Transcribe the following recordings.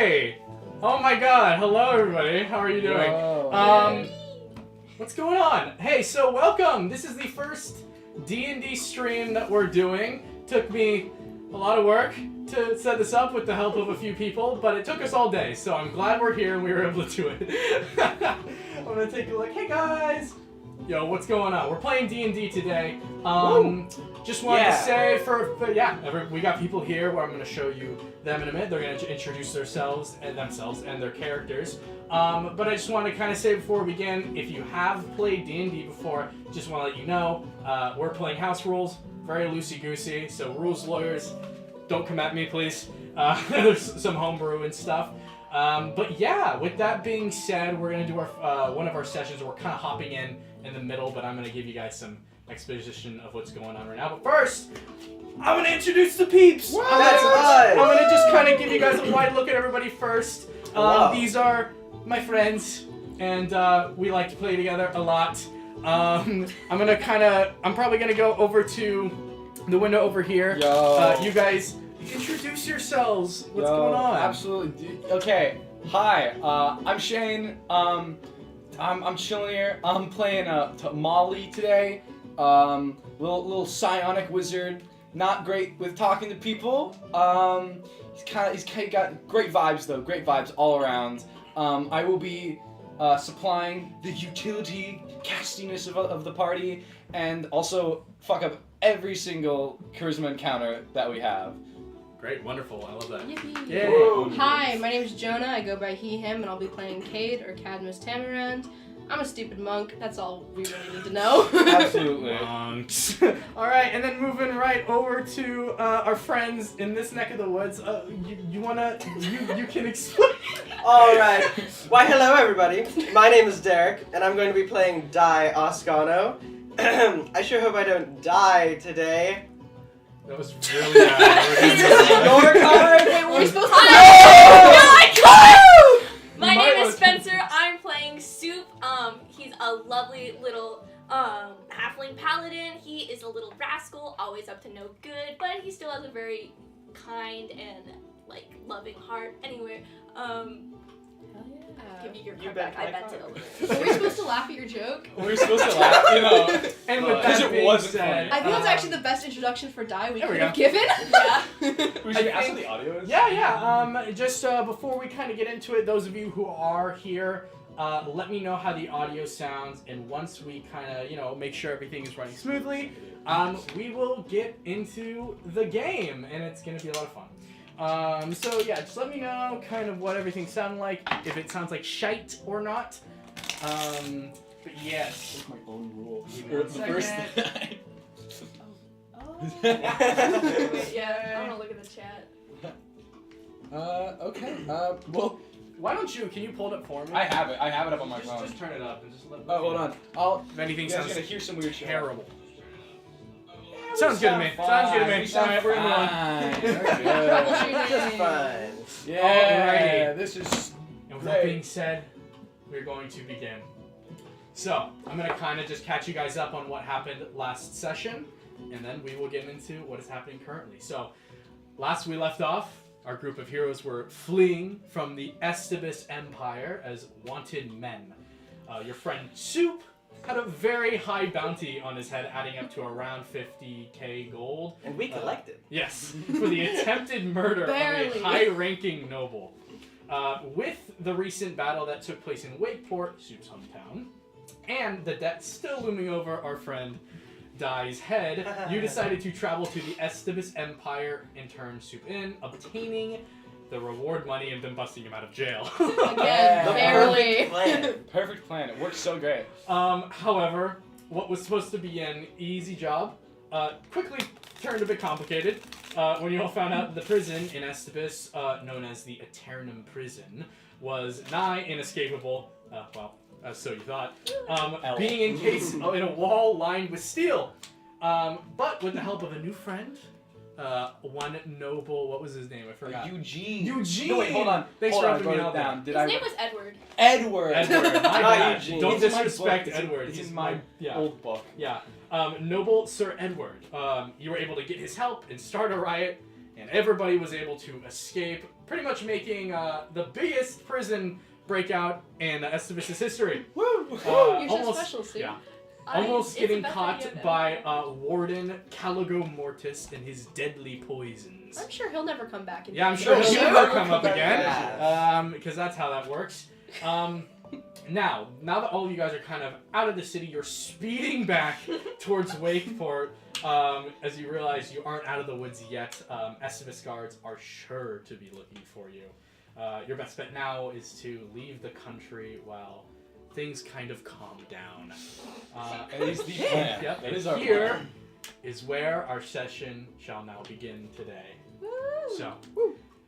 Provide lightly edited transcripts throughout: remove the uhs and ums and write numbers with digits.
Hey! Oh my god, hello everybody, how are you doing? What's going on? Hey, so welcome! This is the first D&D stream that we're doing. Took me a lot of work to set this up with the help of a few people, but it took us all day, so I'm glad we're here and we were able to do it. I'm gonna take a look. Hey guys! Yo, what's going on? We're playing D&D today. Just wanted to say we got people here where I'm going to show you them in a minute. They're going to introduce themselves and their characters. But I just want to kind of say before we begin, if you have played D&D before, just want to let you know, we're playing house rules, very loosey-goosey, so rules lawyers, don't come at me, please. There's some homebrew and stuff. But yeah, with that being said, we're going to do our one of our sessions where we're kind of hopping in the middle, but I'm going to give you guys some exposition of what's going on right now. But first, I'm going to introduce the peeps. What? That's right. I'm going to just kind of give you guys a wide look at everybody first. These are my friends, and we like to play together a lot. I'm probably going to go over to the window over here. You guys introduce yourselves. What's going on? Absolutely. Okay. Hi. I'm Shane. I'm chilling here. I'm playing Molly today. Little psionic wizard. Not great with talking to people. He's got great vibes though. Great vibes all around. I will be supplying the utility castiness of the party, and also fuck up every single charisma encounter that we have. Great, wonderful, I love that. Yippee. Yay. Hi, my name is Jonah. I go by he, him, and I'll be playing Cade or Cadmus Tamarand. I'm a stupid monk. That's all we really need to know. Absolutely. Monks. All right, and then moving right over to our friends in this neck of the woods. You can explain. All right. Why, hello everybody. My name is Derek, and I'm going to be playing Dai Oscano. I sure hope I don't die today. That was really bad. Is this your card? Wait, were we supposed to? No, I can't! My might name want is Spencer. I'm playing Soup. He's a lovely little halfling paladin. He is a little rascal, always up to no good, but he still has a very kind and loving heart. Anyway, give me your card back. I bet it a little. Were we supposed to laugh at your joke? We're supposed to laugh, And with because that it being wasn't said, I think that's actually the best introduction for Die we There we could have go. given. Yeah. We should I ask think- what the audio is. Yeah. Just before we kind of get into it, those of you who are here, let me know how the audio sounds, and once we kind of, make sure everything is running smoothly, we will get into the game, and it's going to be a lot of fun. So yeah, just let me know kind of what everything sounds like, if it sounds like shite or not. But yes. That's my own rule. The first Wait, I want to look at the chat. Okay. Well, Why don't you? Can you pull it up for me? I have it. I have it up on my phone. Just turn it up and just let. Oh, hold on. If anything You guys sounds gonna hear some weird shit. terrible. Sounds good to me. Sounds good to me. We sound Alright, we're gonna fine. move on. We're Just good. fine. Yeah. This is. And with that being said, we're going to begin. So, I'm going to kind of just catch you guys up on what happened last session, and then we will get into what is happening currently. So, last we left off, our group of heroes were fleeing from the Estibus Empire as wanted men. Your friend Soup had a very high bounty on his head, adding up to around 50k gold. And we collected. Yes, for the attempted murder Barely. of a high-ranking noble. With the recent battle that took place in Wakeport, Soup's hometown, and the debt still looming over our friend Dai's head, you decided to travel to the Estibus Empire and turn Soup in, obtaining the reward money and then busting him out of jail. Again, The barely. perfect plan. Perfect plan. It works so great. However, what was supposed to be an easy job quickly turned a bit complicated when you all found out the prison in Estibus, known as the Eternum Prison, was nigh inescapable. So you thought. Being encased in a wall lined with steel. But with the help of a new friend, one noble, what was his name? I forgot. Eugene. Eugene! No, wait, hold on. Thanks Hold for on, helping me wrote out it down. there. Did His I? name was Edward. Edward. Edward, my Not bad. Eugene. Don't It's my disrespect book. Edward. It's He's in my yeah. old book. Yeah. Noble Sir Edward. You were able to get his help and start a riot, and everybody was able to escape pretty much making the biggest prison breakout in Estevis's history. Woo! You're so almost- special, Steve. yeah. Almost It's the getting best caught idea by Warden Caligo Mortis and his deadly poisons. I'm sure he'll never come back. Yeah, I'm sure No, he'll sure. never come up Come again. back. Because that's how that works. Now that all of you guys are kind of out of the city, you're speeding back towards Wakeport. As you realize you aren't out of the woods yet, Estevis guards are sure to be looking for you. Your best bet now is to leave the country while things kind of calm down. That is the plan. Yep, That and is our here plan. is where our session shall now begin today. So,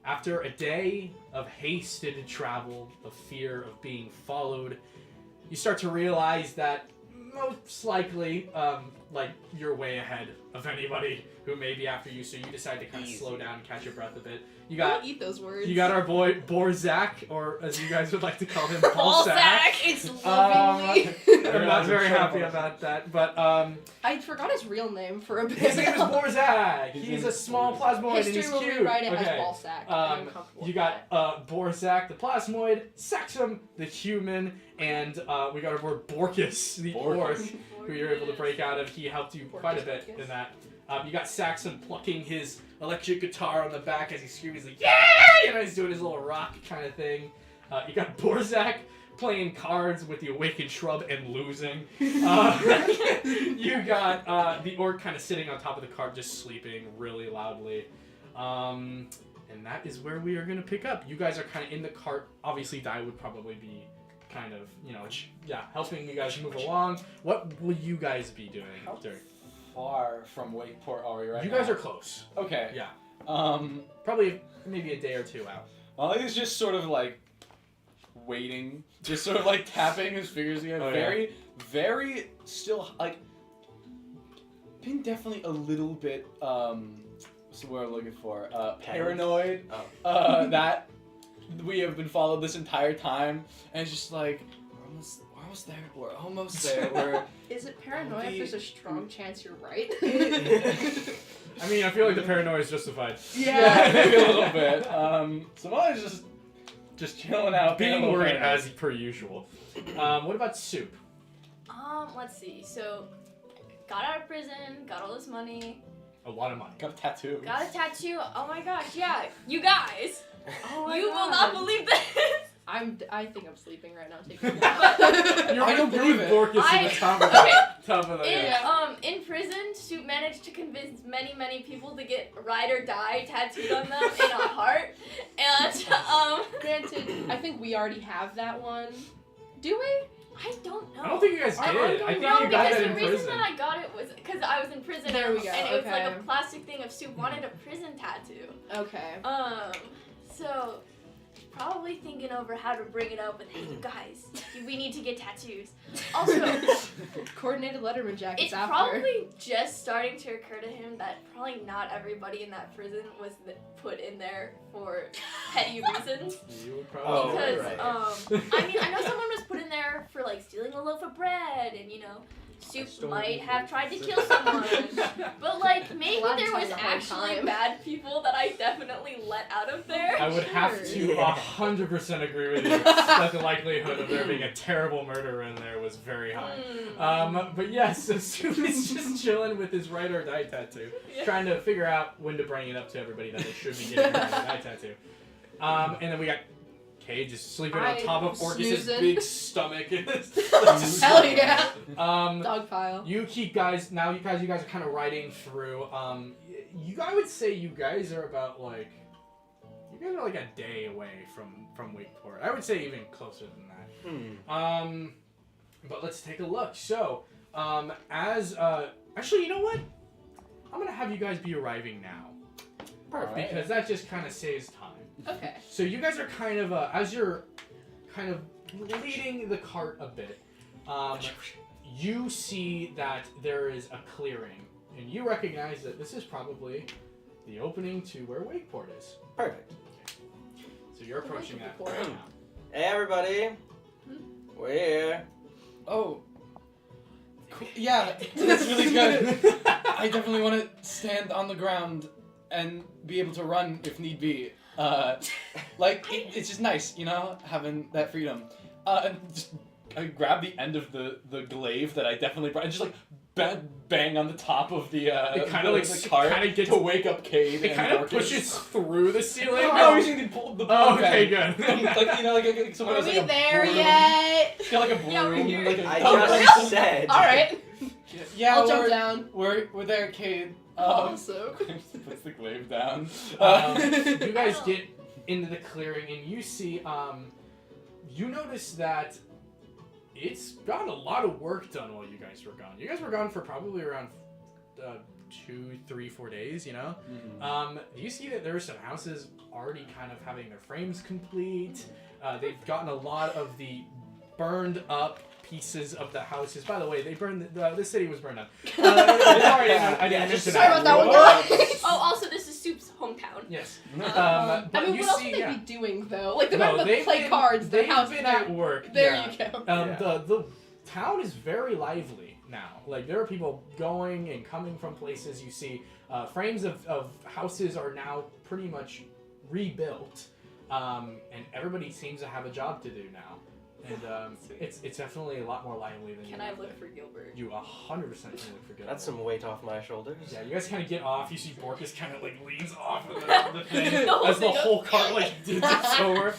after a day of hasted travel, of fear of being followed, you start to realize that most likely, you're way ahead of anybody who may be after you. So you decide to kind of slow down and catch your breath a bit. You got Don't eat those words. our boy Borzak, or as you guys would like to call him, Ballsack. Ballsack. It's lovingly. I'm not very happy about that, but I forgot his real name for a bit. his name is Borzak. His He's name a is small Borzak. plasmoid and History he's will cute. rewrite it Okay. as Ballsack. I'm comfortable You with got that. Borzak the plasmoid, Saxum the human, and we got our boy Borkus the Borkus. orc, who you're able to break out of. He helped you quite a bit Borkus. in that. You got Saxum plucking his electric guitar on the back as he screams like, yeah! You know, he's doing his little rock kind of thing. You got Borzak playing cards with the awakened shrub and losing. You got the orc kind of sitting on top of the cart just sleeping really loudly. And that is where we are going to pick up. You guys are kind of in the cart. Obviously, Dai would probably be kind of, helping you guys move along. What will you guys be doing during? Far from Wakeport are we right You now? guys are close. Okay. Yeah. Probably Maybe a day or two out. Ollie's just sort of like waiting, just sort of like tapping his fingers again. Oh, yeah. Very, very still like been definitely a little bit what's the word I'm looking for? Paranoid. That we have been followed this entire time, and it's just like we're almost there. We're almost there. We're Is it paranoia if there's a strong chance you're right? I mean, I feel like the paranoia is justified. yeah, maybe a little bit. So Ollie's just chilling out, being a Being little worried paranoid. as per usual. What about Soup? Let's see. So, got out of prison, got all this money, A lot of money. Got a tattoo. got a tattoo. Oh my gosh, yeah. You guys, Oh my you will God. not believe this. I think I'm sleeping right now. Take it. You're I don't with believe it. Borkus in I- the top of okay. the top of the In prison, Soup managed to convince many people to get ride or die tattooed on them in a heart. And Granted, I think we already have that one. Do we? I don't know. I don't think you guys I did. don't I think No, you got because that the in reason prison. that I got it was because I was in prison. There we go, And it was like okay. a plastic thing of Soup wanted a prison tattoo. Okay. So probably thinking over how to bring it up with, hey, you guys, we need to get tattoos. Also, Coordinated Letterman jackets it's after. probably just starting to occur to him that probably not everybody in that prison was put in there for petty reasons. You would Oh, probably. Because, right. I mean, I know someone was put in there for, like, stealing a loaf of bread, and, Soup might have tried to kill someone. But, like, maybe Glad there time was the whole actually time. bad people that I definitely let out of there. I would have to Yeah. 100% agree with you that the likelihood of there being a terrible murderer in there was very high. But yes, so Soup is just chilling with his ride or die tattoo, Yeah. trying to figure out when to bring it up to everybody that they should be getting a ride or die tattoo. And then we got Kay just sleeping on top of Orcus's snoozing. big stomach. Hell yeah. Um, Dog pile. you guys are kind of riding through. I would say you guys are about like a day away from Wakeport. I would say even closer than that. But let's take a look. So, actually, you know what? I'm gonna have you guys be arriving now Perfect. because that just kind of saves time. Okay. So you guys are kind of as you're kind of leading the cart a bit. You see that there is a clearing, and you recognize that this is probably the opening to where Wakeport is. Perfect. So you're approaching that Wakeport. right now. Hey everybody, we're here. Oh. Cool. Yeah, that's really good. I definitely want to stand on the ground and be able to run if need be. Like it's just nice, you know, having that freedom. And just I grab the end of the glaive that I definitely brought and just like bang on the top of the It kind of like the cart kind of gets to wake up Cade. It kind of pushes through the ceiling. No, he's using the Oh, okay, good. like you know, like someone Are has like we a there broom. yet? It's got like a broom. Yeah, we're here. Like a, I Oh, just said. All right. yeah, I'll jump down. We're there, Cade. Also. Puts the glaive down. You guys get into the clearing and you see, you notice that it's gotten a lot of work done while you guys were gone. You guys were gone for probably around 2, 3, 4 days, you know? You see that there are some houses already kind of having their frames complete. They've gotten a lot of the burned up pieces of the houses. By the way, they burned the city was burned down. Sorry, I didn't mention Sorry about that one, Whoa. guys. Oh, also, this is Soup's hometown. Yes. I But mean, you what else see, would they yeah. be doing though? Like they No, might have to they've play been- cards. Their They've house been back. at work. There yeah. you go. The town is very lively now. Like there are people going and coming from places. You see frames of houses are now pretty much rebuilt, and everybody seems to have a job to do now. And it's definitely a lot more lively than Can you I would look think. for Gilbert? You 100% can look for Gilbert. That's some weight off my shoulders. Yeah, you guys kind of get off. You see Borkus kind of like leans off of the thing The whole as the thing whole cart like dips over.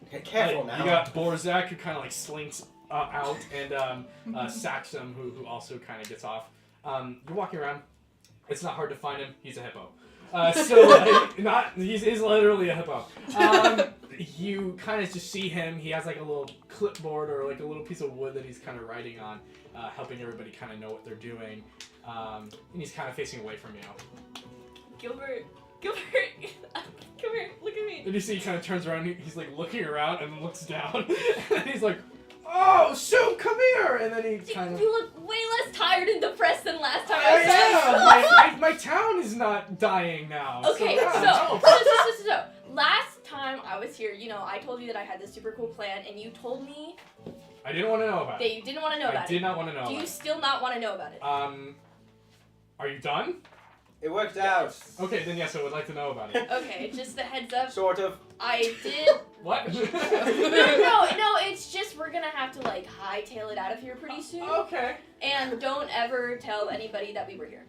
Okay, careful Like, now. You got Borzak who kind of like slinks out, and Saxum who also kind of gets off. You're walking around. It's not hard to find him. He's a hippo. So like, he's literally a hippo. You kind of just see him. He has like a little clipboard or like a little piece of wood that he's kind of writing on, helping everybody kind of know what they're doing. And he's kind of facing away from you. Gilbert, come here, look at me. And you see he kind of turns around. He's like looking around and looks down. And he's like, "Oh, Soup, come here!" And then he kind of. You look way less tired and depressed than last time I Oh, saw you. my town is not dying now. Okay, yeah, so, no. so, last time I was here, you know, I told you that I had this super cool plan, and you told me I didn't want to know about that it. you didn't want to know I about did it. not want to know Do you about still not want to know about it? it. Are you done? It worked out. Okay, then yes, I would like to know about it. Okay, just a heads up. Sort of. I did. What? No, it's just we're gonna have to like hightail it out of here pretty soon. Okay. And don't ever tell anybody that we were here.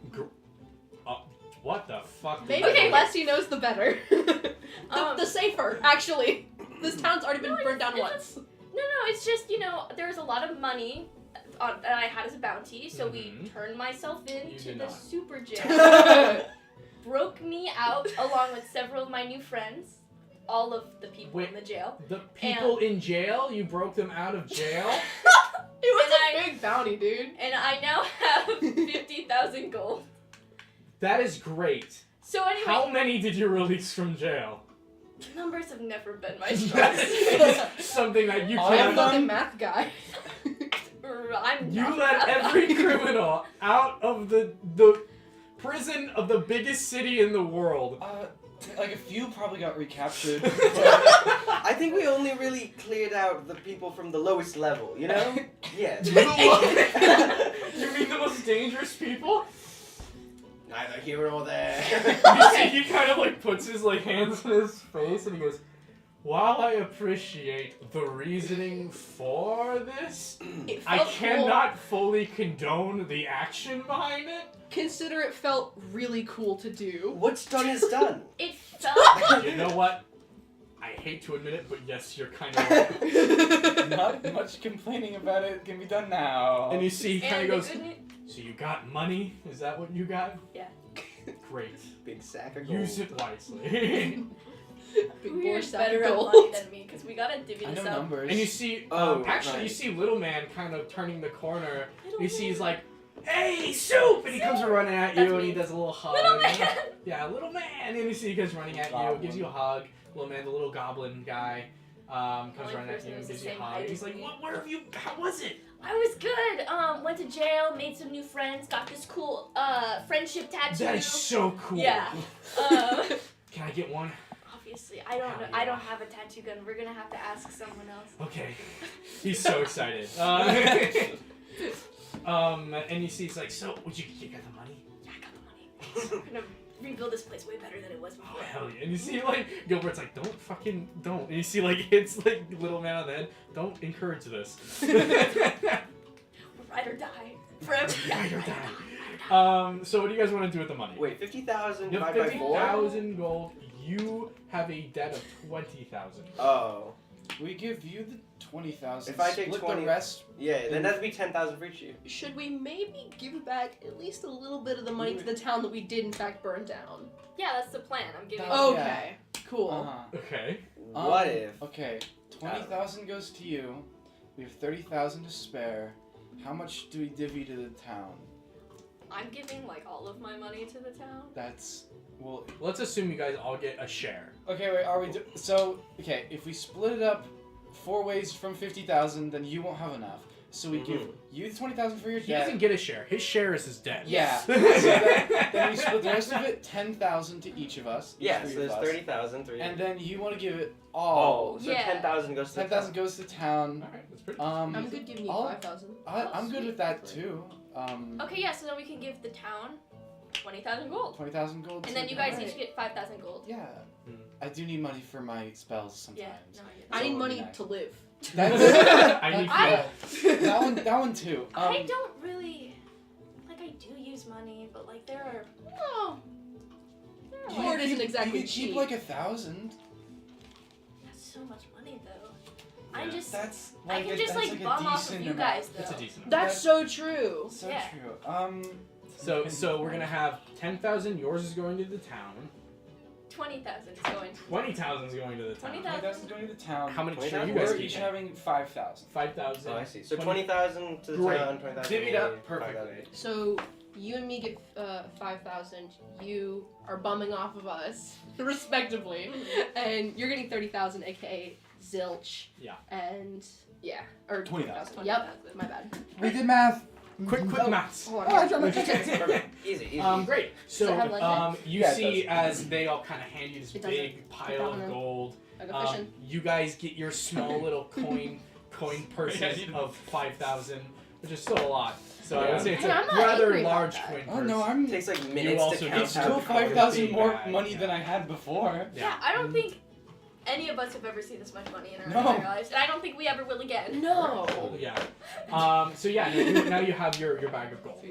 What the fuck? Maybe Okay. the less he knows, the better. the safer, actually. This town's already been No, burned down it's- once. No, it's just, you know, there was a lot of money that I had as a bounty, so we Mhm. turned myself You into did the not. super jail, broke me out along with several of my new friends, all of the people Wait. in the jail. The people in jail? You broke them out of jail? It was And a big bounty, dude. And I now have 50,000 gold. That is great. So anyway, How many did you release from jail? numbers have never been my That strength. is something that you I'm can't. not the math guy. I'm You not let that every bad. criminal out of the prison of the biggest city in the world. Like a few probably got recaptured. I think we only really cleared out the people from the lowest level, you know? Yeah. You mean the most dangerous people? Neither here nor there. You see, he kind of like puts his like hands in his face and he goes, "While I appreciate the reasoning for this, It I felt cool. cannot fully condone the action behind it." Consider it felt really cool to do. What's done is done. It felt. You know what? I hate to admit it, but yes, you're kind of right. Not much complaining about it can be done now. And you see, he kind And of the goes, good news. "So you got money? Is that what you got?" Yeah. Great. Big sack of gold. Use it wisely. Big Who boy here's sack better of at gold. money than me? Because we gotta divvy I know this up. numbers. And you see, Oh, actually, right. you see Little Man kind of turning the corner. Little You see, he's man. like, "Hey, Soup!" And he comes running at you, That's and me. he does a little hug. Little man. Yeah, Little Man. And you see he comes running at you, Goblin. gives you a hug. Little Man, the little goblin guy, comes Only running at person you and who's the gives you a same hug. height He's as like, me. "What? Where have you? How was it?" I was good. Went to jail, made some new friends, got this cool friendship tattoo. That is so cool. Yeah. Can I get one? Obviously, I don't know. Hell I yeah. don't have a tattoo gun. We're gonna have to ask someone else. Okay. He's so excited. And you see, he's like, "So, would you got the money?" Yeah, I got the money. We're gonna rebuild this place way better than it was Oh, before. hell yeah. And you see, like, Gilbert's like, don't. And you see, like, hits, like, little man on the head. Don't encourage this. Ride or die. Forever. Ride or die. So what do you guys want to do with the money? Wait, 50,000 You have divided by 4? 50,000 gold. You have a debt of 20,000. Oh. We give you the 20,000. If I take split 20 the rest. Yeah, then that'd be 10,000 for each of you. Should we maybe give back at least a little bit of the money to the town that we did in fact burn down? Yeah, that's the plan. I'm giving. Oh, Okay, cool. Okay. What if? Okay, 20,000 goes to you. We have 30,000 to spare. How much do we divvy to the town? I'm giving like all of my money to the town. That's well. Let's assume you guys all get a share. Okay, wait. Are we okay? If we split it up 4 ways from 50,000, then you won't have enough. So we give you the 20,000 for your He debt. doesn't get a share. His share is his debt. Yeah. So then we split the rest of it 10,000 to each of us. Yeah, each so three of there's us. 30,000. And then you want to give it Oh, all. so Yeah. 10,000 goes to the 10,000 goes to town. Alright, that's pretty. I'm good giving you I'll- 5,000. I'm good with that too. Okay, yeah. So then we can give the town 20,000 gold, 20,000 gold. and to then the you town. guys each get 5,000 gold. Yeah. Hmm. I do need money for my spells sometimes. Yeah. No, I get I that. need So money nice. to live. That's, I need I- fuel. that one too. I don't really like. I do use money, but like there are. Oh, you Lord keep- isn't exactly you keep cheap. like 1,000. That's so much money though. I'm Yeah. just. That's I like can a, just that's like a bum off decent of you amount. guys though. That's a decent amount. That's so true. So Yeah. true. So we're gonna have 10,000. Yours is going to the town. 20,000 is going. 20,000 is going to the town. 20,000. 20,000 going to the town. How many share 20,000? you guys We're each keeping? having 5,000. 5,000. Oh, I see. So 20 20,000 to the Great. town, 20,000 Divvied to up me, perfectly. 5,000. So you and me get 5,000. You are bumming off of us, respectively, and you're getting 30,000, aka zilch. Yeah. And yeah, or 20,000. Yep. My bad. We did math. Quick Oh. maths. Hold Oh, I on. dropped my Perfect. Easy. Great. Does it have So, like you Yeah, it see does. as they all kind of hand you this It doesn't. big pile of down. gold. I go fishing. You guys get your small little coin purses of 5,000, which is still a lot. So I would say it's Hey, a I'm not rather angry about large that. coin purse. Oh no, I'm. It takes like You minutes also to get count It's have still a out. couple 5,000 big more bag, money yeah. than I had before. Yeah, I don't think any of us have ever seen this much money in our No. entire lives, and I don't think we ever will again. No. Yeah. So yeah, now you have your bag of gold.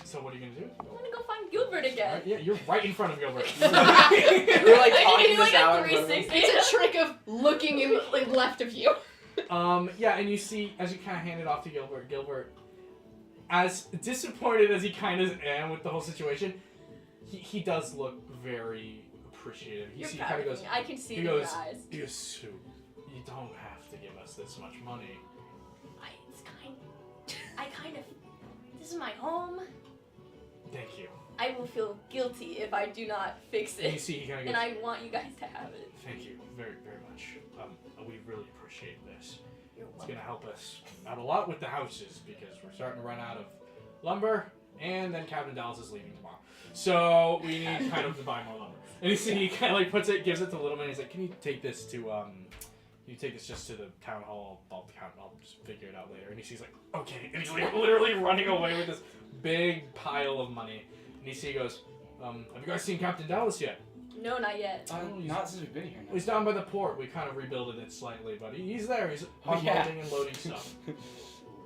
So what are you gonna do? I'm gonna go find Gilbert again. Right, yeah, you're right in front of Gilbert. We're like I talking can do this like out. a in front of him. 360. It's a trick of looking in like left of you. Yeah, and you see as you kind of hand it off to Gilbert, as disappointed as he kind of am with the whole situation, he does look very appreciative. You're He proud kind of of goes, me. I can see he it in your goes, eyes. Sue, you don't have to give us this much money. I kind of. This is my home. Thank you. I will feel guilty if I do not fix And you it, see he kind of and goes, I want you guys to have it. thank you very, very much. We really appreciate this. You're It's welcome. gonna help us out a lot with the houses because we're starting to run out of lumber, and then Captain Dallas is leaving tomorrow. So we need kind of to buy more lumber. And you see he kind of like puts it, gives it to Littleman. He's like, "Can you take this to can you take this just to the town hall? I'll just figure it out later." And he sees like, "Okay," and he's like, literally running away with this big pile of money. And you see he goes, "Have you guys seen Captain Dallas yet?" No, not yet. Not since we've been here. No. He's down by the port. We kind of rebuilt it slightly, but he's there. He's Oh, unloading yeah. and loading stuff.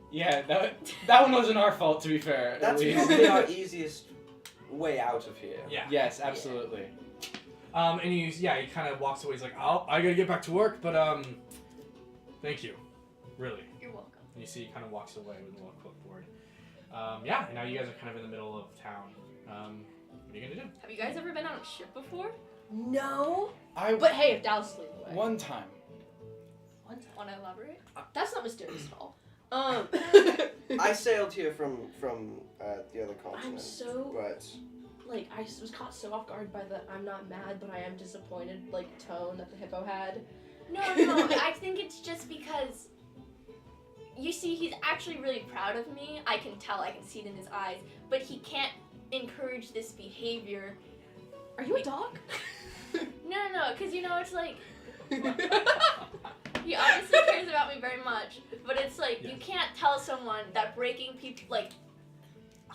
Yeah, that one wasn't our fault, to be fair. at That's least. probably our easiest way out of here. Yeah. Yes, absolutely. And he kind of walks away. He's like, I gotta get back to work, but thank you, really. You're welcome. And you see he kind of walks away with a little clipboard. And now you guys are kind of in the middle of town. What are you gonna do? Have you guys ever been on a ship before? No. I But hey, if Dallas is leading the way. one time. Want to elaborate? That's not mysterious at all. I sailed here from the other continent. I'm so But like I was caught so off guard by the "I'm not mad, but I am disappointed" like tone that the hippo had. No. I think it's just because. You see, he's actually really proud of me. I can tell. I can see it in his eyes. But he can't encourage this behavior. Are you a dog? No. Because it's like. He obviously cares about me very much, but it's like Yeah. you can't tell someone that breaking people like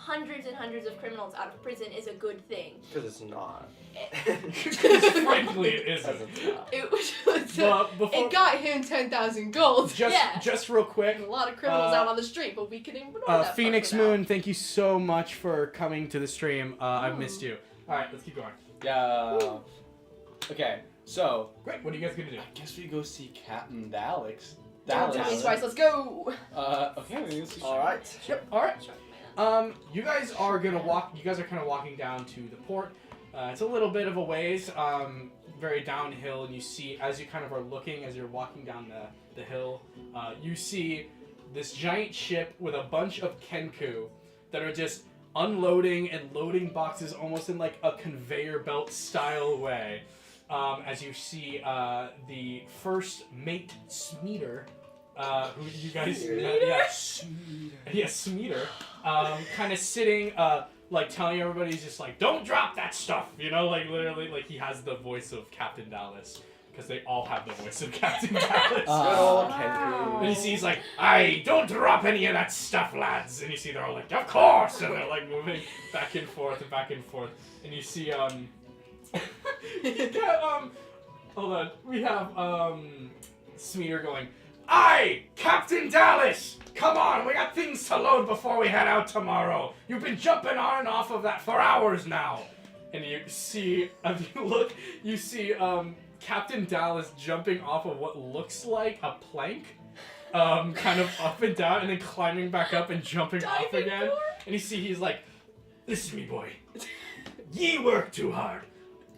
hundreds and hundreds of criminals out of prison is a good thing. Because it's not. Frankly, it isn't. It was. But before, It got him 10,000 gold. just real quick, A lot of criminals out on the street, but we can ignore that. Phoenix part for now. Moon, thank you so much for coming to the stream. I've missed you. All right, let's keep going. Yeah. Okay, so Great. What are you guys gonna do? I guess we go see Captain Dallas. Don't tell me twice, let's go. Okay, we go see. Alright. Yep. All right. You guys are gonna walk. You guys are kind of walking down to the port. It's a little bit of a ways, very downhill, and you see as you kind of are looking as you're walking down the hill, you see this giant ship with a bunch of Kenku that are just unloading and loading boxes almost in like a conveyor belt style way. As you see the first mate Smeater, who you guys Smeater, kind of sitting like telling everybody, he's just like, don't drop that stuff, you know, like literally, like he has the voice of Captain Dallas, because they all have the voice of Captain Dallas. Good old Wow. And you see he's like, aye, don't drop any of that stuff, lads. And you see they're all like, of course, and they're like moving back and forth and back and forth. And you see you got, hold on, we have Smeater going, aye, Captain Dallas! Come on, we got things to load before we head out tomorrow. You've been jumping on and off of that for hours now. And you see, if you look, you see Captain Dallas jumping off of what looks like a plank, kind of up and down, and then climbing back up and jumping off Diving again. door? And you see he's like, listen, me boy, ye work too hard.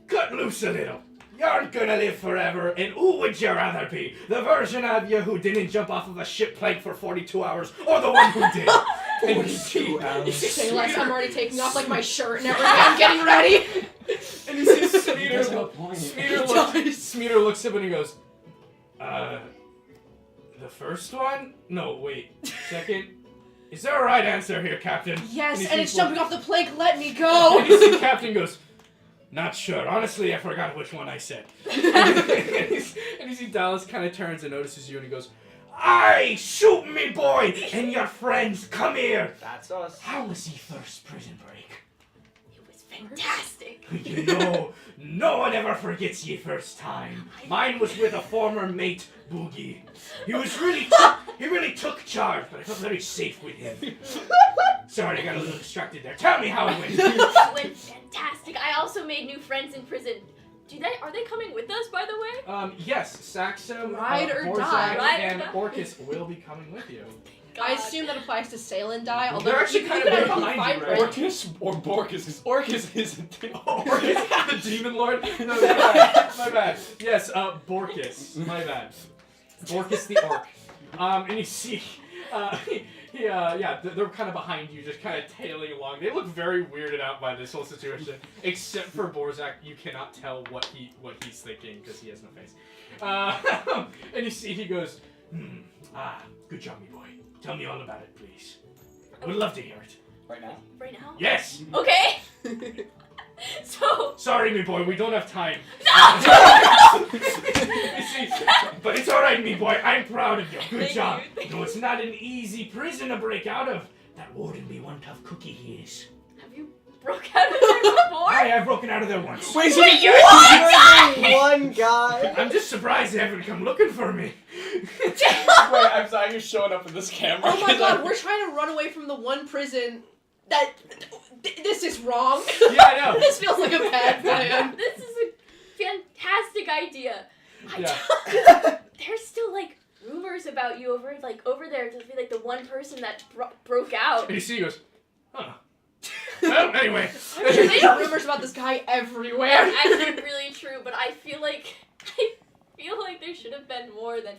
Cut loose a little. You aren't gonna live forever, and who would you rather be? The version of you who didn't jump off of a ship plank for 42 hours, or the one who did? And you see, Say less, I'm already taking off like my shirt and everything. I'm getting ready. and you see There's no Smeater, point. Smeater looks up and he goes, the first one? No, wait, second? Is there a right answer here, Captain? Yes, you and see it's jumping off the plank. Let me go. And you see Captain goes, not sure. Honestly, I forgot which one I said. And you see Dallas kind of turns and notices you and he goes, aye, shoot me, boy, and your friends, come here. That's us. How was your first prison break? It was fantastic. You know, no one ever forgets ye first time. Mine was with a former mate, Boogie. He really took charge, but I felt very safe with him. Sorry, I got a little distracted there. Tell me how it went. It went fantastic. I also made new friends in prison. Are they coming with us, by the way? Yes, Saxum, Ride or Borzak, die. Ride or and die. Orcus will be coming with you. I assume that applies to sail and die. Although They're actually you kind could of have right only behind you, 5 right? friends. Orcus or Borcus, because Orcus isn't. Orcus, the demon lord? No, my bad. Yes, Borcus. My bad. Borcus the orc. And you see, they're kind of behind you, just kind of tailing along. They look very weirded out by this whole situation, except for Borzak. You cannot tell what he's thinking because he has no face. And you see, he goes, good job, me boy. Tell me all about it, please. I would love to hear it. Right now? Right now? Yes. Okay. So. Sorry, me boy, we don't have time. No! You see, but it's alright, me boy. I'm proud of you. Good Thank job. you, thank No, it's not an easy prison to break out of. That warden be one tough cookie he is. Have you broke out of there before? I've broken out of there once. Wait, so Wait, you're One guy. I'm just surprised they haven't come looking for me. Wait, I'm sorry, you're showing up in this camera. Oh my god, we're trying to run away from the one prison that. This is wrong. Yeah, I know. This feels like a bad plan. This is a fantastic idea. Yeah. There's still like rumors about you over there to be like the one person that broke out. And you see, he goes, huh. Well, anyway. There are rumors about this guy everywhere. Actually, really true, but I feel like there should have been more than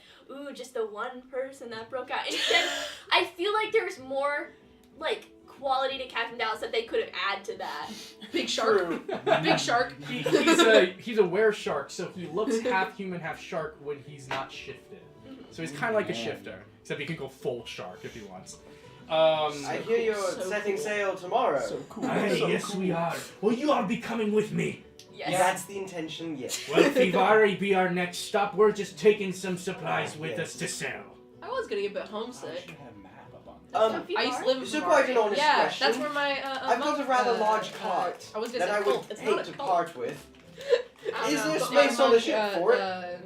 just the one person that broke out. Instead, I feel like there's more like quality to Captain Dallas that they could have added to that. Big shark. Big shark. He's a were-shark, so he looks half human, half shark when he's not shifted. So he's kind of like a shifter, except he can go full shark if he wants. I hear you're So setting cool. sail tomorrow. So cool. Aye, So yes, cool. we are. Will you all be coming with me? Yes. That's the intention, yes. Well, Fivari be our next stop. We're just taking some supplies with us to sell. I was getting a bit I homesick. should have a map up on I used to live in So Bavaria. quite an honest Yeah, question. that's where my I've got a rather large cart I was that gonna say I would cult. It's not hate a to cult. part with. I don't Is know, there but my space on the mom, ship for it?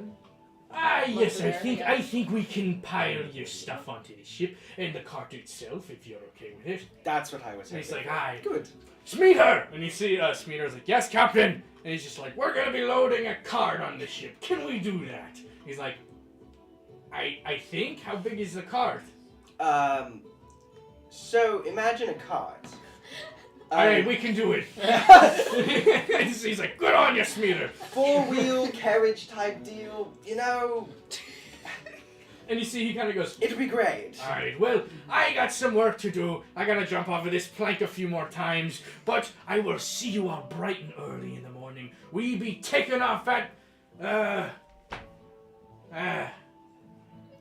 Yes, Look there, I yeah. think we can pile your stuff onto the ship and the cart itself if you're okay with it. That's what I was And he's saying. like, aye. Good. Smeeter! And you see Smeeter's like, yes, Captain! And he's just like, we're gonna be loading a cart on the ship. Can we do that? He's like, I think? How big is the cart? So imagine a cart. Alright, we can do it. He's like, good on you, Smeeter! 4-wheel carriage type deal, you know, And you see he kind of goes, it'd be great. alright, well, I got some work to do. I gotta jump off of this plank a few more times, but I will see you all bright and early in the morning. We be taking off at,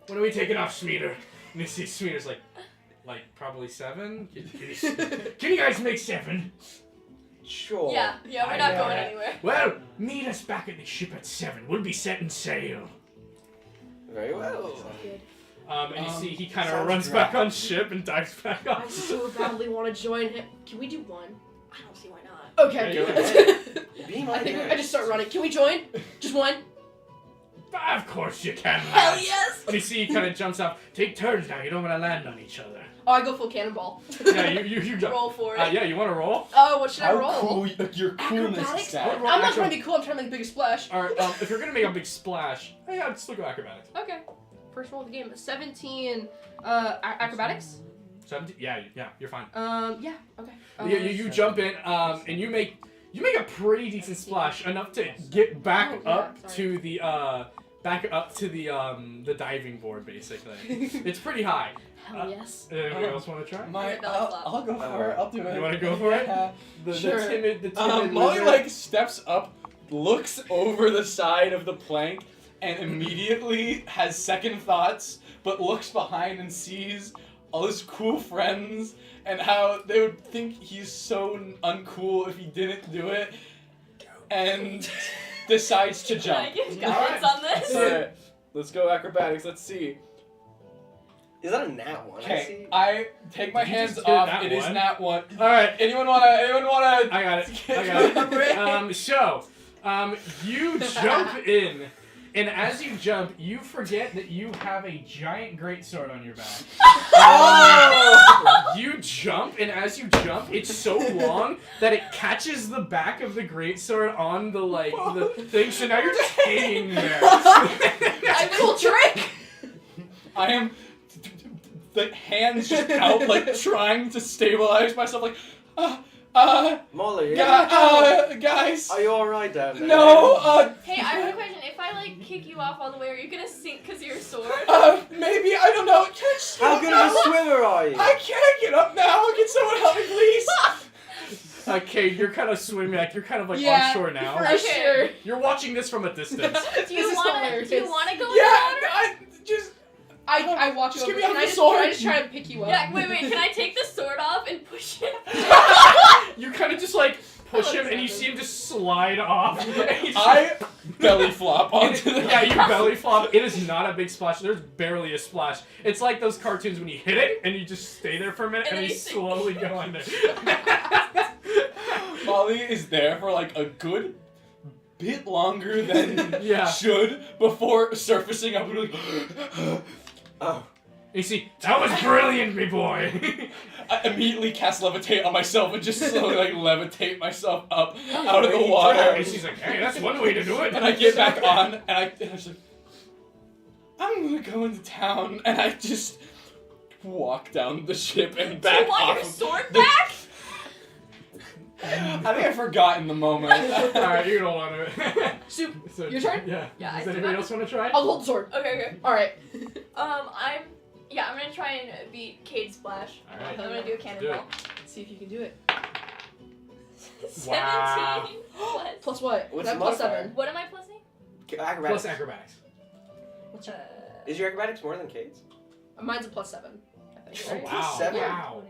when are we taking off, Smeeter? And you see Smeeter's like probably 7? Can you guys make 7? Sure. Yeah, we're not going anywhere. Well, meet us back at the ship at 7. We'll be setting sail. Very well. And you see he kind of sounds runs dry. back on ship and dives back I off. so badly want to join him. Can we do one? I don't see why not. Okay. Yeah, Be my I think guest. I just start running. Can we join? Just one? Of course you can. Hell lads. yes! And you see he kind of jumps off. Take turns now. You don't want to land on each other. Oh, I go full cannonball. Yeah, you jump. Roll for it. Yeah, you want to roll? Oh, what should I How roll? cool your coolness Acrobatics? stat. Roll I'm not actual- trying to be cool. I'm trying to make the biggest splash. All right. If you're gonna make a big splash, yeah, I'd still go acrobatics. Okay. First roll of the game. 17. Acrobatics. 17. Yeah, you're fine. Yeah. Okay. You jump in, and you make a pretty decent splash, enough to get back Oh, yeah, up sorry. to the the diving board, basically. It's pretty high. Hell yes. Anybody else want to try? I'll go for it. I'll do it. You want to go for it? Yeah. The Sure. timid Molly lizard? steps up, looks over the side of the plank, and immediately has second thoughts, but looks behind and sees all his cool friends and how they would think he's so uncool if he didn't do it, and decides to Can I jump. give guidance on this? Alright, let's go acrobatics. Let's see. Is that a nat one? I Okay, see. I take my Did you hands just get off. that It is one? nat 1. All right. Anyone wanna? I got it. So, you jump in, and as you jump, you forget that you have a giant greatsword on your back. You jump, and as you jump, it's so long that it catches the back of the greatsword on the thing. So now you're just hanging there. I cool trick. I am the hands just out, like trying to stabilize myself, like, Molly, guys, are you alright down there? no, Hey, I have a question. If I kick you off all the way, are you gonna sink because of your sword? maybe, I don't know. Can I just How get good up of a now? swimmer are you? I can't get up now. Can someone help me, please? Okay, you're kind of swimming, you're kind of Yeah, on shore now. For Okay. sure. You're watching this from a distance. Do you wanna go in the Yeah, water? I just. I walk Just over. give me Can out I the just sword. try to pick you up? Yeah, wait, can I take the sword off and push it? You kind of just push him, and you see him just slide off. I belly flop onto the. Yeah, you belly flop. It is not a big splash. There's barely a splash. It's like those cartoons when you hit it and you just stay there for a minute And and, then you you sink. slowly go under. Molly is there for a good bit longer than Yeah. should before surfacing up and like. Oh. You see, that was brilliant, me boy. I immediately cast levitate on myself and just slowly levitate myself up out of the water. And she's like, hey, that's one way to do it. And I get back on and I was like, I'm gonna go into town, and I just walk down the ship and Do back you want off. your sword the- back? I think I forgot in the moment. All right, you can hold on to it. Soup. So, Your turn? Yeah. Yeah, I Does still anybody got else want to try? I'll hold the sword. Okay. All right. I'm gonna try and beat Cade Splash. All right. I'm gonna do a cannonball. Let's see if you can do it. 17. Wow. What? Plus what? What's I'm the plus modifier? 7. What am I plusing? Acrobatics. Plus acrobatics. What's your? Is your acrobatics more than Kate's? Mine's a plus 7. I think. Oh, Right? wow. 7? Wow.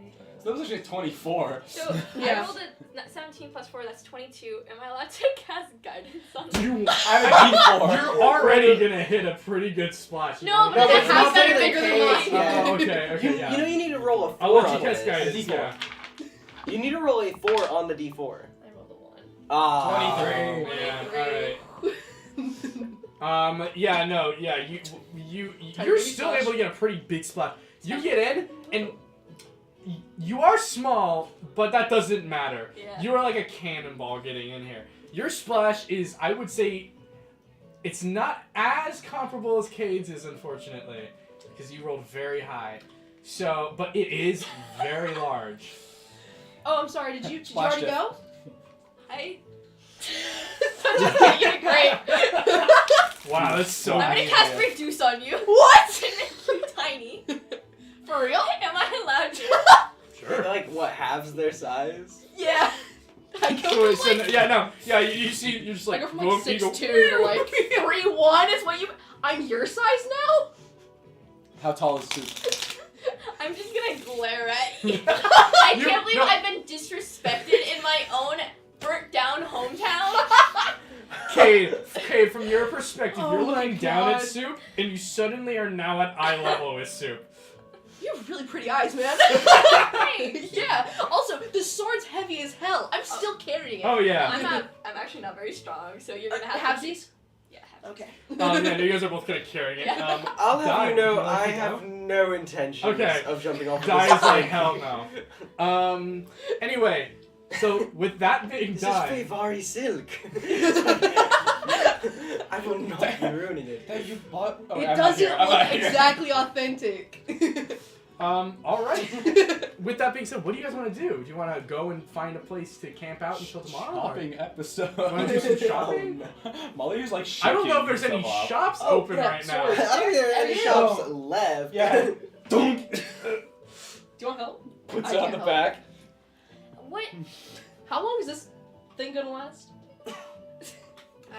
was actually 24. So Yeah. I rolled a 17 plus 4, that's 22. Am I allowed to cast guidance on You, I'm a D4. you're already gonna hit a pretty good splash. No, but No, it it's has not to be the bigger than case. mine. Oh, okay, You, yeah. you know you need to roll a 4 I'll let you on cast this. guidance. D4. Yeah. You need to roll a 4 on the D4. I rolled a 1. Ah. 23. Yeah. All right. Yeah. No. Yeah. You're baby still splash. able to get a pretty big splash. You get in and. You are small, but that doesn't matter. Yeah. You are like a cannonball getting in here. Your splash is, I would say, it's not as comparable as Cade's is, unfortunately, because you rolled very high. So, but it is very large. Oh, I'm sorry. Did you Splashed already it. go? I. Just kidding, great. Wow, that's so I'm gonna mean. cast Reduce on you. What? To make you tiny. For real? Am I allowed to? Sure. They're like, what, halves their size? Yeah. I go So, from like, yeah, no, yeah, you see, you're just I like, go from whoop, like you go, 6'2" to like 3'1" is what you. I'm your size now? How tall is Soup? I'm just gonna glare at you. I You- can't believe no. I've been disrespected in my own burnt down hometown. Cade, from your perspective, Oh you're my looking down at God. Soup, and you suddenly are now at eye level with Soup. You have really pretty eyes, man. Thanks. Yeah. Also, the sword's heavy as hell. I'm still carrying it. Oh, yeah. I'm actually not very strong, so you're gonna Have have to. these? Yeah. Have Okay. Yeah, you guys are both kind of carrying it. Yeah. I'll have Di, you know, would you like I to have go? no intention Okay. of jumping off of Die this is like, thing. hell no. Anyway, so with that being This done, is Feyvari silk. I will not be ruining it. That you bought. Oh, It I'm not doesn't here. I'm look not here. exactly authentic. all right. With that being said, what do you guys want to do? Do you want to go and find a place to camp out until tomorrow? or- Shopping episode. Wanna do some shopping? Molly is like I shaking don't know if there's any himself off. shops Oh, open yeah, right sorry. now. I don't think there are any Yeah. shops left. Yeah. Dunk. Do you want help? Puts I it on can't the help. back. What? How long is this thing gonna last? I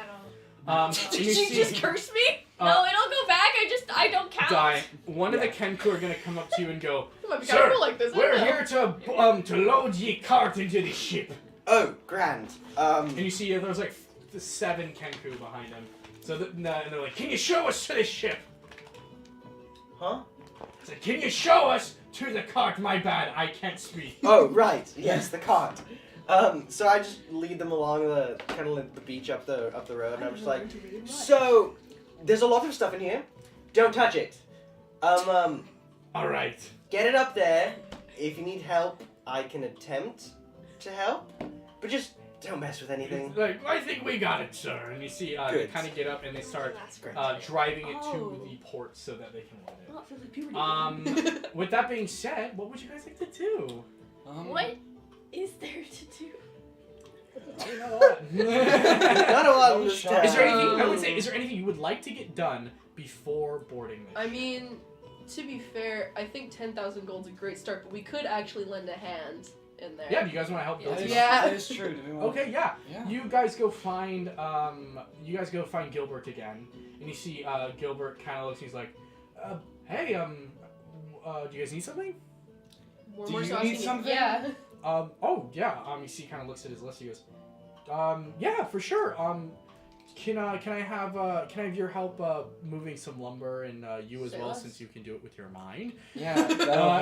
don't. Did you you see- just curse me? Uh, No, it'll go back. I don't count. Die. One of the Yeah. Kenku are gonna come up to you and go, It might be Sir, kind of cool like this. I "We're don't know. here to load ye cart into the ship." Oh, grand. And you see there's like 7 Kenku behind him. So and they're like, "Can you show us to the ship?" Huh? I said, "Can you show us to the cart?" My bad, I can't speak. Oh, right. Yes, the cart. So I just lead them along the kind of like the beach up the road, and I'm just like, so there's a lot of stuff in here. Don't touch it. All right. Get it up there. If you need help, I can attempt to help, but just don't mess with anything. Like, I think we got it, sir. And you see, they Good. kind of get up and they start That's great. driving it Oh. to the port so that they can load it. Oh, it feels like puberty. With that being said, what would you guys like to do? What is there to do? Not a lot. Not a lot in this town. Is there anything? I would say, is there anything you would like to get done before boarding this? I mean, to be fair, I think 10,000 gold's a great start, but we could actually lend a hand in there. Yeah. Do you guys want to help? Yeah. build That it? is, Yeah. that is true. Do we want... Okay. Yeah. Yeah. You guys go find Gilbert again, and you see Gilbert kind of looks. He's like, "Hey, do you guys need something?" We're Do more you so need asking something? Yeah. Oh yeah. You see, kind of looks at his list. He goes, yeah, for sure. Can I have your help moving some lumber and you as Say well, less. since you can do it with your mind. Yeah. that'll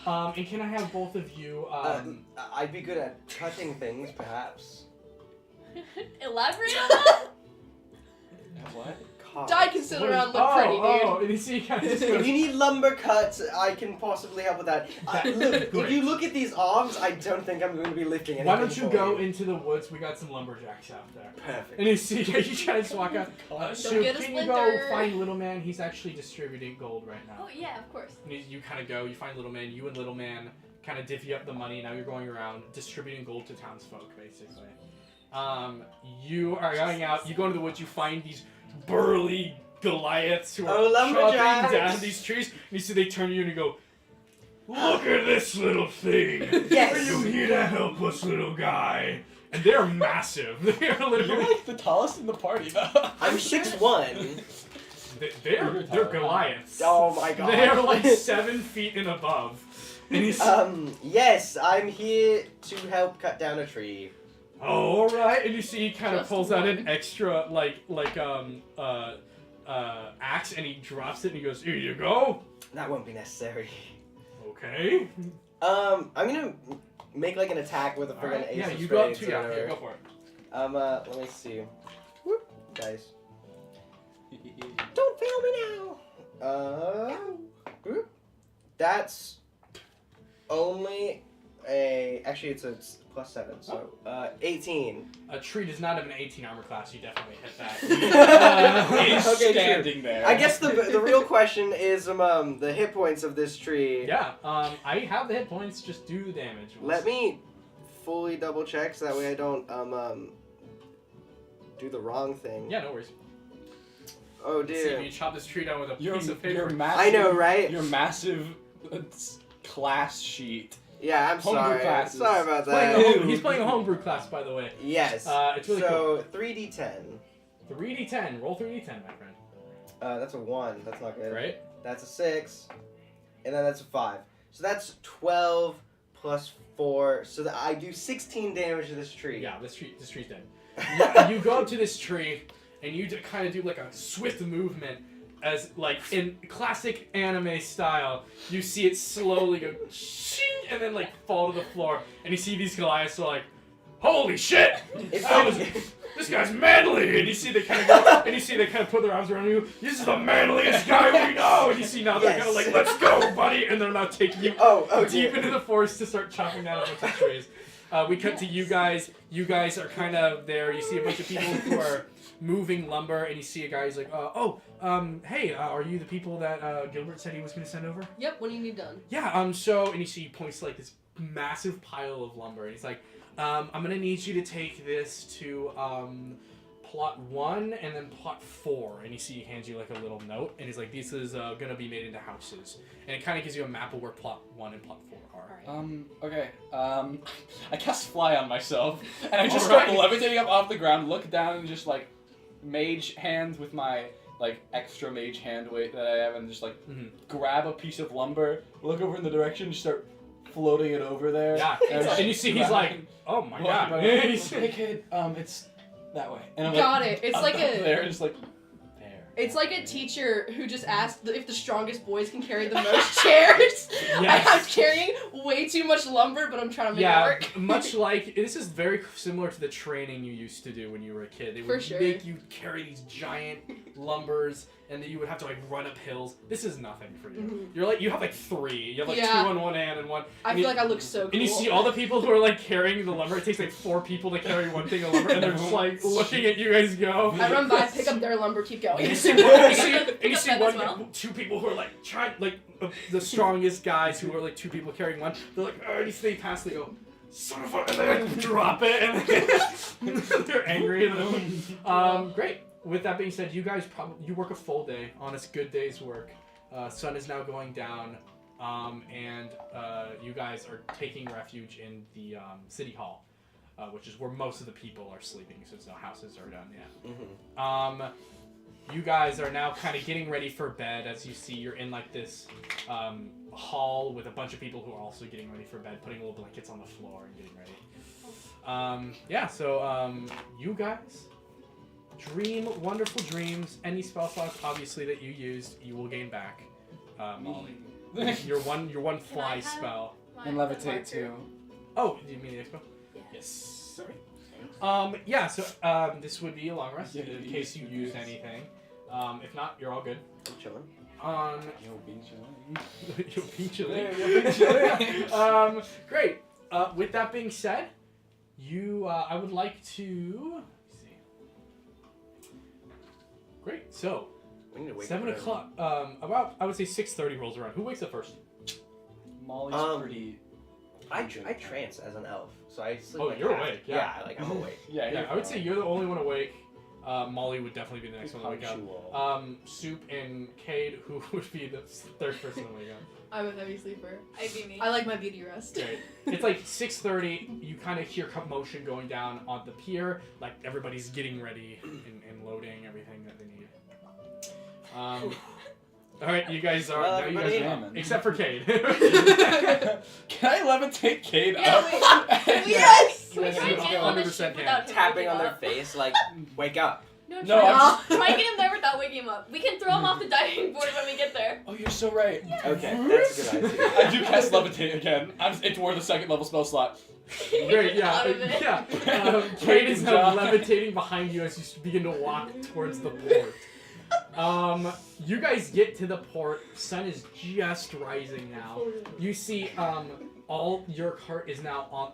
help. And can I have both of you? I'd be good at cutting things, perhaps. Elaborate on that? What? Cards. Di can sit around and look pretty, dude. Oh, and you see, kind of just If goes, you need lumber cuts, I can possibly help with that. Look, if Great. you look at these arms, I don't think I'm going to be lifting anything. why don't you for go into the woods? We got some lumberjacks out there. Perfect. And you see, you try to just walk out. So get a can you go splinter. find Little Man? He's actually distributing gold right now. Oh yeah, of course. And you kind of go, you find Little Man, you and Little Man kind of divvy up the money. Now you're going around distributing gold to townsfolk, basically. You are going out, you go into the woods, you find these burly Goliaths who are Oh, lumberjacks! chopping down these trees. And you see they turn to you and you go, "Look at this little thing! Yes. Are you here to help us, little guy?" And they're massive. They're You're literally, like the tallest in the party, though. I'm 6'1". they're Goliaths. Oh my god. They are like 7 feet and above. And he's Yes, I'm here to help cut down a tree. oh, all right. And you see he kind of Just pulls out an one. extra axe and he drops it and he goes, "Here you go." That won't be necessary. Okay. I'm gonna make like an attack with a All friggin' right. ace Yeah, of you go up spades to or yeah. whatever. Go for it. Let me see. Whoop, guys. Don't fail me now. Whoop. That's only actually it's a +7, so 18. A tree does not have an 18 armor class. You definitely hit that. He's Okay, standing there. I guess the real question is the hit points of this tree. Yeah. I have the hit points. Just do the damage. Let me fully double check so that way I don't do the wrong thing. Yeah, no worries. Oh See if dear. you chop this tree down with a Your, piece of your paper. massive, I know, right? Your massive class sheet. Yeah, I'm Homebrew sorry. classes. Sorry about Playing that. he's playing a homebrew class, by the way. Yes. It's really so 3d10. 3d10. Roll 3d10, my friend. That's a 1. That's not good. Right? That's a 6. And then that's a 5. So that's 12 plus 4. So that I do 16 damage to this tree. Yeah, this tree's dead. You go up to this tree, and you kind of do like a swift movement, as like in classic anime style. You see it slowly go, shing, and then like fall to the floor, and you see these Goliaths are like, "Holy shit! This guy's manly!" And you see they kind of go, and you see they kind of put their arms around you. "This is the manliest guy we know!" And you see now they're kind of like, "Let's go, buddy!" And they're now taking you deep into the forest to start chopping down a bunch of trees. We cut to you guys. You guys are kind of there. You see a bunch of people who are moving lumber, and you see a guy who's like, hey, are you the people that Gilbert said he was going to send over? Yep, what do you need done? Yeah, so, and you see he points to like this massive pile of lumber, and he's like, I'm going to need you to take this to plot 1 and then plot 4. And you see he hands you like a little note, and he's like, this is going to be made into houses. And it kind of gives you a map of where plot 1 and plot 4 are. Okay. I cast fly on myself, and I just Alright. start levitating up off the ground, look down, and just like mage hand with my like extra mage hand weight that I have, and just like grab a piece of lumber, look over in the direction, just start floating it over there. Yeah, and you see he's like, oh my god. Hey kid, it's that way. And I'm Got like, it. It's up like there, a. just like there. It's like a teacher who just asked if the strongest boys can carry the most chairs. Yes. And I'm carrying way too much lumber, but I'm trying to make it work. Much like, this is very similar to the training you used to do when you were a kid. They would For sure. make you carry these giant lumbers, and then you would have to like run up hills. This is nothing for you. Mhm. You're like, you have like 3. You have like Yeah. 2 on one hand and 1. I and feel you- like I look so cool. And you see all the people who are like carrying the lumber. It takes like 4 people to carry 1 thing of lumber, and they're just like looking at you guys go. I run by, pick up their lumber, keep going. And you see, and you Pick up see them as one, well. 2 people who are like trying, like the strongest guys who are like 2 people carrying 1. They're like, oh, and they pass. They go, son of a, and they like drop it, and they're angry. And great. With that being said, you guys you work a full day on a good day's work. Sun is now going down, and you guys are taking refuge in the city hall, which is where most of the people are sleeping, since no houses are done yet. You guys are now kind of getting ready for bed. As you see, you're in like this hall with a bunch of people who are also getting ready for bed, putting little blankets on the floor and getting ready. So you guys dream wonderful dreams. Any spell slots, obviously, that you used, you will gain back. Molly, your one fly I have And spell. my levitate marker? too. Oh, do you mean the expo? Yeah. Yes. Sorry. So this would be a long rest in case you use anything. If not, you're all good. I'm chilling. Yo, be chilling. You'll be chilling. Yeah, you'll be chilling. Great. With that being said, I would like to. Let's see. Great. So, We need to wake 7 up. o'clock. About I would say 6:30 rolls around. Who wakes up first? Molly's pretty. I trance as an elf, so I sleep. Oh, like you're half. awake, yeah. like I'm awake. Yeah, I would say you're the only one awake. Molly would definitely be the next one to wake up. Punctual. Soup and Cade, who would be the 3rd person to wake up. I'm a heavy sleeper. I'd be me. I like my beauty rest. Great. It's like 6:30. You kind of hear commotion going down on the pier. Like everybody's getting ready and loading everything that they need. All right, you guys are Well, now. You guys everybody- are, except for Cade. Can I levitate Cade Yeah, up? wait. Yes! Can we try and Yes, get him on the 100% ship can. without him Tapping waking on their up? face like, wake up. No, No, try, I'm just- try and get him there without waking him up. We can throw him off the diving board when we get there. Oh, you're so right. Okay, that's a good idea. I do cast levitate again. It's worth a second level spell slot. Great, yeah, Out of it. yeah. Cade Great is now job. levitating behind you as you begin to walk towards the port. You guys get to the port. Sun is just rising now. You see, all your cart is now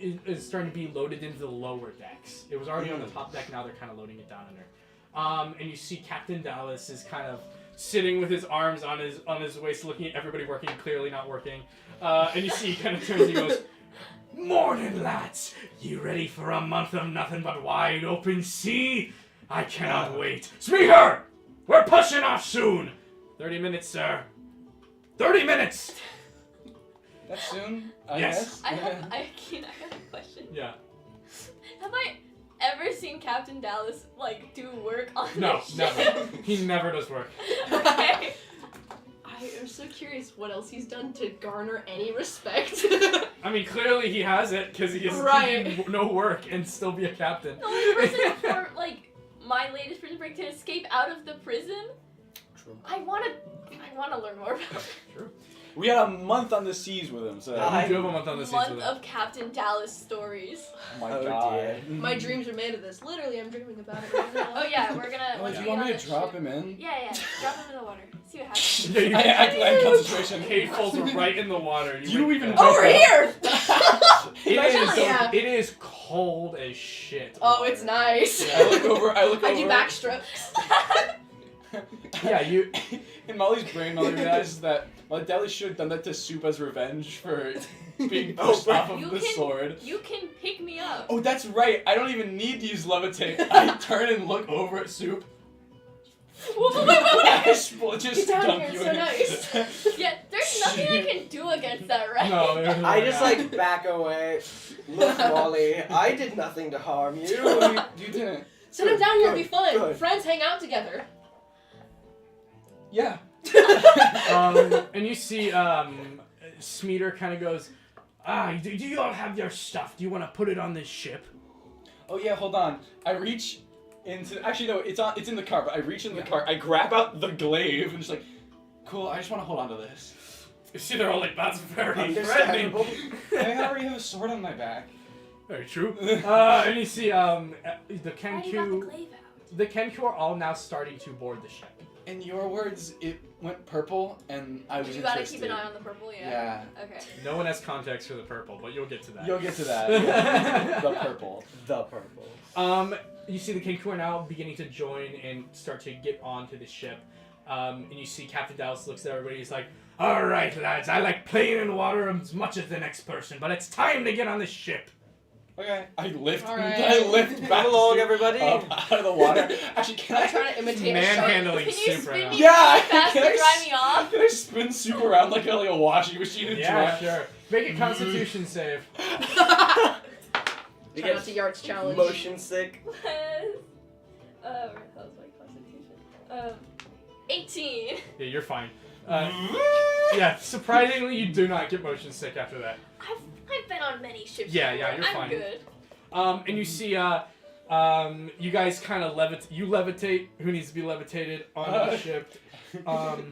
is starting to be loaded into the lower decks. It was already on the top deck. Now they're kind of loading it down under. And you see Captain Dallas is kind of sitting with his arms on his waist, looking at everybody working, clearly not working. And you see he kind of turns and he goes, "Morning, lads! You ready for a month of nothing but wide open sea? I cannot wait. Speaker! We're pushing off soon! 30 minutes, sir. 30 minutes! That's soon. Yes. I have a question. Yeah. Have I ever seen Captain Dallas like do work on No, the ship? never. He never does work. Okay. I am so curious what else he's done to garner any respect. I mean, clearly he has it, because he has Right. no work and still be a captain. The only person for like my latest prison break to escape out of the prison. True. I wanna learn more about True. We had a month on the seas with him, so. You do have a month on the the seats month with him. of Captain Dallas stories. Oh my Oh, god. dear. My dreams are made of this. Literally, I'm dreaming about it right now. Oh yeah, we're gonna. Oh, once do we you want get me on to the drop ship- him in? Yeah, drop him in the water. See what happens. Yeah, you I act like concentration. Cade falls right in the water. You wake even up. know- Over here! It is, Yeah. it is cold as shit. Oh, it's nice. I look over. I do backstrokes. Yeah, you. In Molly's brain, Molly realizes that Dallas should have done that to Soup as revenge for being pushed off of You the can- sword. You can pick me up. Oh, that's right. I don't even need to use levitate. I turn and look over at Soup. I just Get down dunk here, you so in. nice. Yeah, there's nothing I can do against that, right? No, I just like back away. Look, Molly, I did nothing to harm you. You didn't. Sit him down here, it'll be Good, fun. good. Friends hang out together. Yeah. And you see, Smeater kind of goes, do you all have your stuff? Do you want to put it on this ship? Oh yeah, hold on. I reach into. Actually, no, it's in the car. But I reach in the car. I grab out the glaive and just like, cool. I just want to hold on to this. You see, they're all like, that's very threatening. Understandable. I already have a sword on my back. Very true. And you see, the Why do you got the Kenku, glaive out? the Kenku are all now starting to board the ship. In your words, it went purple, and I was You gotta interested. keep an eye on the purple, yeah. Yeah. Okay. No one has context for the purple, but you'll get to that. You'll get to that. Yeah. The purple. The purple. You see the Kenku are now beginning to join and start to get onto the ship. And you see Captain Dallas looks at everybody. He's like, "All right, lads, I like playing in water as much as the next person, but it's time to get on the ship." Okay. I lift. All right. I lift back Come along, Soup everybody. up out of the water. Actually, can I'm I? trying to imitate a shark. Manhandling Can you soup right spin now. me Yeah. fast Can to I dry me off? Can I spin Soup around like a washing machine and Yeah, dry? sure. Make a Constitution save. You Try not get to Yards challenge. motion sick. Where the hell's my constitution? 18. Yeah, you're fine. Yeah, surprisingly, you do not get motion sick after that. I've been on many ships. Yeah, before. yeah, you're I'm fine. good. And you see, you guys kind of levitate. Who needs to be levitated onto the ship?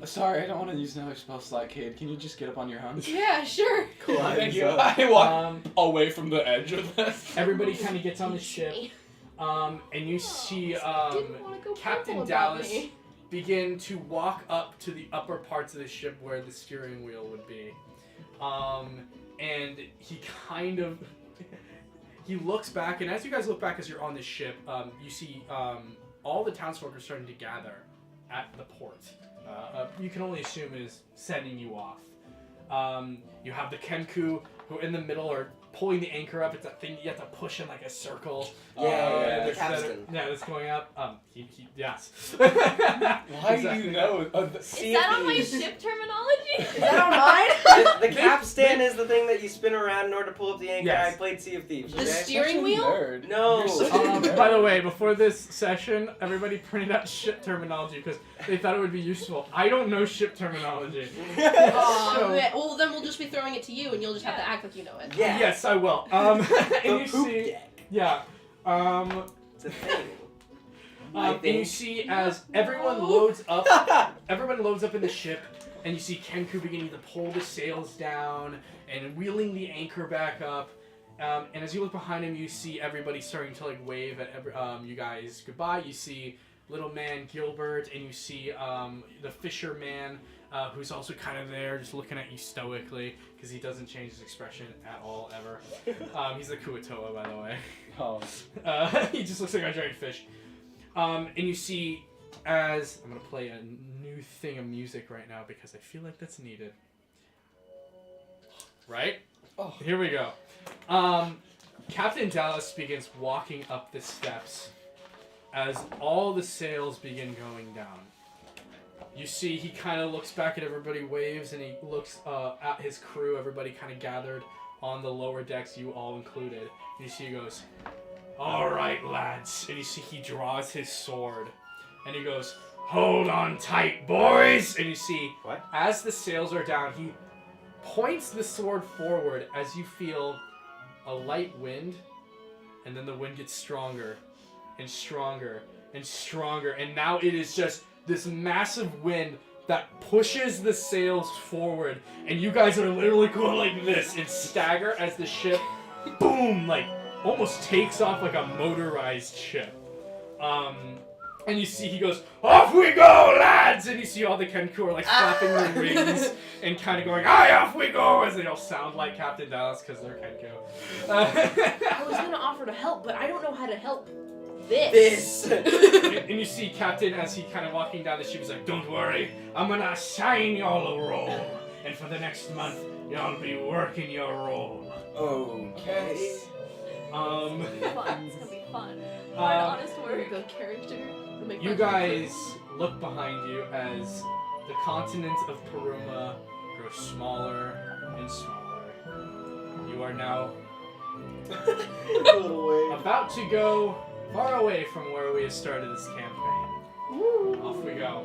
Sorry, I don't want to use another spell slot, Cade. Can you just get up on your hump? Yeah, sure. Cool. Thank you. So- I walk away from the edge of this. Everybody kind of gets on the ship, and you see Didn't wanna go Captain purple about Dallas me. begin to walk up to the upper parts of the ship where the steering wheel would be. And he kind of he looks back, and as you guys look back as you're on the ship, you see all the townsfolk are starting to gather at the port. You can only assume is sending you off. You have the Kenku, who in the middle are pulling the anchor up. It's that thing you have to push in like a circle. Yeah, the that's- capstan. Yeah, that's going up. Yes. Why do you know? Is that on my ship terminology? Is that on mine? The capstan is the thing that you spin around in order to pull up the anchor. Yes. I played Sea of Thieves. The Okay? steering wheel? Nerd. No. You're such a nerd. By the way, before this session, everybody printed out ship terminology because they thought it would be useful. I don't know ship terminology. Aw, So- man. Well, then we'll just be throwing it to you, and you'll just have to act like you know it. Yeah. Yes, I will. And The you poop see, deck. yeah. It's a thing. And you see as everyone loads up, everyone loads up in the ship, and you see Kenku beginning to pull the sails down and wheeling the anchor back up. And as you look behind him, you see everybody starting to like wave at you guys goodbye. You see little man Gilbert, and you see the fisherman who's also kind of there, just looking at you stoically because he doesn't change his expression at all ever. He's the Kuatoa, by the way. Oh. He just looks like a giant fish. And you see as I'm gonna play a new thing of music right now because I feel like that's needed. Right? Oh. Here we go. Captain Dallas begins walking up the steps as all the sails begin going down. You see he kind of looks back at everybody, waves, and he looks at his crew, everybody kind of gathered on the lower decks, you all included. And you see he goes, "All right, lads." And you see he draws his sword. And he goes, "Hold on tight, boys." And you see, What? as the sails are down, he points the sword forward as you feel a light wind. And then the wind gets stronger and stronger and stronger. And now it is just this massive wind that pushes the sails forward. And you guys are literally going like this and stagger as the ship, boom, like almost takes off like a motorized ship. And you see he goes, "Off we go, lads!" And you see all the Kenku are like flapping their wings and kind of going, "Aye, off we go!" As they all sound like Captain Dallas because they're Kenku. I was gonna offer to help, but I don't know how to help this. And you see Captain as he kind of walking down the ship, he's like, "Don't worry, I'm gonna assign y'all a role. And for the next month, y'all be working your role." Okay. Fun. It's gonna be fun. Hard, honest work. The character. You guys look behind you as the continent of Peruma grows smaller and smaller. You are now A little wave. about to go far away from where we have started this campaign. Off we go.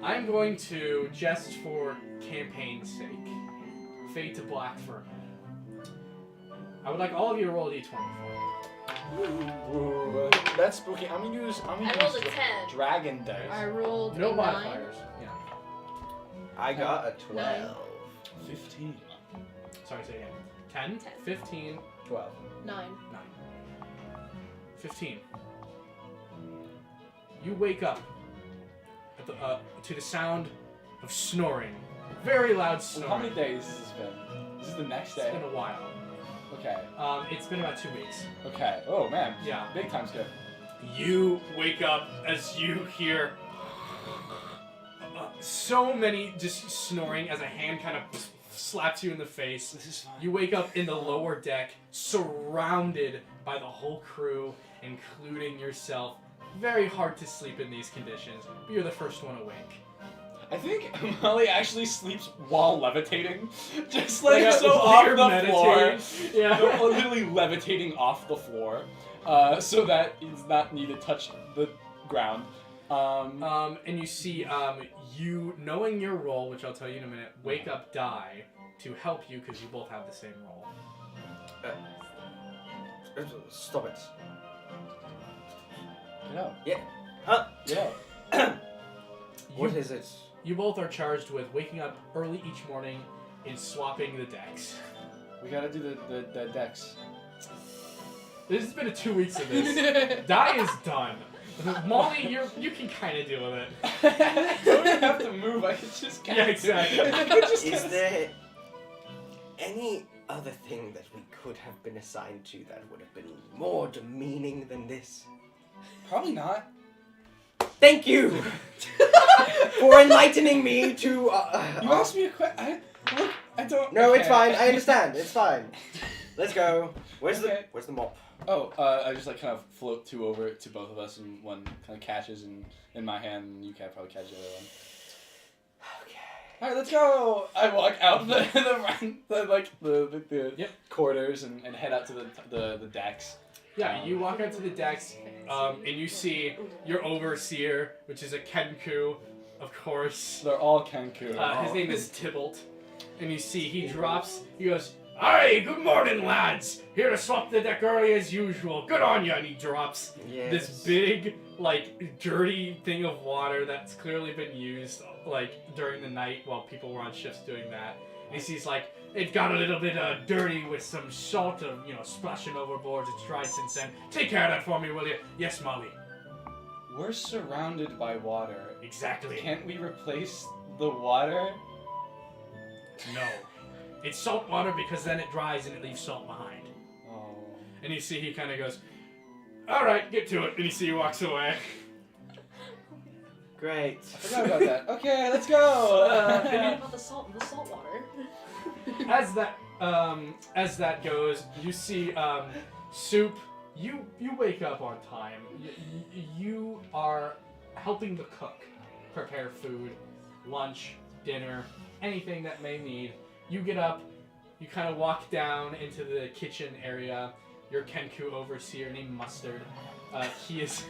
I'm going to, just for campaign's sake, fade to black for a minute. I would like all of you to roll a d20 for me. Ooh, that's spooky. I'm gonna use. I rolled a 10. Dragon dice. I rolled No a 9. modifiers. Yeah. I got a 12. 15. Sorry, say again. 10, 10. 15, 12. 9. 9. 15. You wake up at the, to the sound of snoring. Very loud So snoring. how many days has this been? This is the next It's day. been a while. Okay. It's been about 2 weeks. Okay. Oh man. Yeah. Big time skip. You wake up as you hear so many just snoring as a hand kind of slaps you in the face. This is fine. You wake up in the lower deck, surrounded by the whole crew, including yourself. Very hard to sleep in these conditions, but you're the first one awake. I think Molly actually sleeps while levitating, just like Like, so while off you're the floor. meditating. Yeah. No, literally levitating off the floor, so that it's not need to touch the ground. And you see, you knowing your role, which I'll tell you in a minute, wake up die to help you because you both have the same role. Stop it. Get out. Yeah. Huh? Get out. What is it? You both are charged with waking up early each morning and swapping the decks. We gotta do the decks. This has been 2 weeks of this. Die is done. Molly, you can kind of deal with it. Don't even have to move. I can just. Yeah, exactly. I could just Is there any other thing that we could have been assigned to that would have been more demeaning than this? Probably not. Thank you for enlightening me to. You asked me a question. Look, I don't. No, it's okay. fine. I understand. It's fine. Let's go. Where's Okay. the mop? Oh, I just like kind of float 2 over to both of us, and one kind of catches in my hand, and you can probably catch the other one. Okay. All right, let's go. I walk out the corridors and head out to the decks. Yeah, you walk out to the decks, and you see your overseer, which is a Kenku, of course. They're all Kenku. His name is Tybalt. And you see he drops, he goes, "Aye, good morning, lads! Here to swap the deck early as usual. Good on ya!" And he drops this big, like, dirty thing of water that's clearly been used, like, during the night while people were on shifts doing that. And he sees, like, it got a little bit dirty with some salt of, splashing overboard. It's dried since then. Take care of that for me, will you? Yes, Molly. We're surrounded by water. Exactly. Can't we replace the water? No. It's salt water because then it dries and it leaves salt behind. Oh. And you see he kind of goes, "All right, get to it." And you see he walks away. Great. I forgot about that. Okay, let's go. Forget about the salt and the salt water. As that goes, you see Soup. You wake up on time. You are helping the cook prepare food, lunch, dinner, anything that may need. You get up. You kind of walk down into the kitchen area. Your Kenku overseer named Mustard. He is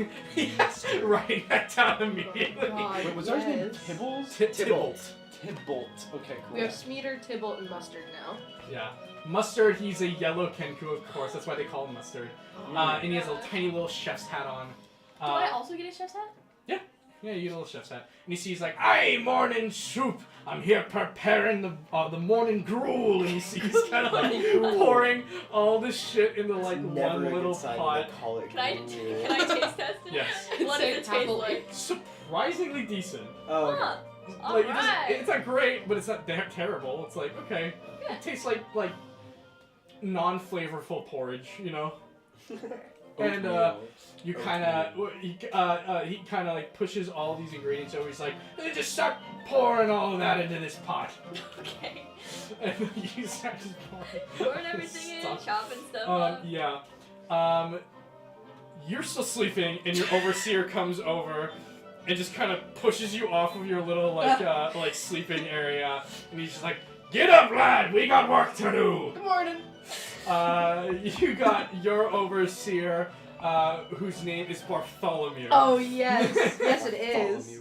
writing that down immediately. Oh God, Wait, was ours name yes. Tibbles? Tybalt. Tybalt. Okay, cool. We have Smeater, Tybalt, and Mustard now. Yeah. Mustard, he's a yellow Kenku, of course. That's why they call him Mustard. And he has a tiny little chef's hat on. Do I also get a chef's hat? Yeah, you get a little chef's hat. And you see he's like, "Aye, morning Soup. I'm here preparing the morning gruel." And you see he's kind of like pouring all this shit into like one little pot. Can I taste test it? Yes. What does it taste like? Surprisingly decent. Oh. Huh. Like Alright. it's not great, but it's not terrible. It's like okay. Yeah. It tastes like non-flavorful porridge, And you kind of he kind of like pushes all these ingredients over. He's like, "Just start pouring all of that into this pot." Okay. And you start just pouring. Pouring everything in, stuff. chopping stuff up. Yeah. You're still sleeping, and your overseer comes over and just kind of pushes you off of your little like sleeping area, and he's just like, "Get up, lad! We got work to do." Good morning. You got your overseer, whose name is Bartholomew. Oh yes, yes it is.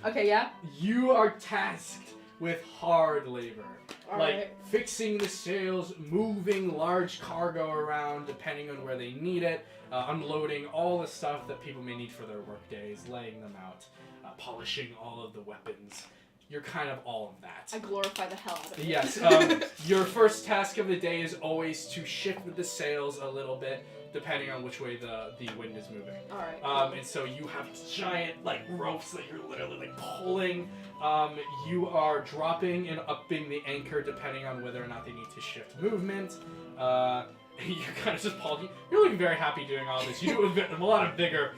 Okay, yeah. You are tasked with hard labor. All like right. fixing the sails, moving large cargo around depending on where they need it, unloading all the stuff that people may need for their work days, laying them out, polishing all of the weapons. You're kind of all of that. I glorify the hell out of it. Yes. Your first task of the day is always to shift the sails a little bit, depending on which way the wind is moving. All right. And so you have giant like ropes that you're literally like pulling. You are dropping and upping the anchor depending on whether or not they need to shift movement. You're kind of just pulling. You're looking very happy doing all this. You do it with a lot of vigor.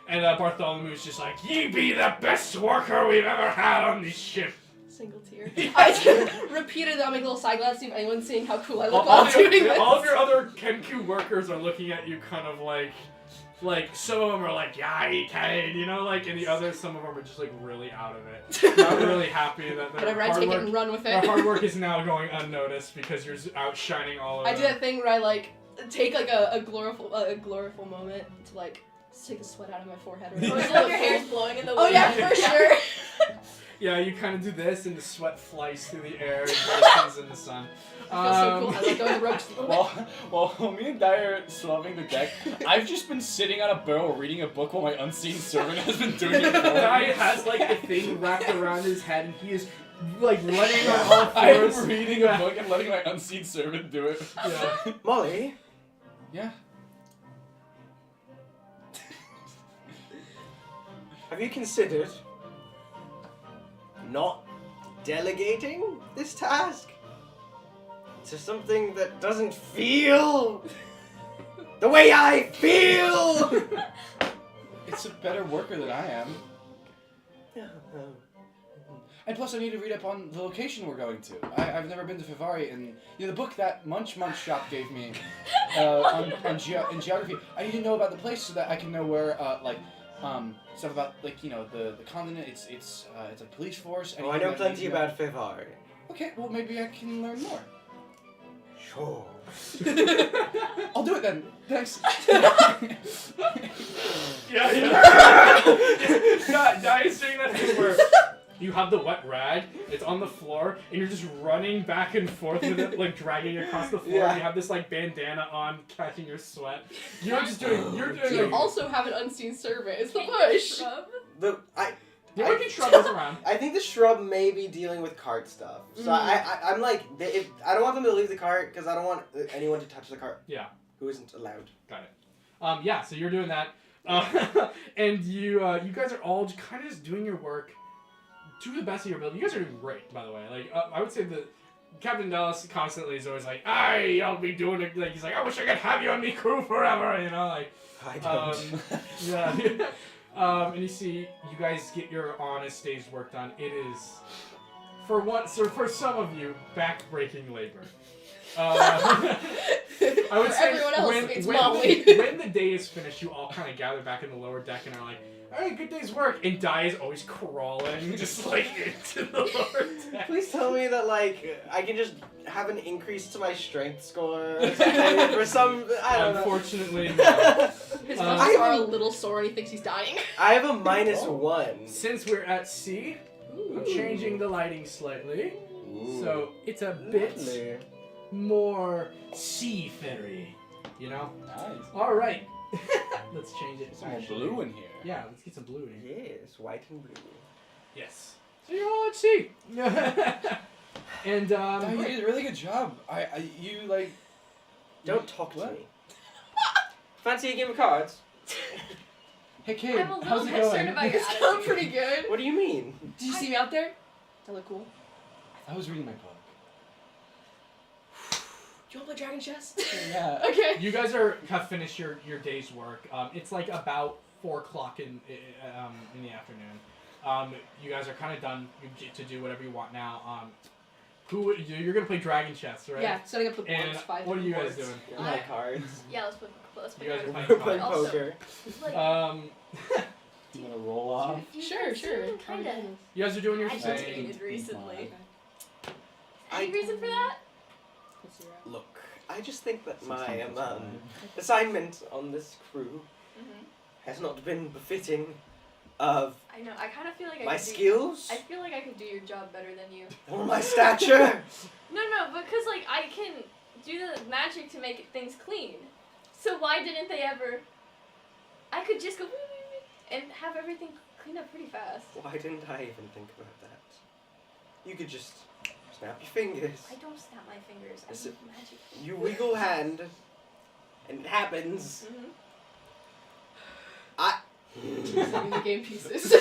And Bartholomew's just like, "Ye be the best worker we've ever had on this ship." Single tear. I just repeated that. I'll make a little side glance, see if anyone's seeing how cool I look All while doing this. of your other Kenku workers are looking at you kind of like some of them are like, "Yeah, you can," and the others, some of them are just like really out of it. Not really happy that their Whatever, I hard take work, it and run with their it. hard work is now going unnoticed because you're outshining all of I them. do that thing where I like take like a gloriful moment to like take the sweat out of my forehead. Or Or something. is it like your hair's blowing in the wind? Oh yeah, for sure. Yeah, you kind of do this, and the sweat flies through the air and glistens in the sun. I feel so cool. I let go of the ropes a little bit. While me and Dyer are swabbing the deck, I've just been sitting on a barrel reading a book while my unseen servant has been doing it for me. Guy has like a thing wrapped around his head, and he is like running on all I'm fours. reading a book and letting my unseen servant do it. Yeah. Molly, Yeah. have you considered not delegating this task to something that doesn't feel the way I feel? It's a better worker than I am. And plus, I need to read up on the location we're going to. I've never been to Fivari, and the book that Munch shop gave me in geography. I need to know about the place so that I can know where stuff about the continent. It's a police force. Oh, I know plenty about Fivar. Okay, well maybe I can learn more. Sure. I'll do it then. Thanks. Now he's doing that thing where you have the wet rag, it's on the floor, and you're just running back and forth with it, like dragging across the floor. Yeah. And you have this like bandana on, catching your sweat. You're doing. You Like, also have an unseen servant. It's the Can you push. shrub? the working shrub is around. I think the shrub may be dealing with cart stuff. So I'm like, I don't want them to leave the cart because I don't want anyone to touch the cart. Yeah. Who isn't allowed. Got it. Yeah. So you're doing that, and you guys are all kind of just doing your work to the best of your ability. You guys are doing great, by the way. Like I would say that Captain Dallas constantly is always like, I'll be doing it. Like he's like, I wish I could have you on me crew forever. You know, like. I don't. Yeah. And you see, you guys get your honest day's work done. It is, for some of you, back-breaking labor. I would For say everyone else, it's Molly. when the day is finished, you all kind of gather back in the lower deck and are like, all right, good day's work. And Dai is always crawling just like into the lower deck. Please tell me that like I can just have an increase to my strength score or something for some. I don't know. Unfortunately, no. His muscles are a little sore and he thinks he's dying. I have a -1. Since we're at sea, I'm changing the lighting slightly, so it's a bit more seafaring, you know? Nice. All right. Let's change it. Some more blue in here. Yeah, let's get some blue in here. Yes, white and blue. Yes. So you're all at sea. And You did a really good job. You like. Don't talk to What? me. Fancy a game of cards? Hey kid, I'm a little how's it concerned going? about your It's going attitude. pretty good. What do you mean? Did you see me out there? That look cool. I was reading my book. Do you want to play Dragon Chess? Yeah. Okay. you guys have finished your day's work. It's like about 4 o'clock in the afternoon. You guys are kind of done. You get to do whatever you want now. You're gonna play Dragon Chess, right? Yeah, setting up the And boards. 5 what are you guys boards. doing? My cards. Yeah, let's play You guys are cards. playing We're playing cards. Also- poker. Like, You wanna roll off? Sure. Kinda You guys are doing your thing. agitated recently. I- Any reason for that? Look, I just think that my assignment on this crew has not been befitting of I know. I kind of feel like my I could skills I feel like I could do your job better than you. or my stature. No, because like I can do the magic to make things clean. So why didn't they ever? I could just go and have everything cleaned up pretty fast. Why didn't I even think about that? You could just snap your fingers. I don't snap my fingers. I Is do it- magic. You wiggle hand, and it happens. Mhm. Setting the game pieces.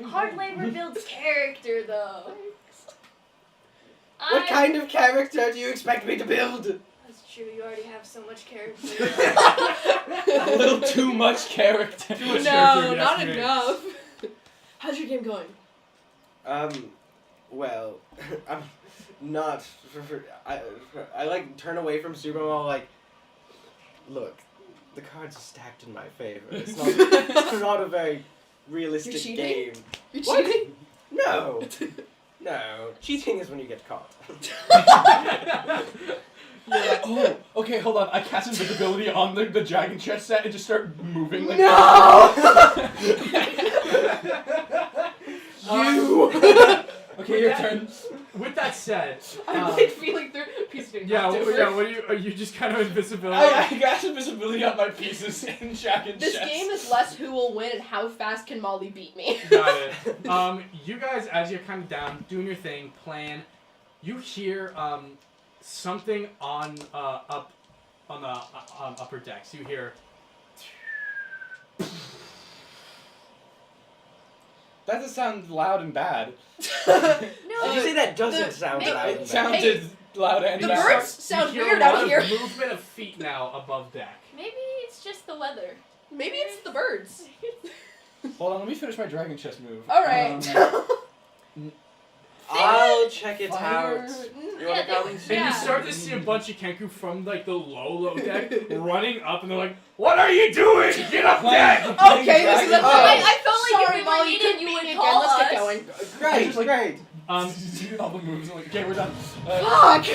Hard labor builds character, though. What kind of character do you expect me to build? That's true. You already have so much character. A little too much character. Too much character, No, if you not ask me. enough. How's your game going? Well, I'm not. I like turn away from Sumo. Like, look, the cards are stacked in my favor. It's not. It's not a very realistic cheating? game. You're What? cheating? No, no. Cheating is when you get caught. Oh, okay, hold on. I cast invisibility on the dragon chess set and just start moving like You. Okay, your turn. With that said, I'm like feeling through pieces being yeah, knocked over. what are you just kind of invisibility? I cast invisibility on my pieces in dragon This chess. game is less who will win and how fast can Molly beat me. Got it. You guys, as you're kind of down, doing your thing, playing, you hear something on up on the upper decks. You hear. That does sound loud and bad. No, Did you say that doesn't sound Hey, loud? It sounded loud and The bad. birds sound you hear weird a lot out of here. movement of feet now above deck. maybe it's just the weather. Maybe it's the birds. Hold on, let me finish my dragon chest move. All right. I'll check it Fire. out. You Yeah, wanna come? they- And Yeah. you start to see a bunch of Kenku from like the low deck running up, and they're like, "What are you doing? Get up there!" Okay, this is a Oh. I felt like Sorry, if we were Molly, needed, couldn't you beat would me again. call Let's us. get going. Great, great. All the moves. I'm like, okay, we're done. Fuck!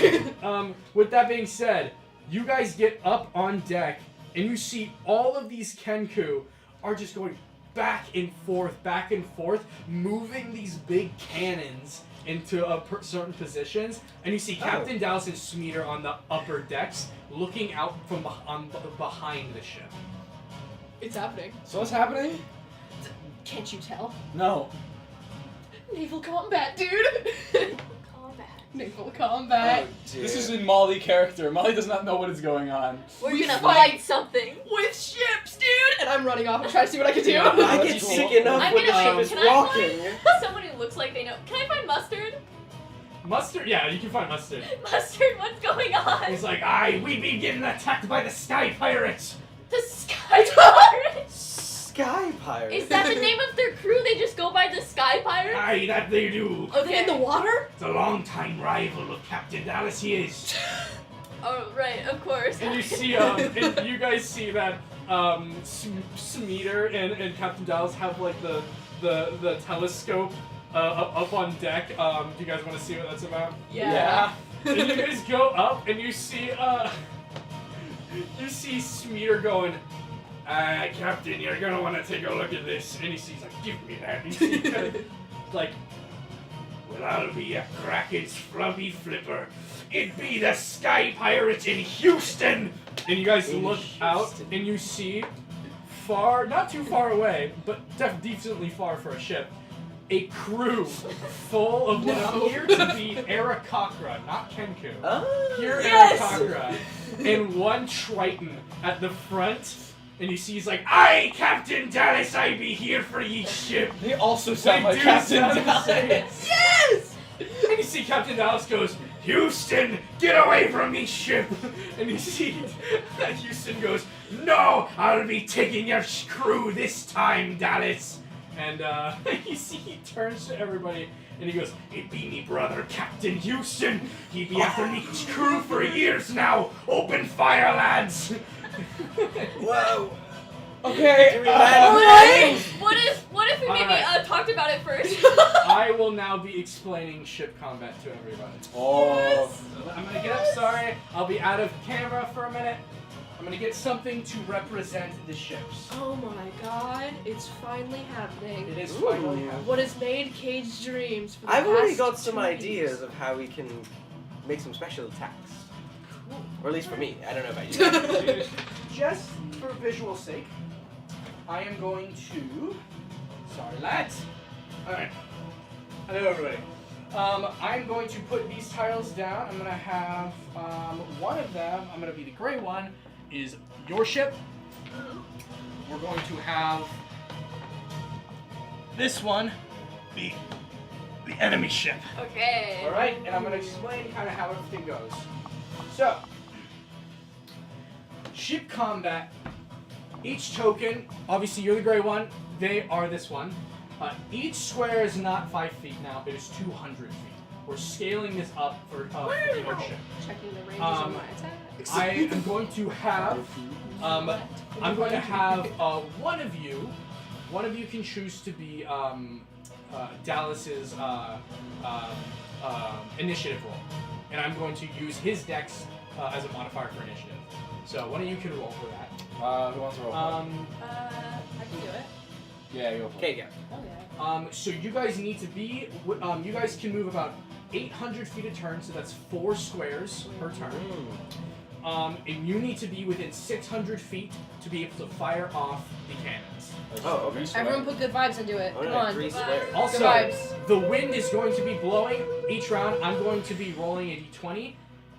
With that being said, you guys get up on deck, and you see all of these Kenku are just going back and forth, moving these big cannons into certain positions, and you see Captain Dallas and Smeeter on the upper decks, looking out from behind the ship. It's happening. So what's happening? Can't you tell? No. Naval combat, dude! Call back. Naval combat. dear. This is in Molly character. Molly does not know what is going on. We're We gonna fight. fight something. With ships, dude! And I'm running off and trying to see what I can do. Yeah. I That's get cool. sick enough I'm when the gonna ship is can I rocking. Someone who looks like they know. Can I find Mustard? Mustard? Yeah, you can find Mustard. Mustard, what's going on? He's like, "Aye, we be getting attacked by the Sky Pirates." The Sky Pirates? Sky Pirate. Is that the name of their crew? They just go by the Sky Pirates? Aye, that they do. Are they in the water? It's a long-time rival of Captain Dallas, he is. Oh, right, of course. And you see, and you guys see that Smeeter and Captain Dallas have like the telescope up on deck. Do you guys want to see what that's about? Yeah. And you guys go up and you see Smeeter going, Captain, you're gonna want to take a look at this. And he's like, give me that. And you see kind of like, well, I'll be a Kraken's flubby flipper. It be the Sky Pirates in Houston. And you guys In look out Houston. and you see far, not too far away, but decently far for a ship, a crew full of what appear to be Arakakra, not Kenku. Pure Yes! Arakakra. And one Triton at the front. And you see he's like, "Aye, Captain Dallas, I be here for ye ship." They also sound They like do Captain sound the Dallas. same. Yes! And you see Captain Dallas goes, "Houston, get away from me ship." And you see that Houston goes, "No, I'll be taking your crew this time, Dallas." And you see he turns to everybody and he goes, "It be me brother, Captain Houston. He be after me crew for years now. Open fire, lads." Whoa. Okay. Alright! What if we maybe Alright. talked about it first? I will now be explaining ship combat to everybody. Oh. I'm gonna get up, sorry. I'll be out of camera for a minute. I'm gonna get something to represent the ships. Oh my god, it's finally happening. It is Ooh. finally happening. What has made Cage dreams for the I've already past got some 2 ideas days. of how we can make some special attacks. Or at least for me. I don't know about you. Just for visual sake, I am going to. Sorry, lads. Alright. Hello, everybody. I'm going to put these tiles down. I'm going to have one of them, I'm going to be the gray one, is your ship. We're going to have this one be the enemy ship. Okay. Alright, and I'm going to explain kind of how everything goes. So, ship combat, each token, obviously you're the gray one, they are this one. Each square is not 5 feet now, it is 200 feet. We're scaling this up for your ship. Checking the ranges on my attacks. I am going to have, one of you can choose to be Dallas's initiative roll. And I'm going to use his dex as a modifier for initiative. So one of you can roll for that. Who wants to roll? I can do it. Yeah, you go for it. Okay, go. Okay. So you guys need to be, you guys can move about 800 feet a turn, so that's 4 squares per turn. And you need to be within 600 feet to be able to fire off the cannons. Oh, okay. Everyone put good vibes into it. Oh, Come no, on. 3 squares. Also, Good vibes. the wind is going to be blowing each round. I'm going to be rolling a d20,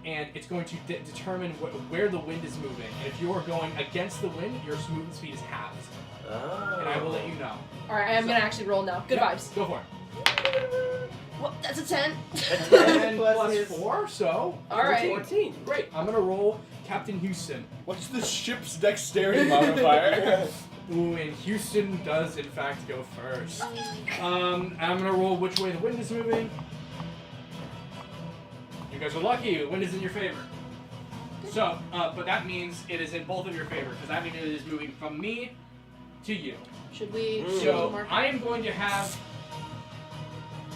and it's going to determine where the wind is moving. And if you are going against the wind, your movement speed is halved. Oh. And I will let you know. Alright, I'm gonna actually roll now. Good Yep, vibes. Go for it. Well, that's a 10. 10 plus plus his- 4, so Alright. 14. great. I'm gonna roll Captain Houston. What's the ship's dexterity modifier? Ooh, and Houston does in fact go first. And I'm gonna roll which way the wind is moving. You guys are lucky. The wind is in your favor. So, but that means it is in both of your favor because that means it is moving from me to you. Should we? So mark I am going to have.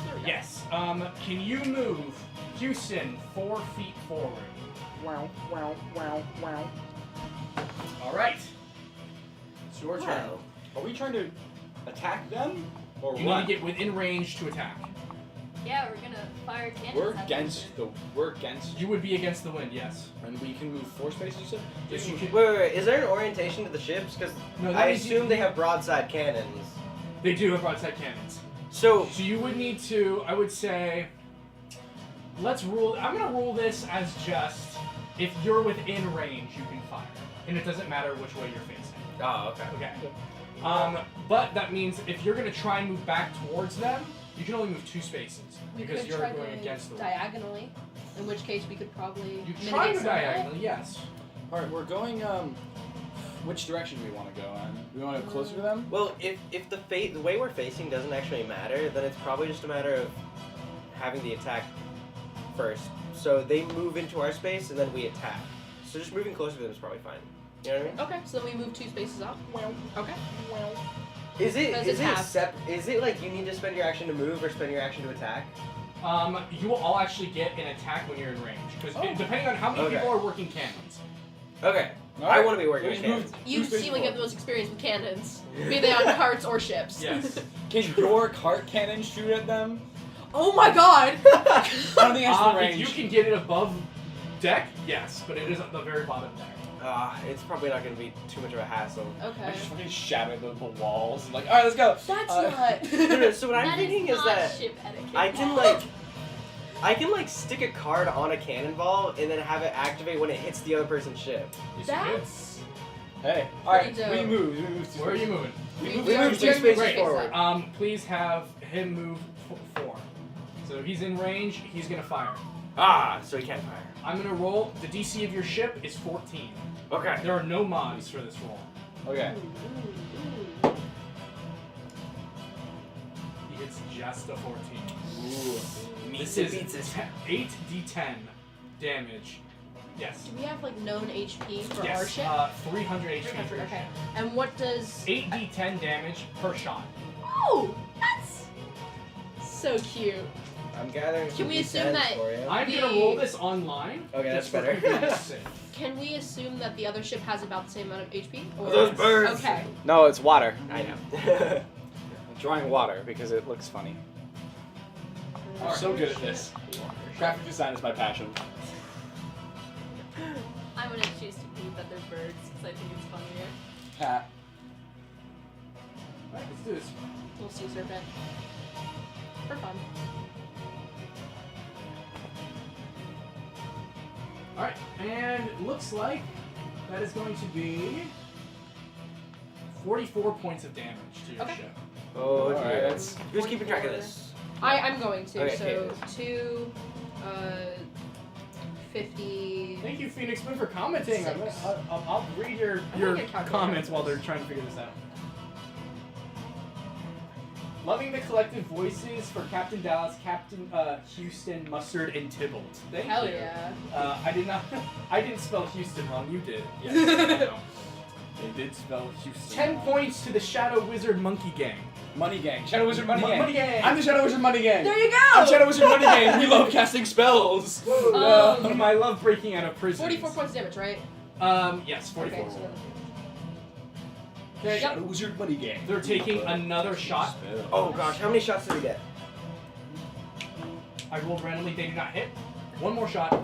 There we go. Yes. Can you move Houston 4 feet forward? Wow, wow, wow, wow. All right. It's your turn. Wow. Are we trying to attack them or You run? need to get within range to attack. Yeah, we're gonna fire cannons. We're at against them. We're against. You would be against the wind, yes. And we can move 4 spaces. You said. Yes, you can. Wait. Is there an orientation to the ships? Because No, that I means you- assume they have broadside cannons. They do have broadside cannons. So So you would need to, I would say, let's rule, I'm going to rule this as just, if you're within range, you can fire. And it doesn't matter which way you're facing. oh, okay. Okay. But that means if you're going to try and move back towards them, you can only move 2 spaces. We Because could you're try going going against the wind. diagonally, in which case we could probably. You mitigate try to some of that. diagonally, yes. All right, we're going. Which direction do we want to go in? We want to go closer to them. Well, if the way we're facing doesn't actually matter, then it's probably just a matter of having the attack first. So they move into our space and then we attack. So just moving closer to them is probably fine. You know what I mean? Okay, so then we move 2 spaces up. Okay. Is it Does is it it have- is it like you need to spend your action to move or spend your action to attack? You will all actually get an attack when you're in range. Because depending on how many Okay. people are working cannons. Okay. All I right. want to be working Let's with move cannons. You spaces seem like you have forward. the most experience with cannons, be they on carts or ships. Yes. Can your cart cannon shoot at them? Oh my god! I don't think that's the If range. you can get it above deck, yes, but it is at the very bottom deck. It's probably not going to be too much of a hassle. I Okay. just fucking shatter the walls. Like, all right, let's go. That's No, so what I'm That thinking is is not that ship etiquette. I can stick a card on a cannonball and then have it activate when it hits the other person's ship. Yes, you could. That's. Hey, all right, Pretty dope. we move. We move. Where are you moving? We We are moved 2 very spaces Great. forward. Please have him move 4. So he's in range. He's gonna fire. So he can't fire. I'm gonna roll. The DC of your ship is 14. Okay. There are no mods for this roll. Okay. He hits just a 14. Ooh. This Beats is it. 8d10 damage. Yes. Do we have like known HP for our Yes. ship? 300 HP. 300, for your okay. ship. And what does? 8d10 damage per shot. Oh, that's so cute. I'm gathering. Can some we assume D10s that- for you. I'm gonna roll this online. Okay, that's just for better. convenience sake. Can we assume that the other ship has about the same amount of HP? Or... Those birds. Okay. No, it's water. I know. I'm drawing water because it looks funny. I'm so good at this. Graphic design is my passion. I'm gonna choose to believe that they're birds because I think it's funnier. Cat. Alright, let's do this. Little sea serpent. For fun. Alright, and it looks like that is going to be 44 points of damage to your Okay. ship. Oh, Alright, dear. that's- Who's keeping track of this? I'm going to. Okay, so okay. 2, 50. Thank you, Phoenix Moon, for commenting. I'll read your I'm gonna get a calculator. comments while they're trying to figure this out. Loving the collective voices for Captain Dallas, Captain Houston, Mustard, and Tybalt. Thank Hell you. yeah. I did not. I didn't spell Houston wrong. You did. Yes. I know. They did spell Houston. 10 wrong. points to the Shadow Wizard Monkey Gang. Money Gang. Shadow Wizard Money Gang. Money Gang. I'm the Shadow Wizard Money Gang. There you go! I'm Shadow Wizard Money Gang. We love casting spells. I love breaking out of prison. 44 points of damage, right? Yes, 44. Okay, so Okay. Shadow Wizard Money Gang. They're taking another shot. Oh gosh, how many shots did we get? I rolled randomly. They do not hit. One more shot.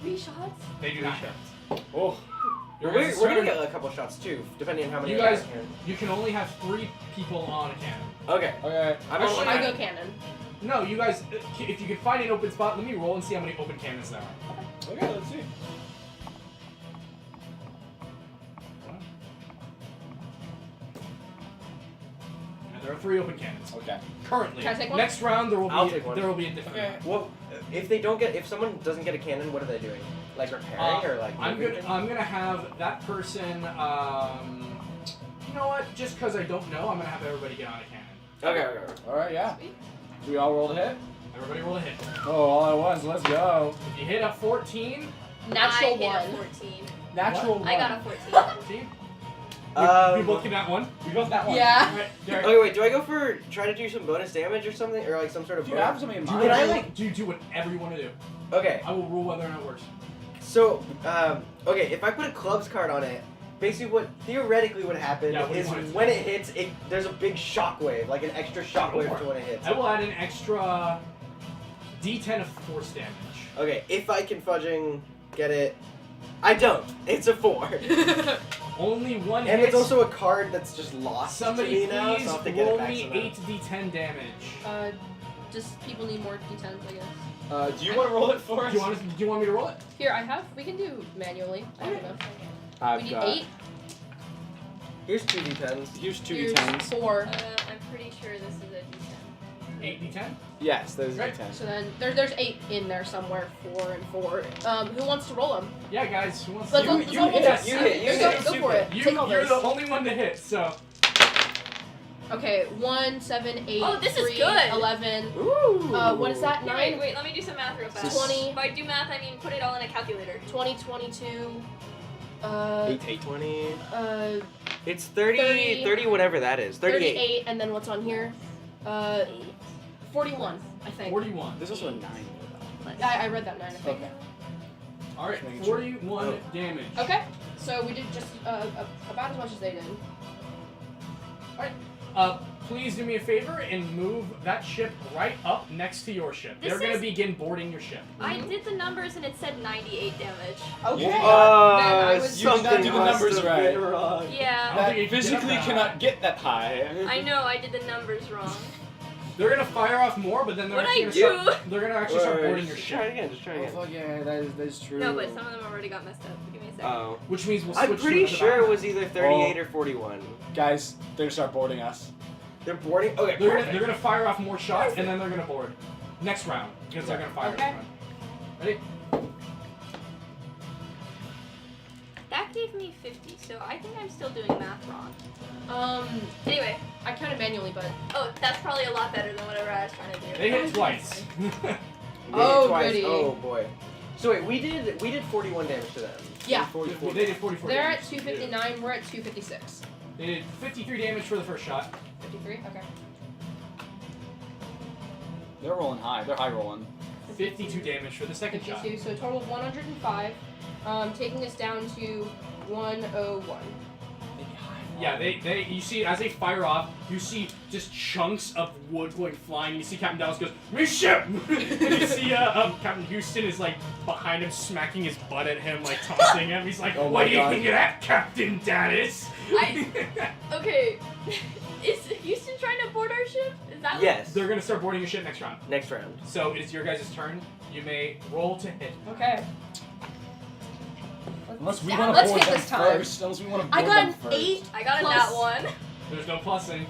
3 shots? They do not hit. Oh. Your We're guys' gonna turn. get a couple shots too, depending on how many. You we guys, have here. you can only have 3 people on a cannon. Okay. Okay. I'm Actually, only- I go cannon. No, you guys, if you can find an open spot, let me roll and see how many open cannons there are. Okay, let's see. And there are 3 open cannons. Okay. Currently. Can I take one? Next round there will I'll be take one. there will be a different. Okay. Well, if someone doesn't get a cannon, what are they doing? Like repairing or like? I'm moving gonna things? I'm gonna have that person. know what? Just because I don't know, I'm gonna have everybody get on a cannon. Okay. All right, yeah. Sweet. Do we all roll to hit? Everybody roll a hit. Oh, all at once. Let's go. If you hit a 14, Natural I hit a 1. 14. Natural I got a 14. 14. We Um, both get that one. We got that one. Yeah. Alright, Derek. Okay, wait. Do I go for try to do some bonus damage or something, or like some sort of? Do you have something in Do mind? Can I, whatever, like- do whatever you want to do. Okay. I will rule whether or not it works. So, okay, if I put a clubs card on it, basically what theoretically would happen Yeah, what do you is want it to when it hits, there's a big shockwave, like an extra shockwave to when it hits. I will add an extra D10 of force damage. Okay, if I can fudging get it, I don't. It's a 4, Only one and hit. it's also a card that's just lost Somebody to me now, please so I'll have to get it roll back me somehow. 8d10 damage. Just people need more d10s, I guess. Do you want to roll it for us? Do you want me to roll it? Here, I have. We can do manually. I don't know. I've We need got. 8. Here's 2 d10s. Here's 2 Here's d10s. 4. I'm pretty sure this is a D10. 8d10? Yes, those are Right. d10s. So then there's 8 in there somewhere. 4 and 4. Who wants to roll them? Yeah, guys, who wants Let's to go. do Let's it? go. hit, Yes. you hit, you hit. Go for it. Take all You're this. the only one to hit, so. Okay, 1, 7, 8, Oh, this is 3, good. 11. Ooh. What is that? Wait, 9, wait, let me do some math real fast. 20. By do math, I mean put it all in a calculator. 20, 22. 20. 30, It's 30, whatever that is. 38. 38, and then what's on here? 41, I think. 41. There's also a 9. I read that 9, I think. Okay. Alright, Just making sure. 41 damage. Okay, so we did just about as much as they did. Please do me a favor and move that ship right up next to your ship. This They're going to is- begin boarding your ship. I did the numbers and it said 98 damage. Okay. Yeah. Then I was- You did not do the must numbers have right. been wrong. I Yeah, don't think That you can physically get up that cannot get that high. I know, I did the numbers wrong. They're going to fire off more, but then they're What'd actually I going to start, they're going to actually start boarding your Just try it ship. again. Just try it Oh, again. fuck yeah, that is true. No, but some of them already got messed up. Give me a second. Oh. Which means we'll switch I'm to pretty another sure it battle. was either 38 or 41. Guys, they're gonna start boarding us. They're boarding. Okay, They're perfect. gonna fire off more shots and then they're gonna board. Next round, because they're gonna fire. Okay. Next round. Ready? That gave me 50, so I think I'm still doing math wrong. Anyway, I counted manually, but oh, that's probably a lot better than whatever I was trying to do. They hit twice. They did it Oh, twice. goody. Oh boy. So wait, we did 41 damage to them. yeah, 44. They did 44 they're damage. at 259. We're at 256. They did 53 damage for the first shot. 53. Okay. They're rolling high. They're high rolling. 52 damage for the second shot. 52. So a total of 105. Taking us down to 101. Yeah, they you see as they fire off, you see just chunks of wood going flying. You see Captain Dallas goes, "Me ship!" And you see Captain Houston is like behind him, smacking his butt at him, like taunting him. He's like, Oh "What my do you God. think of that, Captain Dallas?" Okay, is Houston trying to board our ship? Is that Yes. They're gonna start boarding your ship next round. Next round. So it is your guys' turn. You may roll to hit. Okay. Unless we Yeah, want to let's board hit them this time. first. Unless we want to I board got them an first. 8. I got a Plus- nat 1. There's no plussing.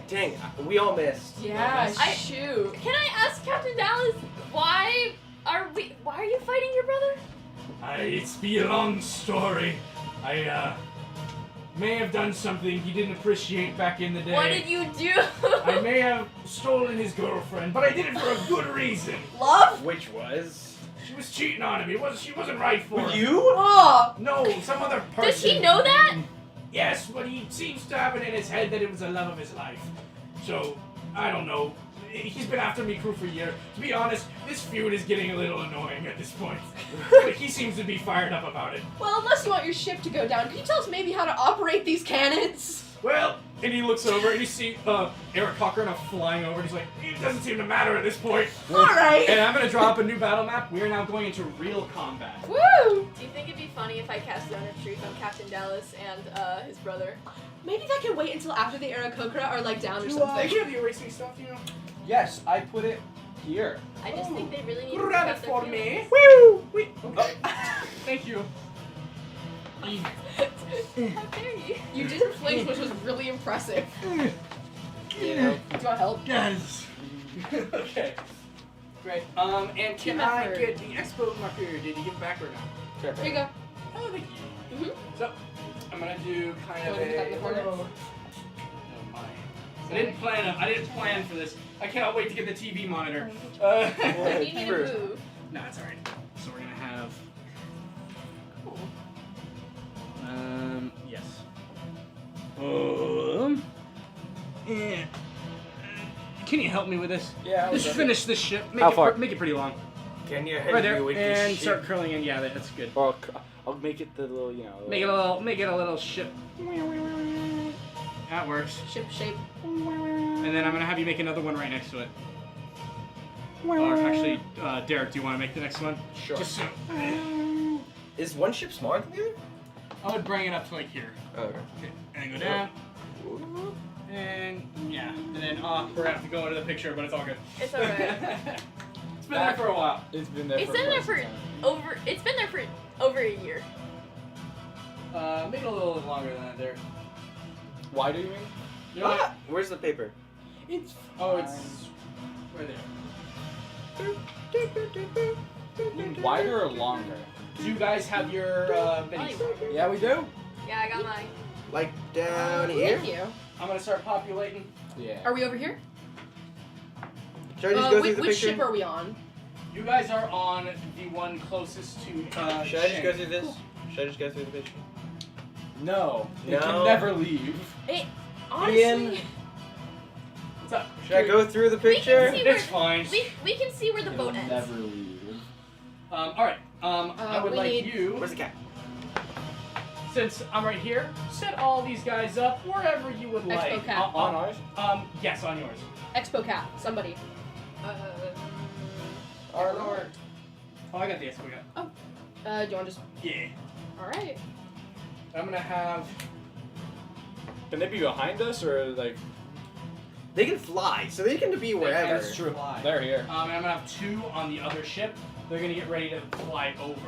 Dang, we all missed. Yeah, I- shoot. Can I ask Captain Dallas why are you fighting your brother? It's be a long story. I may have done something he didn't appreciate back in the day. What did you do? I may have stolen his girlfriend, but I did it for a good reason. Love? Which was? She was cheating on him. She wasn't right for him. You? Oh! No, some other person. Does he know that? Yes, but he seems to have it in his head that it was the love of his life. So, I don't know. He's been after me crew for years. To be honest, this feud is getting a little annoying at this point. But he seems to be fired up about it. Well, unless you want your ship to go down, can you tell us maybe how to operate these cannons? Well, and he looks over and you see Eric Cochran flying over and he's like, it doesn't seem to matter at this point. Alright! And I'm going to draw up a new battle map. We are now going into real combat. Woo! Do you think it'd be funny if I cast Zone of Truth on Captain Dallas and his brother? Maybe that can wait until after the Aarakocra are like down or Do something. you have the erasing stuff, you know? Yes, I put it here. I just think they really need to Grab pick it up for their me. feelings. Woo! Wait, okay. Thank you. How dare you? You didn't flinch, which was really impressive. You know, do you want help? Yes. Okay. Great. And can Team I effort. get the expo marker? Did you give it back or not? Here you go. Oh, thank you. Mhm. So, I'm gonna do kind of Wanna put that in the corner? Oh my! I didn't plan for this. I cannot wait to get the TV monitor. You need to First. move. No, it's alright. So we're gonna have. Cool. Yes. Yeah. Can you help me with this? Yeah. Just finish this ship. Make How it far? Make it pretty long. Can you Right help me there, with and this start ship? curling in. Yeah, that's good. Or I'll make it the little, you know. Make it a little ship. That works. Ship shape. And then I'm gonna have you make another one right next to it. Or actually, Derek, do you want to make the next one? Sure. Just so. Is one ship smaller than the other? I would bring it up to like here. Oh, okay. Okay, and go down. And yeah, and then we're gonna have to go into the picture, but it's all good. It's alright. It's been there for a while. It's been there. It's for been there quite for some time. It's been there for over a year. Make it a little bit longer than that, Derek. Why do you mean? You know what? Ah, where's the paper? It's. Oh, it's right there. Wider or longer? Do you guys have your minis? Yeah, we do. Yeah, I got mine. Like down here? Thank you. I'm gonna start populating. Yeah. Are we over here? Should I just go through the which picture? ship are we on? You guys are on the one closest to. Should I just go through this? Should I just go through the picture? No. No. It can never leave. It, honestly, Ian. What's up? Should I go through the We picture? can see where It's fine. we can see where the It'll boat ends. never leave. All right. I would we like need- you, Where's the cat? since I'm right here, set all these guys up wherever you would Expo like. cap. On ours? Yes, on yours. Expo Cap. Somebody. Or. Oh, I got the expo cap. Do you want to just? Yeah. All right. I'm gonna have. Can they be behind us or like? They can fly, so they can be wherever. That's true. Fly. They're here. And I'm gonna have 2 on the other ship. They're gonna get ready to fly over.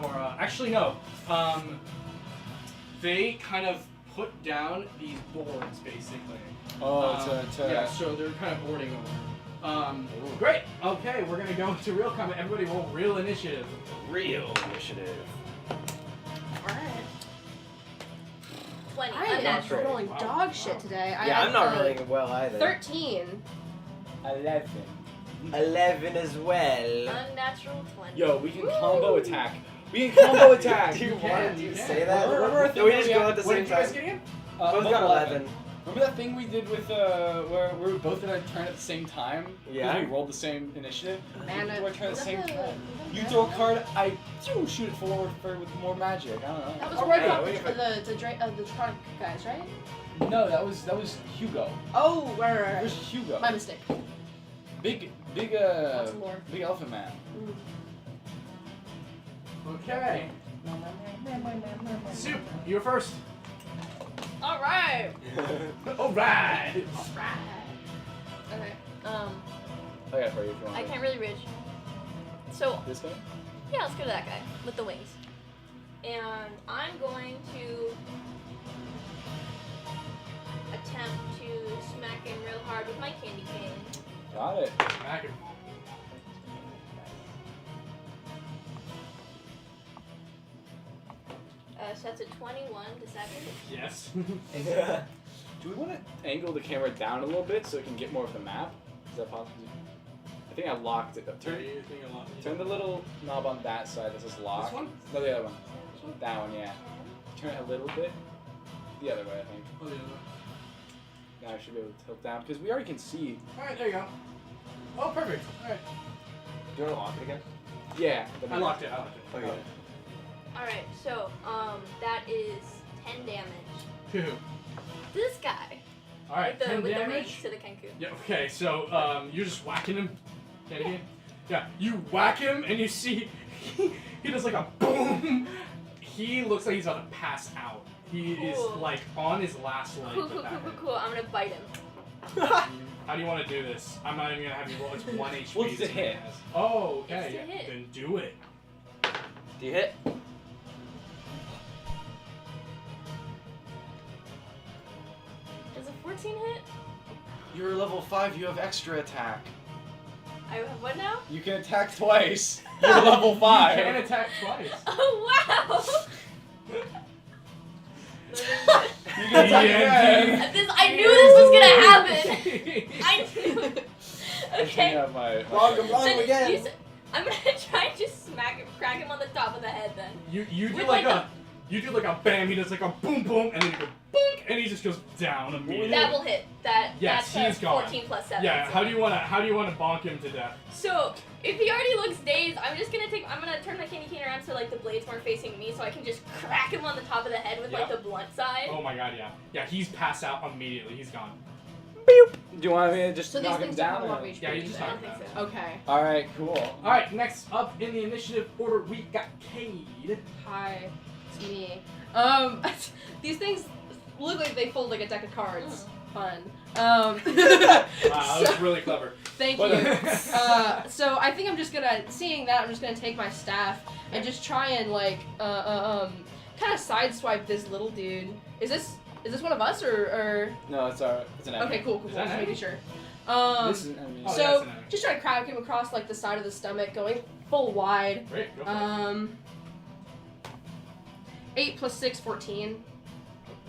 Or actually no. They kind of put down these boards basically. Oh, Yeah, so they're kind of boarding over. Great. Okay, we're gonna go into real combat. Everybody roll real initiative. Real initiative. All right. 20. I am Unnatural. rolling dog shit today. I Yeah, have, I'm not rolling well either. 13. 11. 11 as well. Unnatural 20. Yo, we can combo attack. We can combo attack. Do you can, want you to can. say that? Remember a thing No, we that just we go had- at the What same did you guys time. get again? Both got 11. Remember that thing we did with where we were both in our turn at the same time? Yeah. Because we rolled the same initiative. Man, we do our turn at the same time. You You throw a card, I shoot it forward with more magic. I don't know. That was All one right, of yeah, the tronic guys, right? No, that was Hugo. Oh, right. It was Hugo. My mistake. Big Lots of lore. big elephant man. Okay. Soup, you're first. All right. All right. Okay. I got it for you if you want. I can't really reach. So This guy? yeah, let's go to that guy with the wings. And I'm going to attempt to smack him real hard with my candy cane. Got it. Smack him. So that's a 21 to 7. Yes. Do we want to angle the camera down a little bit so it can get more of the map? Is that possible? I think I locked it. Turn the little knob on that side that says lock. This one? No, the other one. That one, yeah. Turn it a little bit. The other way, I think. Oh, the other way. Now I should be able to tilt down because we already can see. All right, there you go. Oh, perfect. All right. Do you want to lock it again? Yeah. I locked it. Okay. Alright, so that is 10 damage. Two. This guy. All right, with 10 the wings damage. to the Kenku. Yeah. Okay. So you're just whacking him. Okay. Yeah. You whack him, and you see he does like a boom. He looks like he's about to pass out. He is Cool. like on his last leg. Cool, with cool, that cool, cool, hit. cool. I'm gonna bite him. How do you want to do this? I'm not even gonna have you roll. It's 1 HP. What's the so hit? yes. Oh, okay. It's the Yeah. hit. Then do it. Do you hit? Does a 14 hit? You're level 5, you have extra attack. I have what now? You can attack twice. You're level 5. You can attack twice. Oh wow! You can attack again. I knew this was gonna happen. I knew it. Okay. Bonk him Then again. I'm gonna try and just crack him on the top of the head then. You do With like like a you do like a bam. He does like a boom boom, and then you go boink, and he just goes down immediately. That will hit. Yes, That's he's gone. 14 plus 7. Yeah. so. How do you wanna bonk him to death? So if he already looks dazed, I'm gonna turn my candy cane around so like the blades weren't facing me, so I can just crack him on the top of the head with like the blunt side. Oh my god, yeah. Yeah, he's passed out immediately. He's gone. Do you want me to just So these knock him things don't down? have a lot or- of HP. Yeah, you just I knock don't him think down. so. Okay. All right, cool. All right, next up in the initiative order, we got Cade. Hi, it's me. These things look like they fold like a deck of cards. Fun. Wow, that was really clever. Thank What you. So I think I'm just gonna, seeing that, I'm just gonna take my staff and just try and like, kind of sideswipe this little dude. Is this one of us or? No, it's an enemy. Okay, cool. Is that Just an enemy? making sure. This is an enemy. Oh, that's So an enemy. just try to crack him across like the side of the stomach, going full wide. Great, go for it. 8 plus 6, 14.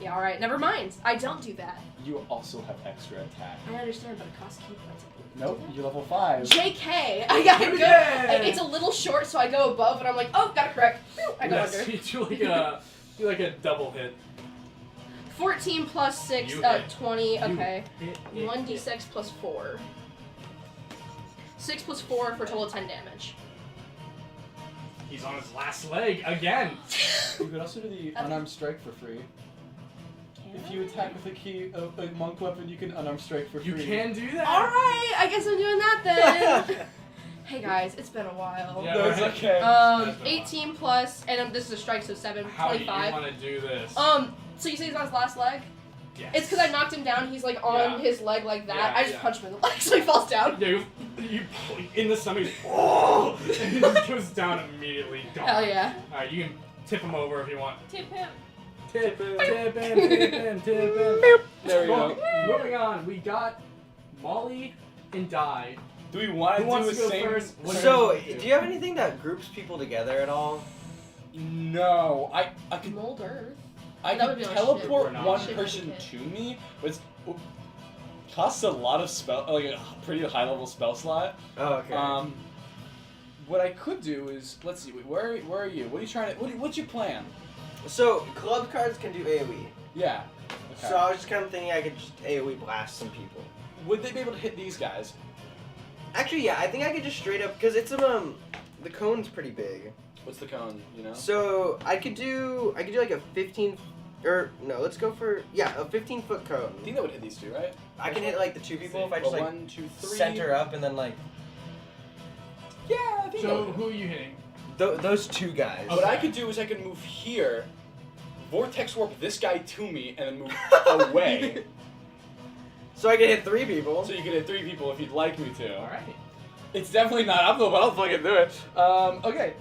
Yeah, all right. Never mind. I don't do that. You also have extra attack. I understand, but it costs key points. Nope, you're level 5. JK. I gotta go. Yeah. It's a little short, so I go above, and I'm like, oh, gotta correct. I go Yes, under. you do like a double hit. 14 plus 6, You hit. 20. Okay. Hit. 1d6 plus 4. 6 plus 4 for a total of 10 damage. He's on his last leg again. You could also do the unarmed strike for free. If you attack with a monk weapon, you can unarmed strike for free. You can do that. All right, I guess I'm doing that then. Hey guys, it's been a while. Yeah, No, it's right. okay. That's been 18 plus, and this is a strike, so 7, How do you 25. want to do this? So you say he's on his last leg? Yes. It's because I knocked him down. He's like on Yeah. his leg like that. Yeah, I just yeah. punch him in the leg, so he falls down. Yeah, you in the stomach. Oh, and he just goes down immediately. Gone. Hell yeah. All right, you can tip him over if you want. Tip him. Tip him, tip him, tip him, tip him. There we go. Moving on, we got Molly and Di. Do we want Who to wants do to the go same? first? What So, are you gonna do you have anything that groups people together at all? No, I could Mold Earth. I That could would be on teleport ship. one Ship person etiquette. to me, but it's costs a lot of like a pretty high level spell slot. Oh, okay. What I could do is let's see. Wait, where are you? What are you trying to? What's your plan? So, club cards can do AoE. Yeah. Okay. So I was just kind of thinking I could just AoE blast some people. Would they be able to hit these guys? Actually, yeah, I think I could just straight up, because it's the cone's pretty big. What's the cone? You know. So I could do like a 15, or no, let's go for, yeah, a 15-foot I cone. think that would hit these two, right? I can hit like the two people if I just Well, like 1, 2, 3. center up and then like Yeah, I think. So that would- who are you hitting? those two guys. What I could do is I could move here, vortex warp this guy to me, and then move away. So I can hit 3 people. So you can hit 3 people if you'd like me to. All right. It's definitely not optimal, but I'll fucking do it. Okay.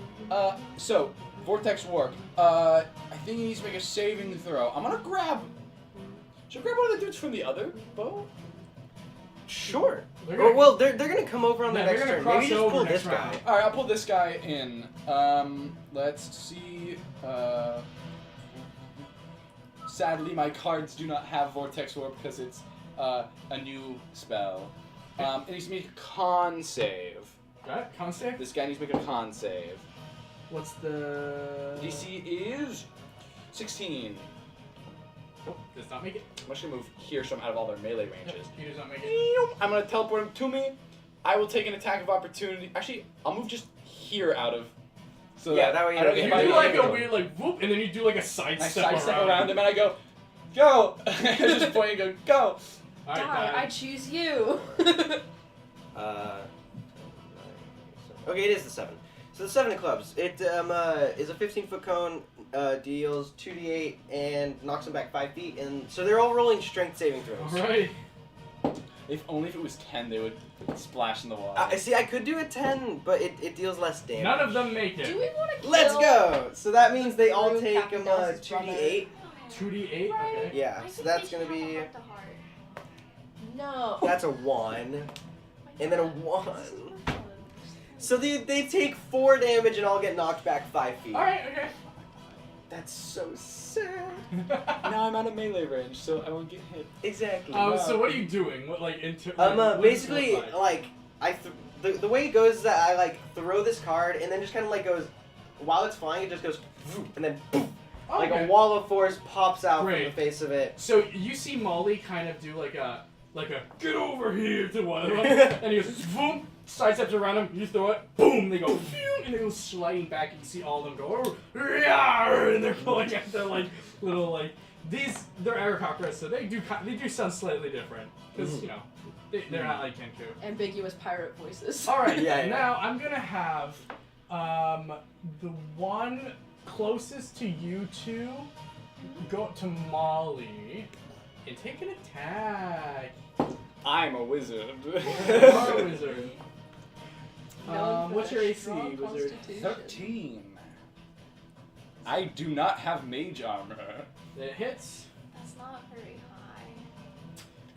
So vortex warp. I think he needs to make a saving throw. I'm gonna grab. Should I grab one of the dudes from the other boat? Sure. They're gonna- Well, they're gonna come over on the Yeah, next they're gonna turn. cross Maybe just over pull next this guy. round. All right, I'll pull this guy in. Let's see. Sadly, my cards do not have vortex warp because it's a new spell. It needs to make a con save. Got it? Con save? This guy needs to make a con save. What's the DC is 16. Oh, does not make it. I'm just gonna move here so I'm out of all their melee ranges. He does not make it. I'm gonna teleport him to me. I will take an attack of opportunity. Actually, I'll move just here out of. So Yeah, that way you I don't don't get You get do hit like by a weird like whoop, and then you do like a side I step sidestep around him and I go, go. I just point and go, go. All right, Die, I Di. choose you. Okay, it is the 7. So the 7 of clubs. It is a 15-foot cone, deals 2d8 and knocks them back 5 feet, and so they're all rolling strength saving All throws. right. If only if it was 10, they would splash in the water. See, I could do a 10, but it deals less damage. None of them make Do it. we want to kill? Let's go. So that means they all Through take Captain Dallas's 2d8. 2d8. Okay. Yeah, I so think that's we gonna should have be. a heart-to-heart. No. That's a 1, and then a 1. So they take 4 damage and all get knocked back 5 feet. All right. Okay. That's so sad. Now I'm out of melee range, so I won't get hit. Exactly. So what are you doing? What what does this Basically, look like? the way it goes is that I like throw this card and then just kind of like goes, while it's flying, it just goes, and then poof, like a wall of force pops out from the face of it. So you see Molly kind of do like a get over here to one of them, and he goes boom, sidesteps around him. You throw it, boom, they go, and they go sliding back. And you see all of them go, and they're going after like little like these. They're Aarakocras, so they do sound slightly different because you know they're not like Kenku. Ambiguous pirate voices. All right, Yeah. Now I'm gonna have the one closest to you two go up to Molly and take an attack. I'm a wizard. You are a wizard. Known for What's their your AC, strong wizard? constitution. 13. I do not have mage armor. It hits. That's not very high.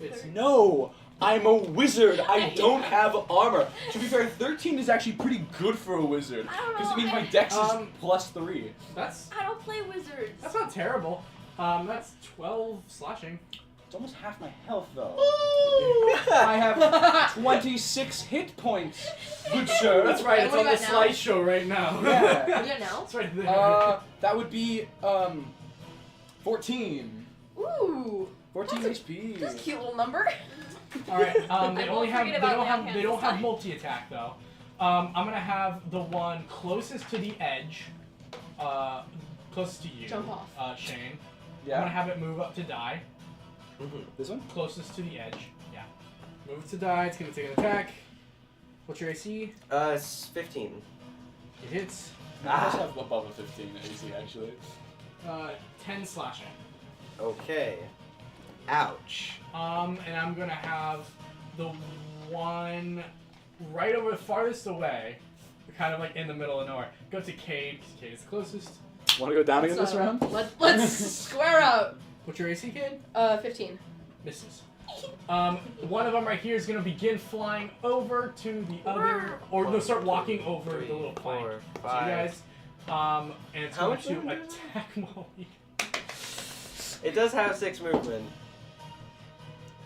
It's No! I'm a wizard! I don't have armor! To be fair, 13 is actually pretty good for a wizard. I don't know. Because it means my dex is +3. that's I don't play wizards. not terrible. That's 12 slashing. It's almost half my health, though. I have 26 hit points, good sir. That's right. And It's what on the about now? slideshow right now. Yeah. What do you know? It's right there. That would be, 14. Ooh. 14 That's HP. That's a cute little number. All right. They I won't forget about Roundhouse they don't this have time. multi attack though. I'm gonna have the one closest to the edge, closest to you, Jump off. Shane. I'm Yeah. gonna have it move up to die, This one? closest to the edge. Yeah. Move it to die. It's gonna take an attack. What's your AC? It's 15. It hits. I also have above a 15 AC, actually. 10 slashing. Okay. Ouch. And I'm gonna have the one right over farthest away, kind of like in the middle of nowhere. Go to Cade, because Cade is the closest. Want to go down again That's this not- round? Let's square out. What's your AC, Cade? 15. Misses. One of them right here is gonna begin flying over to the other, or no, start walking over the little plank. 4, So you 5. guys, and it's How going much to movement is attack Molly. It does have 6 movement.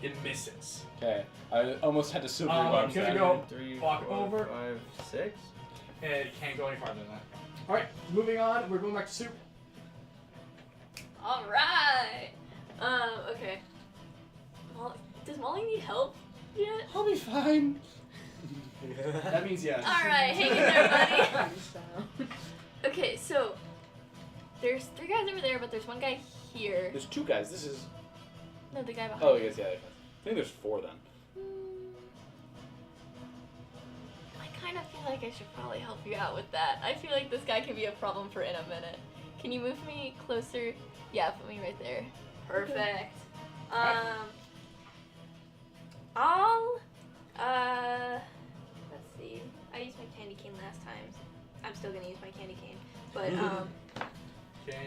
It misses. Okay. I almost had to silver I'm arms gonna down. go 3, walk 4, over. 5, 6. And it can't go any farther than that. All right, moving on. We're going back to soup. All right. Okay. Does Molly need help yet? I'll be fine. That means yes. All right, hang in there, buddy. Okay, so there's 3 guys over there, but there's 1 guy here. There's 2 guys. This is. No, the guy behind. Oh, you. yes, yeah. I think there's 4 then. I kind of feel like I should probably help you out with that. I feel like this guy could be a problem for in a minute. Can you move me closer? Yeah, put me right there. Perfect. Let's see. I used my candy cane last time. I'm still gonna use my candy cane, but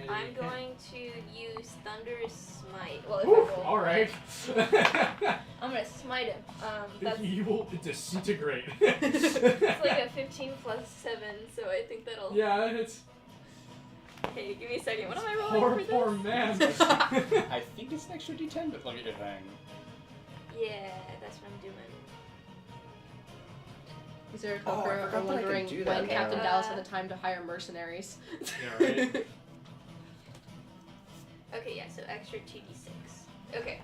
I'm going to use Thunderous Smite. Well, if I Oof, roll. all right. I'm gonna smite him. That's You will disintegrate. it's like a 15 plus 7, so I think that'll. Yeah, it's Okay, give me a second. What am I rolling poor for this? man. I think it's an extra D10, but look at your thing. Yeah, that's what I'm doing. Is there a Oh, I cover forgot that I could wondering do that when Captain now. Dallas had the time to hire mercenaries? Yeah, right. Okay, yeah, so extra 2d6. Okay.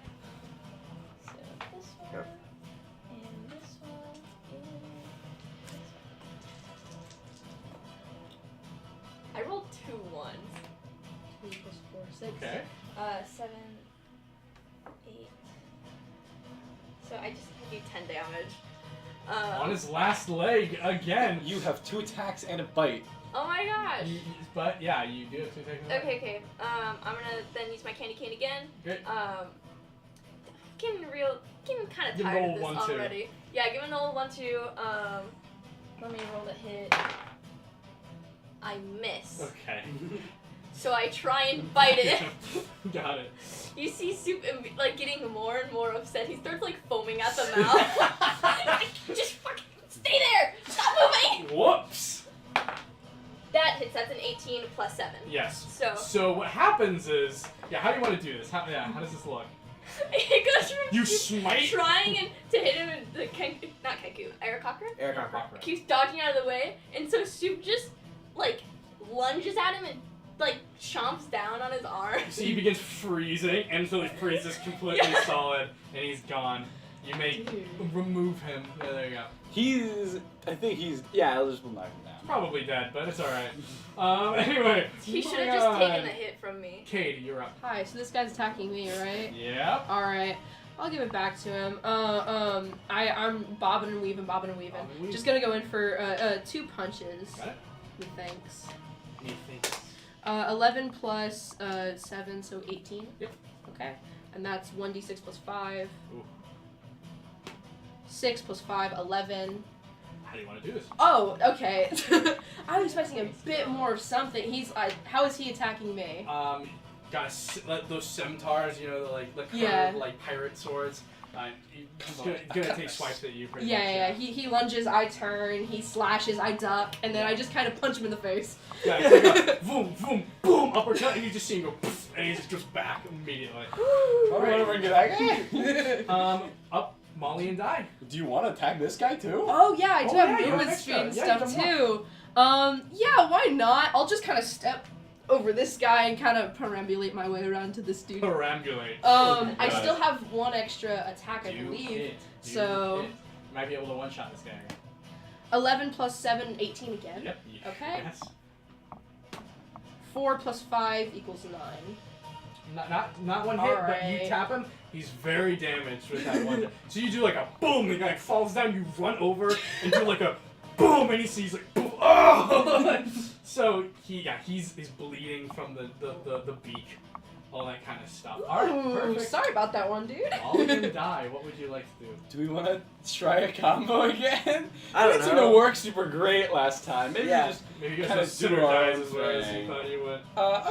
So this one, Yep. and this one, and this one. I rolled 2 ones. 2 plus 4, 6. Okay. 7, 8. So I just do 10 damage. On his last leg again. You have 2 attacks and a bite. Oh my gosh. But yeah, you do have to take it. Okay. I'm gonna then use my candy cane again. Great. Getting kind of Give tired roll of this 1, 2. already. Yeah, give an old 1, 2. Let me roll the hit. I miss. Okay. So I try and bite it. Got it. You see Soup like getting more and more upset. He starts like foaming at the mouth. Just fucking stay there. Stop moving. Whoops. That hits. That's an 18 plus 7. Yes. So go. So what happens is, how do you want to do this? How does this look? It goes from You Soup smite? trying to hit him in the not Kenku, Aarakocra? Aarakocra. Keeps dodging out of the way, and so Soup just like lunges at him and like chomps down on his arm. So he begins freezing until he freezes completely solid, and he's gone. You may remove him. Yeah, there you go. I'll just knock him down. Probably dead, but it's alright. Anyway. He should moving have just on. taken the hit from me. Katie, you're up. Hi, so this guy's attacking me, right? Yep. Alright. I'll give it back to him. I'm bobbing and weaving. Just gonna go in for 2 punches. Got it? Methinks. Methinks. 11 plus 7, so 18. Yep. Okay. And that's 1d6 plus 5. Ooh. 6 plus 5, 11. How do you want to do this? Oh, okay. I was expecting a bit more of something. He's how is he attacking me? Got those scimitars, the curved, Yeah. pirate swords. He's gonna take swipes at you pretty much. Yeah. He lunges, I turn, he slashes, I duck, and then I just kind of punch him in the face. Yeah, it's like a boom, boom, boom, uppercut, and you just see him go poof, and he just goes back immediately. Up, Molly and Die. Do you want to attack this guy too? Oh yeah, I do Oh, have yeah, you movement have speed and extra. Yeah, stuff come too. Yeah, why not? I'll just kind of step over this guy and kind of perambulate my way around to this dude. Perambulate. I Got still it. have 1 extra attack, I Do believe. it. Do So- it. You might be able to one-shot this guy. 11 plus 7, 18 again. Yep. Okay. Yes. 4 plus 5 equals 9. Not one hit, but you Alright. tap him, he's very damaged with that one. So you do like a boom, the guy falls down, you run over and do like a boom, and he sees like boom, oh! So he's bleeding from the beak, all that kind of stuff. Alright, Ooh, perfect. sorry about that one, dude. All you die, what would you like to do? Do we want to try a combo again? I don't It didn't know. work super great last time. Maybe Yeah. we just. Maybe you guys Kinda just super do our dies own as well as you thing. thought you would.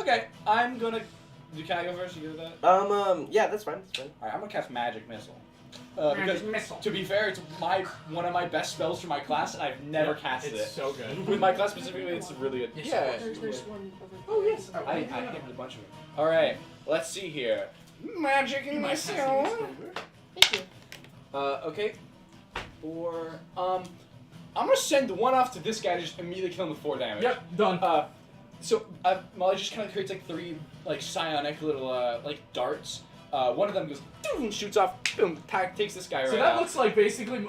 Okay, I'm gonna. Can I go first? You good with that? Yeah, that's fine. Alright, I'm gonna cast Magic Missile. Because Missile. to be fair, it's one of my best spells for my class, and I've never casted It's it. so good. With my class specifically, it's really good. Yeah. There's one over there. Oh yes. I hit a bunch of them. Alright, let's see here. Magic You might Missile. pass it. Thank you. Okay. Or, I'm gonna send one off to this guy to just immediately kill him with 4 damage. Yep, done. So Molly just kind of creates like 3 like psionic little like darts. One of them goes boom, shoots off, boom, takes this guy So right that out. looks like basically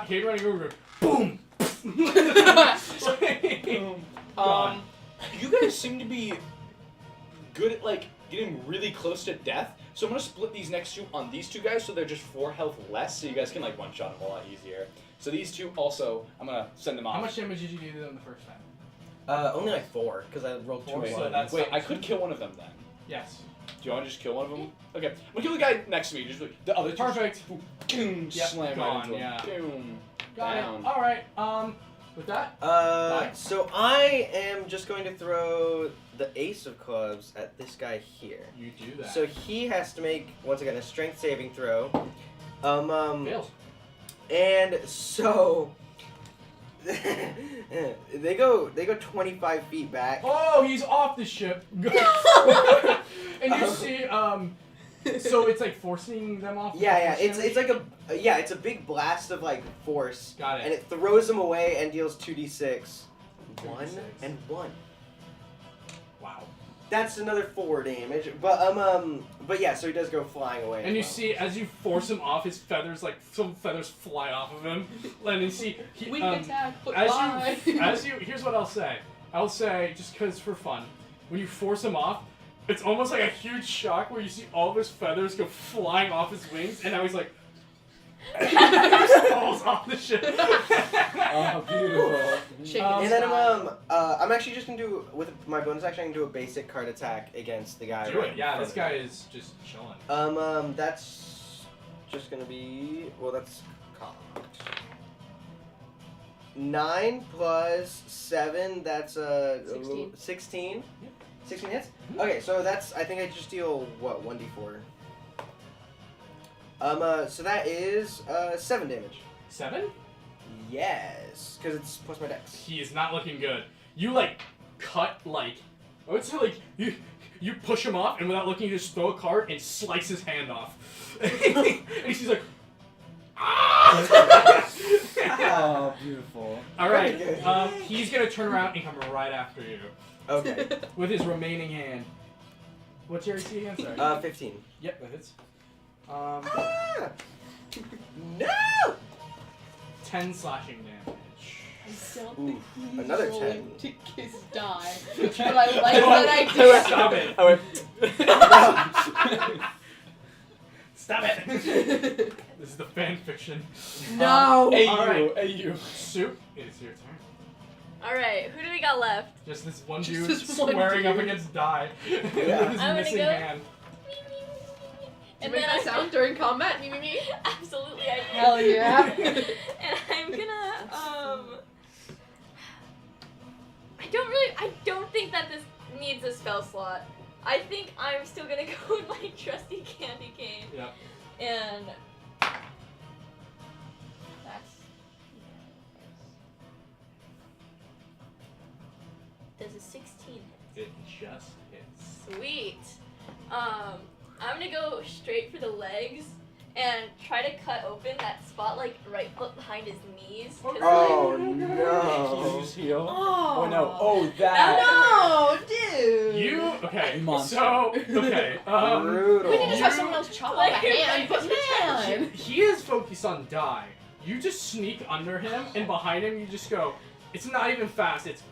Kate running over, boom. Boom. Gone. You guys seem to be good at like getting really close to death. So I'm gonna split these next 2 on these 2 guys, so they're just 4 health less, so you guys can like one-shot them a lot easier. So these 2 also, I'm gonna send them off. How much damage did you do to them the first time? Only like 4, because I rolled 2 4, ones. so that's- Wait, I could kill one of them then. Yes. Do you want to just kill one of them? Okay, I'm gonna kill the guy next to me. Just like, the other 2. Perfect. Boom, Yep, slam right gone, into him. yeah. Boom. Got Down. it. All right. With that, So I am just going to throw the ace of clubs at this guy here. you do that. So he has to make, once again, a strength saving throw. Fails. And so they go 25 feet back. Oh, he's off the ship. And you see, so it's like forcing them off. Yeah, force it's damage? like it's a big blast of like force. Got it. And it throws him away and deals 2d6. 1 2d6. and 1. Wow. That's another 4 damage. But yeah, so he does go flying away. And as you well. see, as you force him off, his feathers, like some feathers, fly off of him. And you see, Weak attack, but as you, here's what I'll say. I'll say, just because for fun, when you force him off, it's almost like a huge shock where you see all of his feathers go flying off his wings, and now he's like, he just falls off the ship. Oh, beautiful. Shaking Um, his And then style. I'm actually just gonna do, with my bonus action, I can do a basic card attack against the guy. Do right it. in Yeah, front this of me. guy is just chilling. That's just gonna be, well, that's cocked. 9 plus 7, that's 16. 16. Yep. 16 hits? Mhm. Okay, so that's, I think I just deal, what, 1d4? So that is 7 damage. 7? Yes, because it's plus my dex. He is not looking good. You like cut like I would say like you push him off, and without looking, you just throw a card and slice his hand off. And he's like, ah! Oh, beautiful. All right. Very good. He's gonna turn around and come right after you Okay. with his remaining hand. What's your AC again? Sorry. 15. Yep, that hits. Ah! No! 10 slashing damage. I still Ooh, think he's another rolling 10. to kiss die. But I like that idea. Stop it! I went. Stop it! This is the fan fiction. No. Hey All right. you, hey you. Soup, it's your turn. Alright, who do we got left? Just this one Just dude this one squaring up dude. against Die. Yeah. With his I'm gonna missing go- hand. And make that sound during combat. Me, me, me. Absolutely, I do. Hell yeah. And I'm gonna, I don't think that this needs a spell slot. I think I'm still gonna go with my trusty candy cane. Yep. And That's. does a 16 hit? It just hits. Sweet. I'm gonna go straight for the legs and try to cut open that spot like right behind his knees. 'Cause, Oh Can you no. just heal? Oh. Oh no. Oh that. No, dude. You okay? Monster. So okay. Brutal. We can just have You- someone else chop off a hand, but man. He is focused on Die. You just sneak under him, and behind him, you just go. It's not even fast. It's.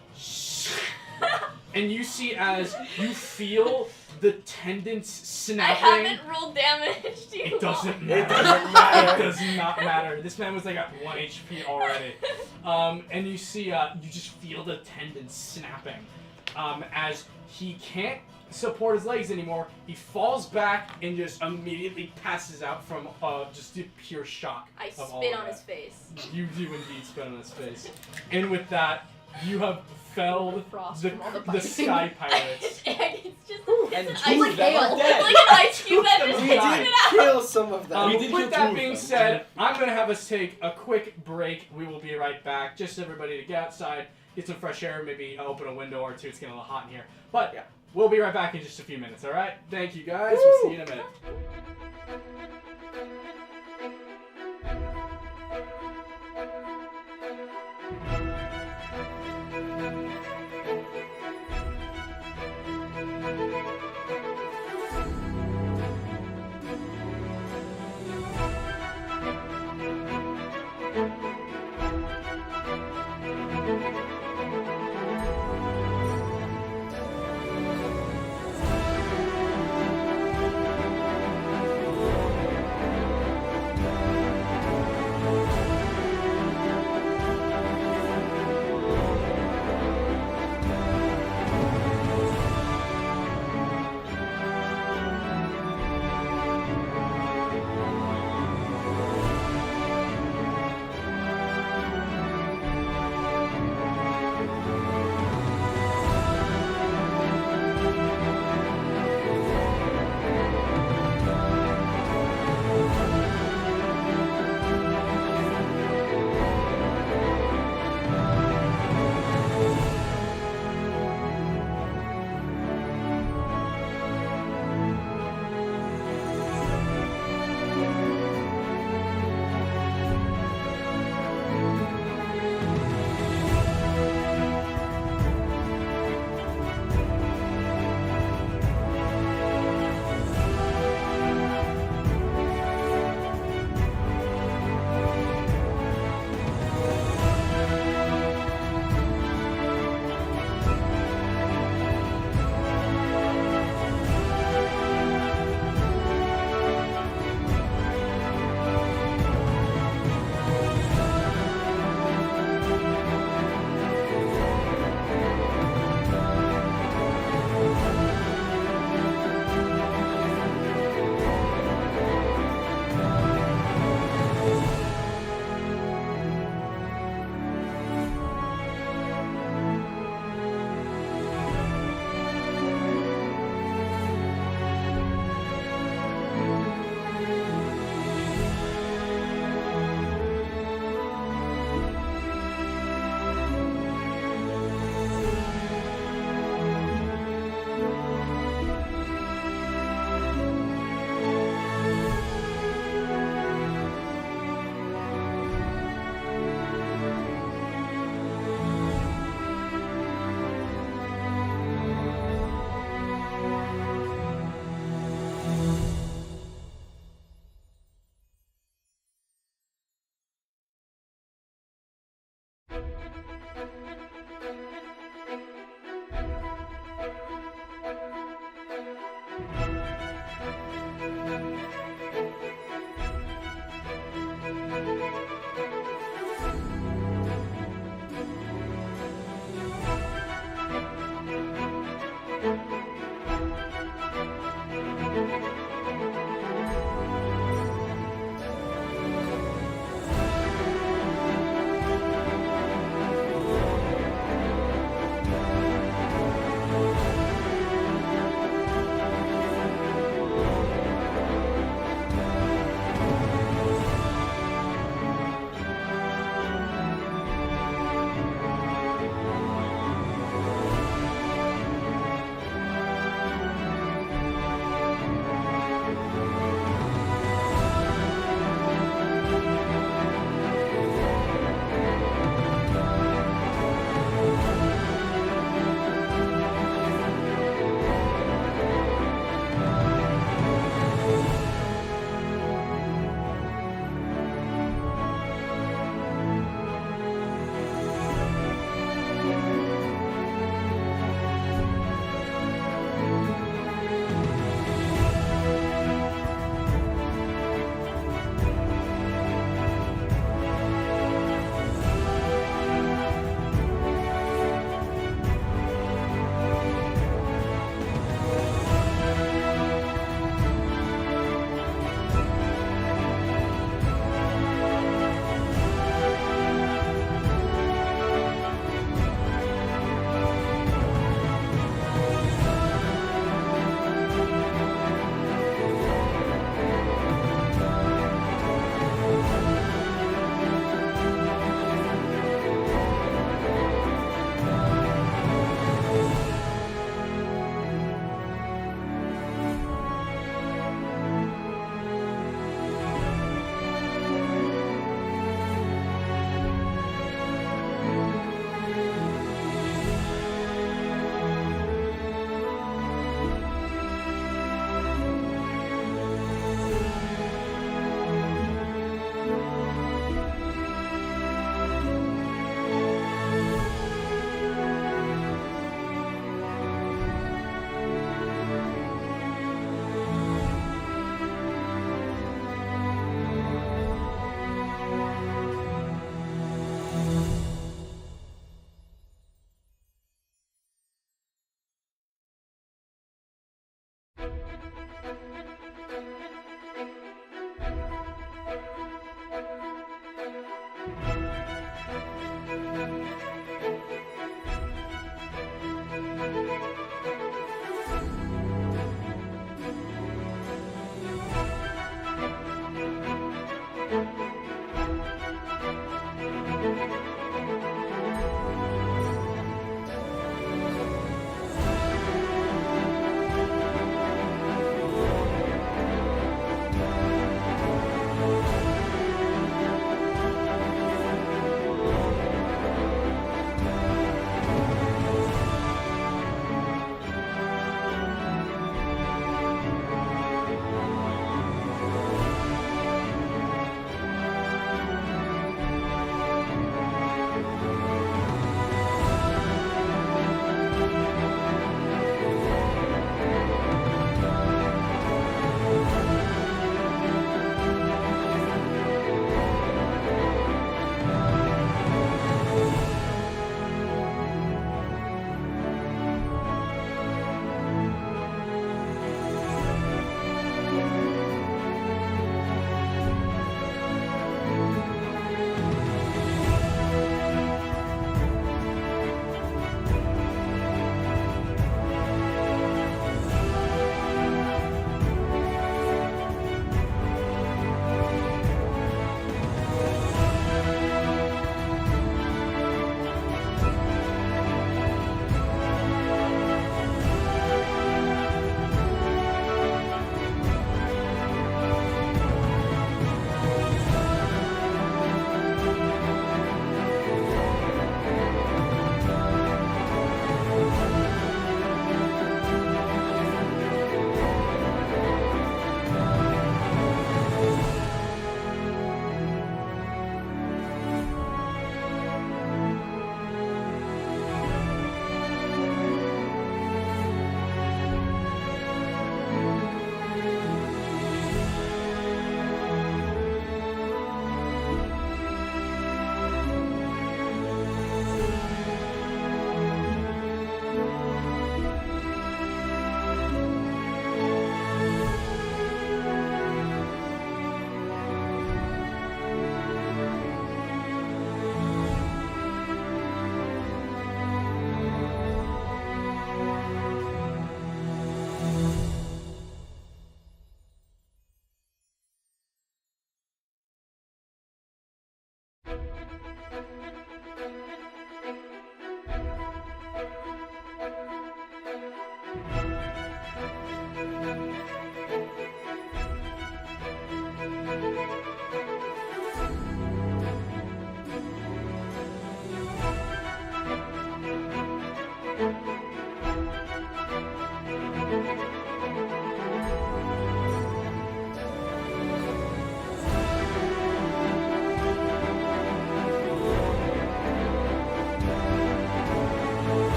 And you see as you feel the tendons I snapping. haven't rolled damage too It doesn't long. matter. It doesn't matter. It does not matter. This man was like at 1 HP already. And you see, you just feel the tendons snapping. As he can't support his legs anymore, he falls back and just immediately passes out from just the pure shock. I of all spit of on that. his face. You do indeed spit on his face. And with that, you have felled Frost the, from all the the biting. Sky Pirates. And it's just And it's two an like of them hail. are It's dead. like an ice cube that just We hits died. it out. Kill some of them. We did kill With two that of being them. said, I'm going to have us take a quick break. We will be right back. Just everybody to get outside, get some fresh air, maybe open a window or two. It's getting a little hot in here. But Yeah. we'll be right back in just a few minutes, all right? Thank you, guys. We'll see you in a minute.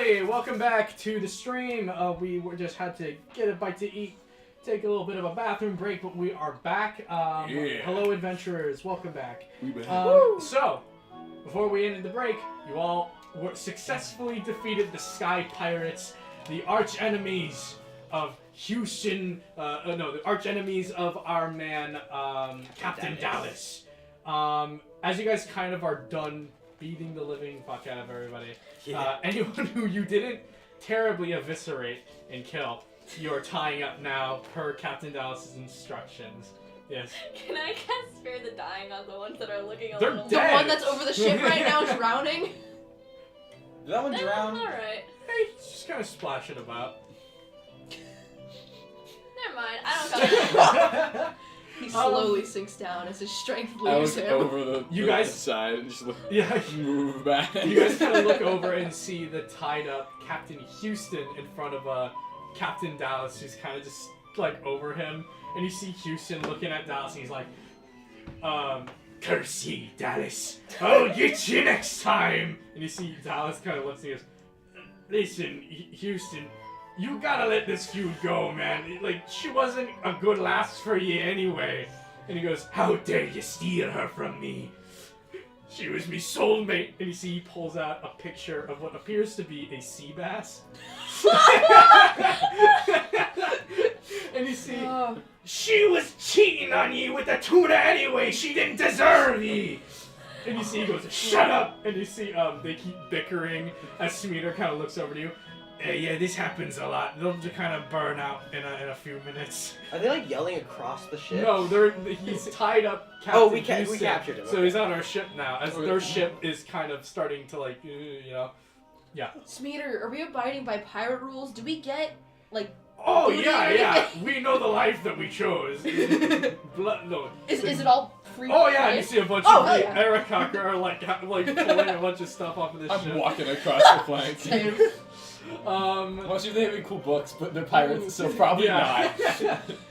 everybody, welcome back to the stream. Just had to get a bite to eat, take a little bit of a bathroom break, but we are back. Hello, adventurers, welcome back. So, before we ended the break, you all successfully defeated the Sky Pirates, the arch enemies of Houston. The arch enemies of our man, Captain Dallas. As you guys kind of are done beating the living fuck out of everybody, anyone who you didn't terribly eviscerate and kill, you're tying up now per Captain Dallas's instructions. Yes. Can I cast Spare the Dying on the ones that are looking a They're little dead. The one that's over the ship right now drowning. Did that one drown? Alright. Hey, just kind of splashing about. Never mind. I don't got He slowly sinks down as his strength I leaves look him. over the You guys- side and just Yeah. move back. You guys kind of look over and see the tied up Captain Houston in front of Captain Dallas, who's kind of just like over him, and you see Houston looking at Dallas, and he's like, "Curse ye, Dallas! I'll get you next time." And you see Dallas kind of looks and he goes, "Listen, Houston, you gotta let this feud go, man. Like, she wasn't a good lass for you anyway." And he goes, "How dare you steal her from me? She was me soulmate." And you see he pulls out a picture of what appears to be a sea bass. And you see, "She was cheating on you with the tuna anyway. She didn't deserve ye." And you see he goes, "Shut up!" And you see they keep bickering as Smeater kind of looks over to you. Yeah, this happens a lot. They'll just kind of burn out in a few minutes. Are they like yelling across the ship? No, he's tied up. Captain Oh, we Houston, captured him. So okay. he's on our ship now. As their ship is kind of starting to like, Smeater, are we abiding by pirate rules? Do we get, like... Oh booty or yeah. anything? We know the life that we chose. No. Is it all free? Oh yeah, play? you see a bunch Oh, of hell the yeah. Erath are like pulling a bunch of stuff off of this ship. I'm walking across the flank. Same. Most of them have cool books, but they're pirates, so probably not.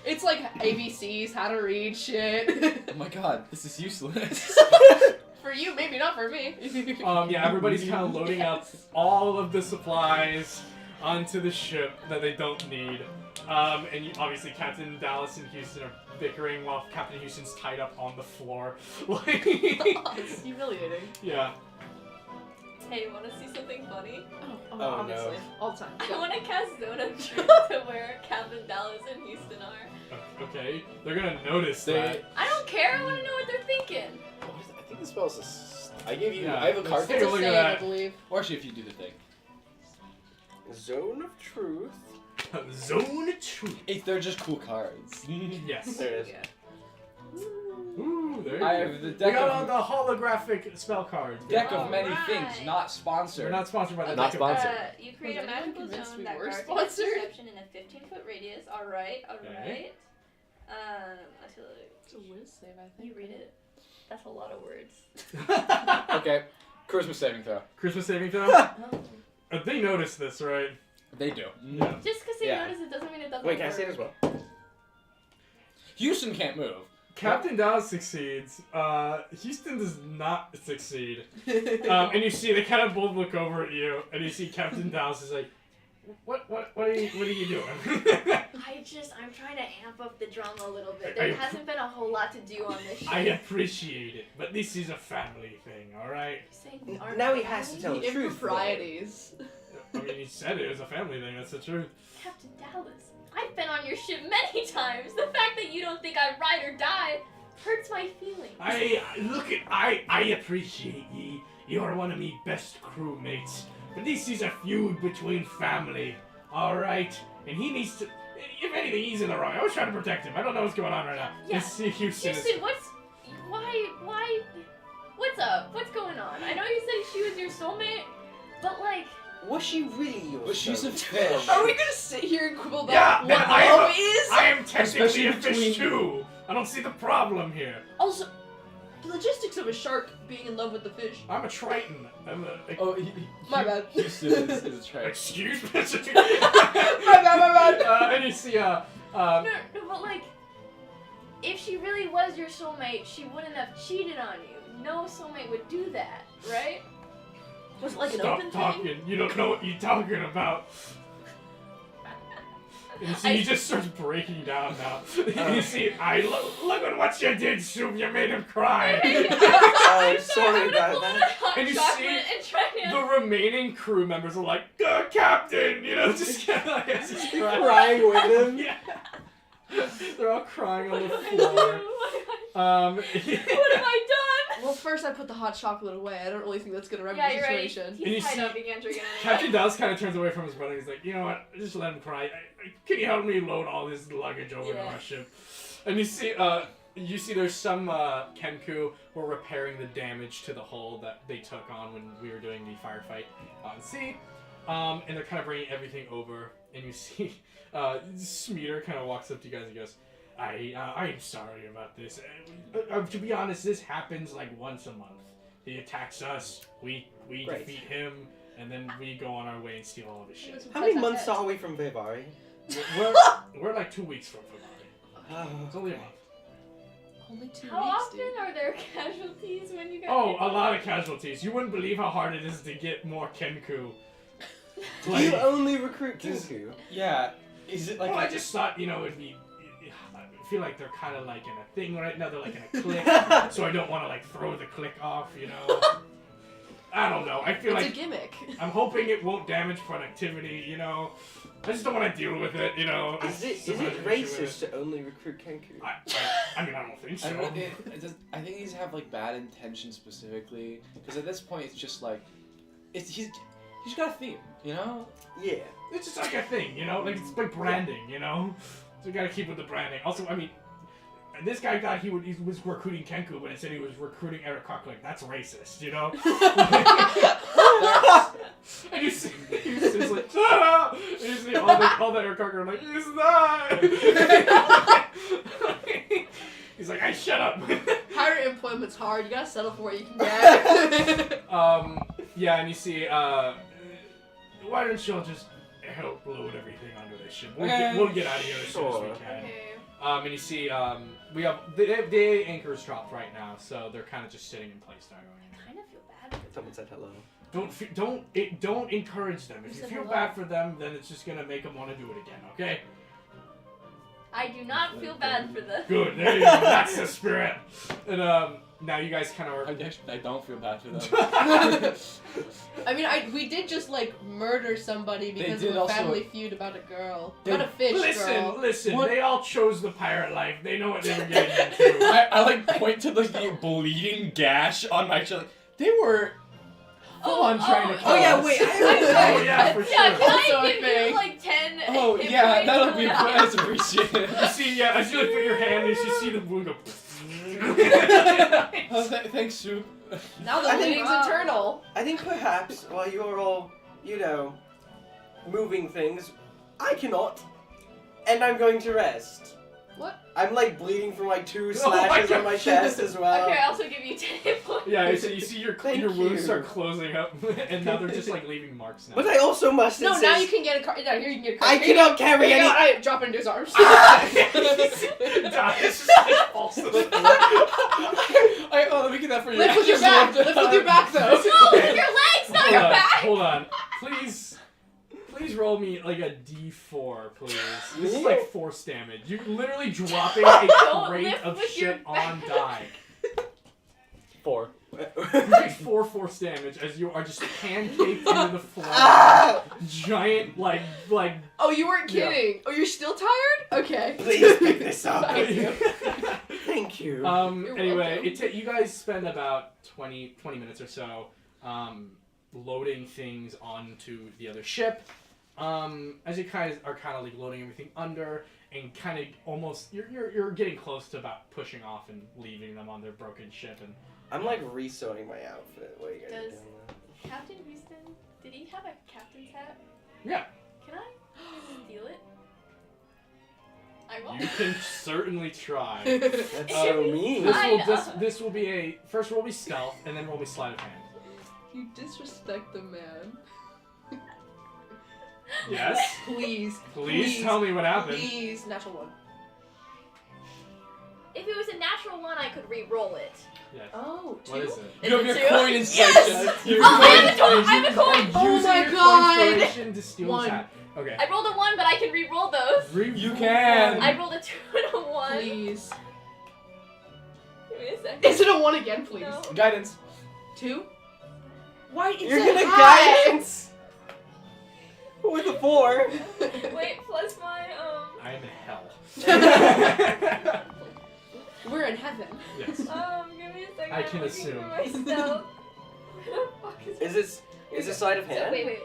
It's like ABCs, how to read shit. Oh my god, this is useless. For you, maybe not for me. Everybody's kind of loading up all of the supplies onto the ship that they don't need. Obviously Captain Dallas and Houston are bickering while Captain Houston's tied up on the floor. Like, It's humiliating. yeah. Hey, you want to see something funny? Oh, no. obviously. All the time. I Go. want to cast Zone of Truth to where Captain Dallas and Houston are. Okay, they're gonna notice They- that. I don't care. I want to know what they're thinking. I think the spell's I gave you. Yeah, I have a card. let's take It's a a look at save, that. I believe. Or actually, if you do the thing. Zone of Truth. Zone of Truth. They're just cool cards. Yes. There it is. Yeah. Ooh, there you I go. have the We deck got of all the holographic spell cards. deck of many Alright. things, not We're sponsored. not sponsored by the Not deck of- sponsored. You create Was a anyone magical convinced zone we that were guards against sponsored? deception in a 15-foot radius. Alright. Okay. Until It's a whiz save, I think. you read it. That's a lot of words. Okay, charisma saving throw. Christmas saving throw? They noticed this, right? They do. Yeah. Just because they Yeah. notice it doesn't mean it doesn't Wait, can I work. say it as well? Houston can't move. Captain Dallas succeeds. Houston does not succeed. And you see they kind of both look over at you, and you see Captain Dallas is like, "What are you doing?" I'm trying to amp up the drama a little bit. I- There hasn't been a whole lot to do on this show. I appreciate it, but this is a family thing, all right? Saying we aren't Now he has to family? tell the truth. Improprieties. I mean, he said it was a family thing. That's the truth. Captain Dallas, I've been on your ship many times. The fact that you don't think I ride or die hurts my feelings. I appreciate ye. You're one of me best crewmates. But this is a feud between family, all right? And he needs to. If anything, he's in the wrong. I was trying to protect him. I don't know what's going on right now. Yeah. Let's see Houston. is- Houston, why, what's up? What's going on? I know you said she was your soulmate, but like, Was she really your But she's a soulmate? fish. Are we gonna sit here and quibble Yeah, about but what I am love a- is? I am technically Especially a fish between- too. I don't see the problem here. Also, the logistics of a shark being in love with the fish. I'm a triton. I'm a. Oh, My bad. Houston is a traitor. Excuse me. My bad. And you see no, but like, if she really was your soulmate, she wouldn't have cheated on you. No soulmate would do that, right? Was it like an Stop open talking. thing? You don't know what you're talking about. And you see, he just starts breaking down now. You see, look at what you did, Soup. You made him cry. Sorry about that. And you see the remaining crew members are like, Captain, you know, just kind of like just Crying with him. Yeah. They're all crying on the floor. What have I done? Well, first I put the hot chocolate away. I don't really think that's gonna remedy Yeah, the you're right. situation. And you He's tied see- up. He can't drink it Captain anyway. Dallas kind of turns away from his brother. He's like, you know what? Just let him cry. Can you help me load all this luggage over to Yeah. our ship? And you see there's some Kenku who are repairing the damage to the hull that they took on when we were doing the firefight on sea. And they're kind of bringing everything over. And you see Smeater kind of walks up to you guys and goes, I'm sorry about this. To be honest, this happens like once a month. He attacks us, we Great. defeat him, and then we go on our way and steal all of his shit. How many months are we from Vivari? We're like 2 weeks from February. It's only a month. Only 2 How weeks, often dude. are there casualties when you guys? Oh, a lot of casualties. You wouldn't believe how hard it is to get more Kenku. Do you only recruit Kenku? Yeah. Is it like Well, I a- just thought, it'd be... I feel like they're kind of like in a thing right now. They're like in a clique. So I don't want to like throw the clique off, I don't know. I feel It's a like gimmick. I'm hoping it won't damage productivity, I just don't want to deal with it, Is it racist to only recruit Kenku? I mean, I don't think so. I think these have like bad intentions specifically, because at this point it's just like, he's got a theme, Yeah. It's just like a thing, like it's like branding, So we gotta keep with the branding. Also, I mean, this guy thought he was recruiting Kenku, but instead he was recruiting Erath. Like, that's racist, And you see he's like, shut up! And you see all the Erath are like, it's not! He's like, hey, shut up! Higher employment's hard. You gotta settle for what you can get. Yeah, and you see, why don't you all just help load everything onto this ship? We'll get out of here as soon as we can. Okay. And you see, we have the anchors dropped right now, so they're kind of just sitting in place now. I kind of feel bad. Someone said hello. Don't encourage them. If you said feel hello? bad for them, then it's just gonna make them want to do it again. Okay? I do not feel bad for this. Good. There you go. That's the spirit. And now you guys kind of are. I don't feel bad for them. I mean, we did just like murder somebody because did of a also- family feud about a girl. They- About a fish girl. Listen. What? They all chose the pirate life. They know what they were getting into. I like point to the bleeding gash on my shoulder. They were full on trying to kill Oh yeah, us. wait. Oh yeah, for Yeah, sure. can Also I a give thing. you like 10 Oh hit yeah, points that'll for be that? that's appreciated. You see, yeah, as you like put your hand, and you see the wound go. Oh, thanks, Soup. Now the I think- bleeding's internal. I think perhaps while you're all, moving things, I cannot. And I'm going to rest. What? I'm like bleeding from like 2 Oh my slashes on God. my chest as well. Okay, I also give you 10 hit points. Yeah, so you see your Thank wounds you. start closing up, and now they're just like leaving marks now. But I also must No, insist, now you can get a car. Yeah, here you can get a car. I Here you cannot go. carry Here you any. go. I drop it into his arms. It's just like falls to the floor. Let me get that for you. Lift with your back. Lift with your back, though. No, with your legs, not your back. Hold on. Please roll me like a D4, please. This is like force damage. You're literally dropping a Don't crate lift of with your shit on die. 4. You take 4 force damage as you are just pancaked into the floor. Ah! Giant, like. Oh, you weren't Yeah. kidding. Oh, you're still tired? Okay. Please pick this up. Thank you. Thank you. You're Anyway, welcome. you guys spend about 20 minutes or so loading things onto the other ship. As you guys are kind of like loading everything under and kind of almost you're getting close to about pushing off and leaving them on their broken ship. And I'm like re-sewing my outfit. What are you guys Does- doing? Captain Houston, did he have a captain's hat? yeah, Can I steal it? I won't. you can certainly try. That's so mean. This will be a first roll be stealth and then roll be sleight of hand. You disrespect the man. Yes. Please. Please tell me what happened. Please. Natural 1. If it was a natural one, I could re-roll it. Yes. Oh, 2? What is it? You have Is your it 2? coin Yes! inspiration. Oh, I have a coin! Oh Using my your god! inspiration to steal his 1. hat. Okay. I rolled a 1, but I can re-roll those. You can. I rolled a 2 and a 1. Please. Give me a second. Is it a 1 again, please? No. Guidance. 2? Why? It's You're a gonna hat. guidance with a 4. Wait, plus my I'm in hell. We're in heaven. Yes. give me a second. I can I'm looking assume. for my stealth. Where the fuck is Is this sleight of So, hand? wait.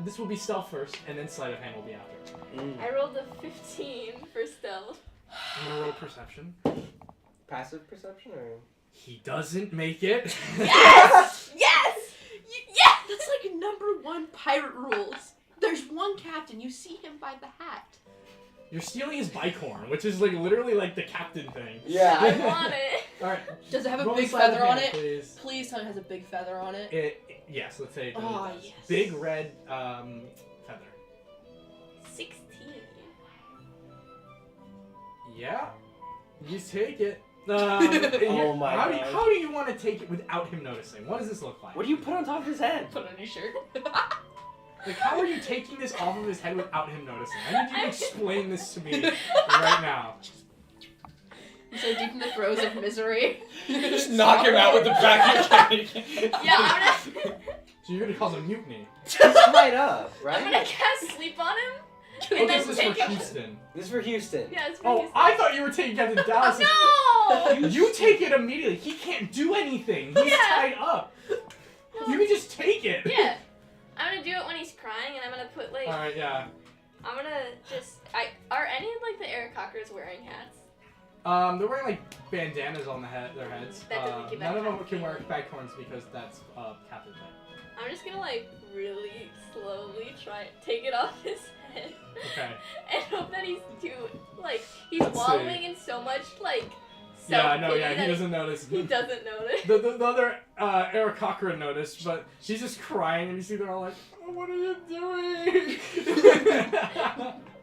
This will be stealth first, and then sleight of hand will be after. I rolled a 15 for stealth. I'm gonna roll perception. Passive perception or? He doesn't make it. Yes! Yes! Yes! That's like #1 pirate rules. There's one captain. You see him by the hat. You're stealing his bicorn, which is like literally like the captain thing. Yeah. I want it. All right. Does it have a roll big sleight of feather on hand, it? Please. Please tell me it has a big feather on it. Yes. Let's say it really Oh, does. yes. Big red feather. 16. Yeah. You take it. Oh my how God. how do you want to take it without him noticing? What does this look like? What do you put on top of his head? Put on your shirt. Like, how are you taking this off of his head without him noticing? I need you to explain this to me right now. I'm so deep in the throes of misery. Just knock him out with the back of your cane. Yeah, I'm gonna So you're gonna cause a mutiny. He's tied up, I'm right? gonna cast sleep on him. Oh, And then this is take for him. Houston. This is for Houston. Yeah, it's Oh, pretty I thought you were taking Captain Dallas. No! You take it immediately. He can't do anything. He's Yeah. tied up. You can just take it. Yeah. I'm gonna do it when he's crying, and I'm gonna put like All right, yeah. I'm gonna just are any of like the Aircockers wearing hats? They're wearing like bandanas on their heads. That doesn't give None of them that can wear feeling. bicorns because that's Captain thing. I'm just gonna like really slowly try take it off his head. Okay. And hope that he's he's Let's see. wallowing in so much like Yeah, I know. self-pity Yeah, he that doesn't notice. He doesn't notice. The other Eric Cochran noticed, but she's just crying, and you see they're all like, oh, "What are you doing?"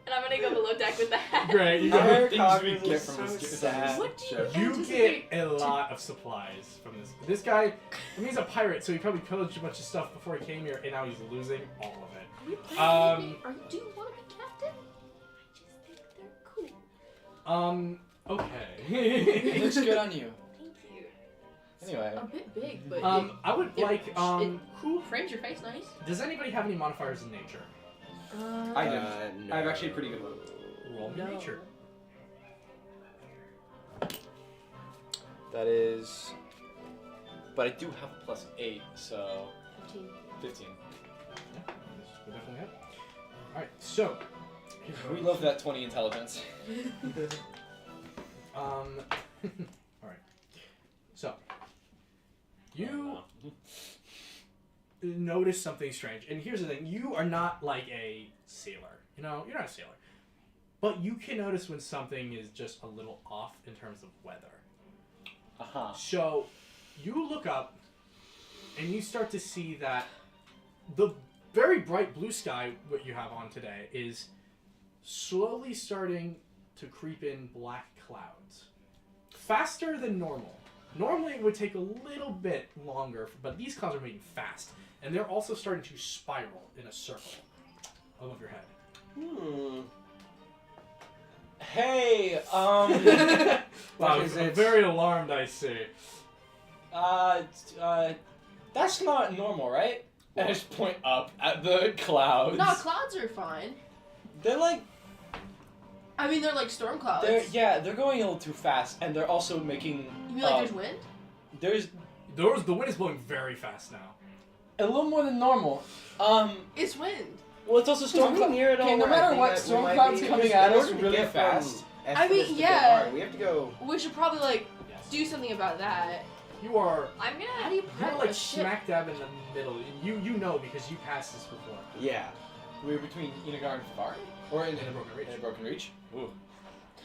And I'm gonna go below deck with the hat. Great, you Our go. Cochran get is from so this sad. What do you You get anticipate? a lot of supplies from this. This guy, I mean, he's a pirate, so he probably pillaged a bunch of stuff before he came here, and now he's losing all of it. Are you planning to be? Do you want to be captain? I just think they're cool. Okay. It looks good on you. Thank you. Anyway. A bit big, but I would it- like, who frames your face nice? does anybody have any modifiers in nature? I didn't. No. I have actually a pretty good one. Roll me No. nature. That is. But I do have a +8, so 15. 15. Yeah, we definitely have. Alright, so. We love that 20 intelligence. Alright. So. You notice something strange. And here's the thing. You are not like a sailor. You know, you're not a sailor. But you can notice when something is just a little off in terms of weather. So, you look up, and you start to see that the very bright blue sky what you have on today is slowly starting to creep in black clouds. Faster than normal. Normally it would take a little bit longer, but these clouds are moving fast. And they're also starting to spiral in a circle above your head. Hey, Wow, What is I'm it? very alarmed, I see. that's not normal, right? I just point up at the clouds. No, clouds are fine. They're like, I mean, they're like storm clouds. they're going a little too fast, and they're also making. You mean like there's wind? There's The wind is blowing very fast now. a little more than normal. It's wind. Well, it's also storm clouds. near it all. Okay, no where I matter think what, that we storm might clouds be- coming in at us order to really get from fast. I mean, Estes to yeah. Denmark, we have to go. We should probably like Yes. do something about that. You are I'm How gonna do you you're prep like a ship? smack dab in the middle. You know because you passed this before. Yeah. We're between Inagar and Favari? Or in In a broken reach. In a broken reach? Ooh.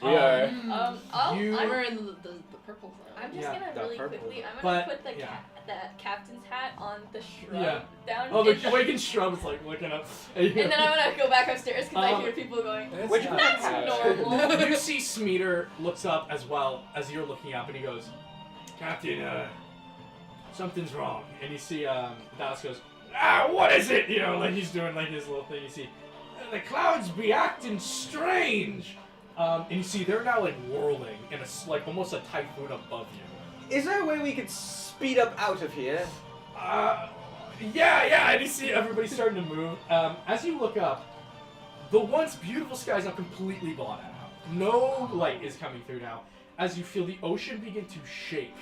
Um, We are. You- We're in the purple zone. I'm just Yeah, gonna the really purple quickly. I'm But, gonna put the yeah. the captain's hat on the shrub Yeah. down. Oh, and the waking shrub's like looking up. then I'm gonna go back upstairs because I Um, hear people going. Which not That's bad. normal. You see Smeater looks up as well as you're looking up, and he goes, "Captain, something's wrong. And you see Dallas goes, what is it? You know, like he's doing like his little thing. You see, the clouds be acting strange. And you see they're now like whirling in a like almost a typhoon above you. Is there a way we could speed up out of here? Yeah, and you see everybody starting to move. As you look up, the once beautiful sky is now completely blotted out. No light is coming through now. As you feel the ocean begin to shake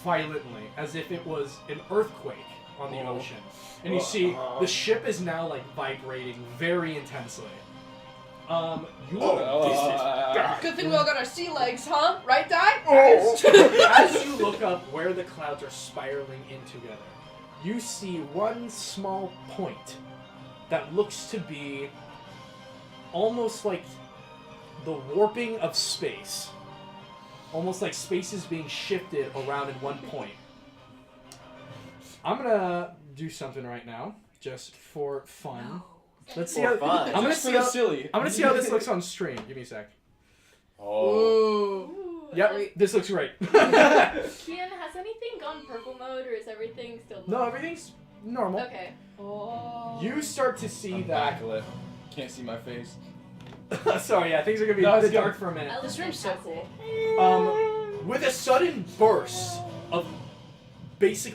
violently, as if it was an earthquake on the ocean. And you see the ship is now like vibrating very intensely. You look Good thing we all got our sea legs, huh? Right, Di? As you look up where the clouds are spiraling in together, you see one small point that looks to be almost like the warping of space. Almost like space is being shifted around in one point. I'm gonna do something right now, just for fun. Let's see how fun. I'm gonna Just see for how the silly. I'm gonna see how this looks on stream. Give me a sec. Oh. Ooh. Yep, this looks great. Kian, has anything gone purple mode, or is everything still? No, everything's normal. Okay. Oh. You start to see I'm that. backlit. Can't see my face. Sorry, yeah, things are gonna be No, a it's bit good. dark for a minute. This room's so cool. With a sudden burst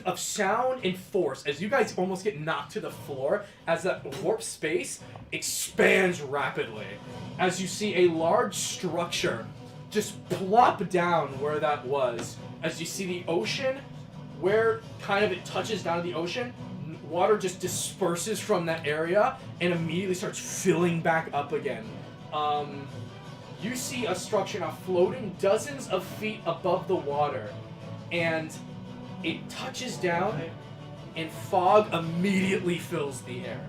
of sound and force, as you guys almost get knocked to the floor, as that warp space expands rapidly, as you see a large structure just plop down where that was, as you see the ocean, where kind of it touches down to the ocean, water just disperses from that area and immediately starts filling back up again. You see a structure now floating dozens of feet above the water, and it touches down, and fog immediately fills the air,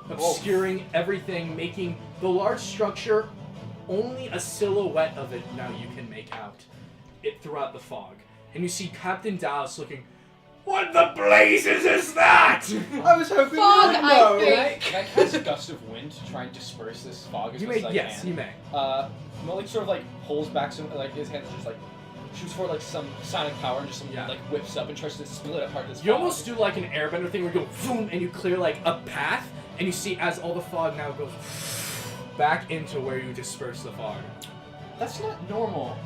obscuring everything, making the large structure only a silhouette of it now you can make out it throughout the fog. And you see Captain Dallas looking, what the blazes is that? I was hoping Fog, you would I know. think. Can I cast a gust of wind to try and disperse this fog as You much may, as I yes, can? you may. Malik sort of like pulls back some, like his hands just like shoots for like some sonic power and just some like whips up and tries to split apart this. You fog. almost do like an airbender thing where you go boom and you clear like a path, and you see as all the fog now goes back into where you disperse the fog. That's not normal.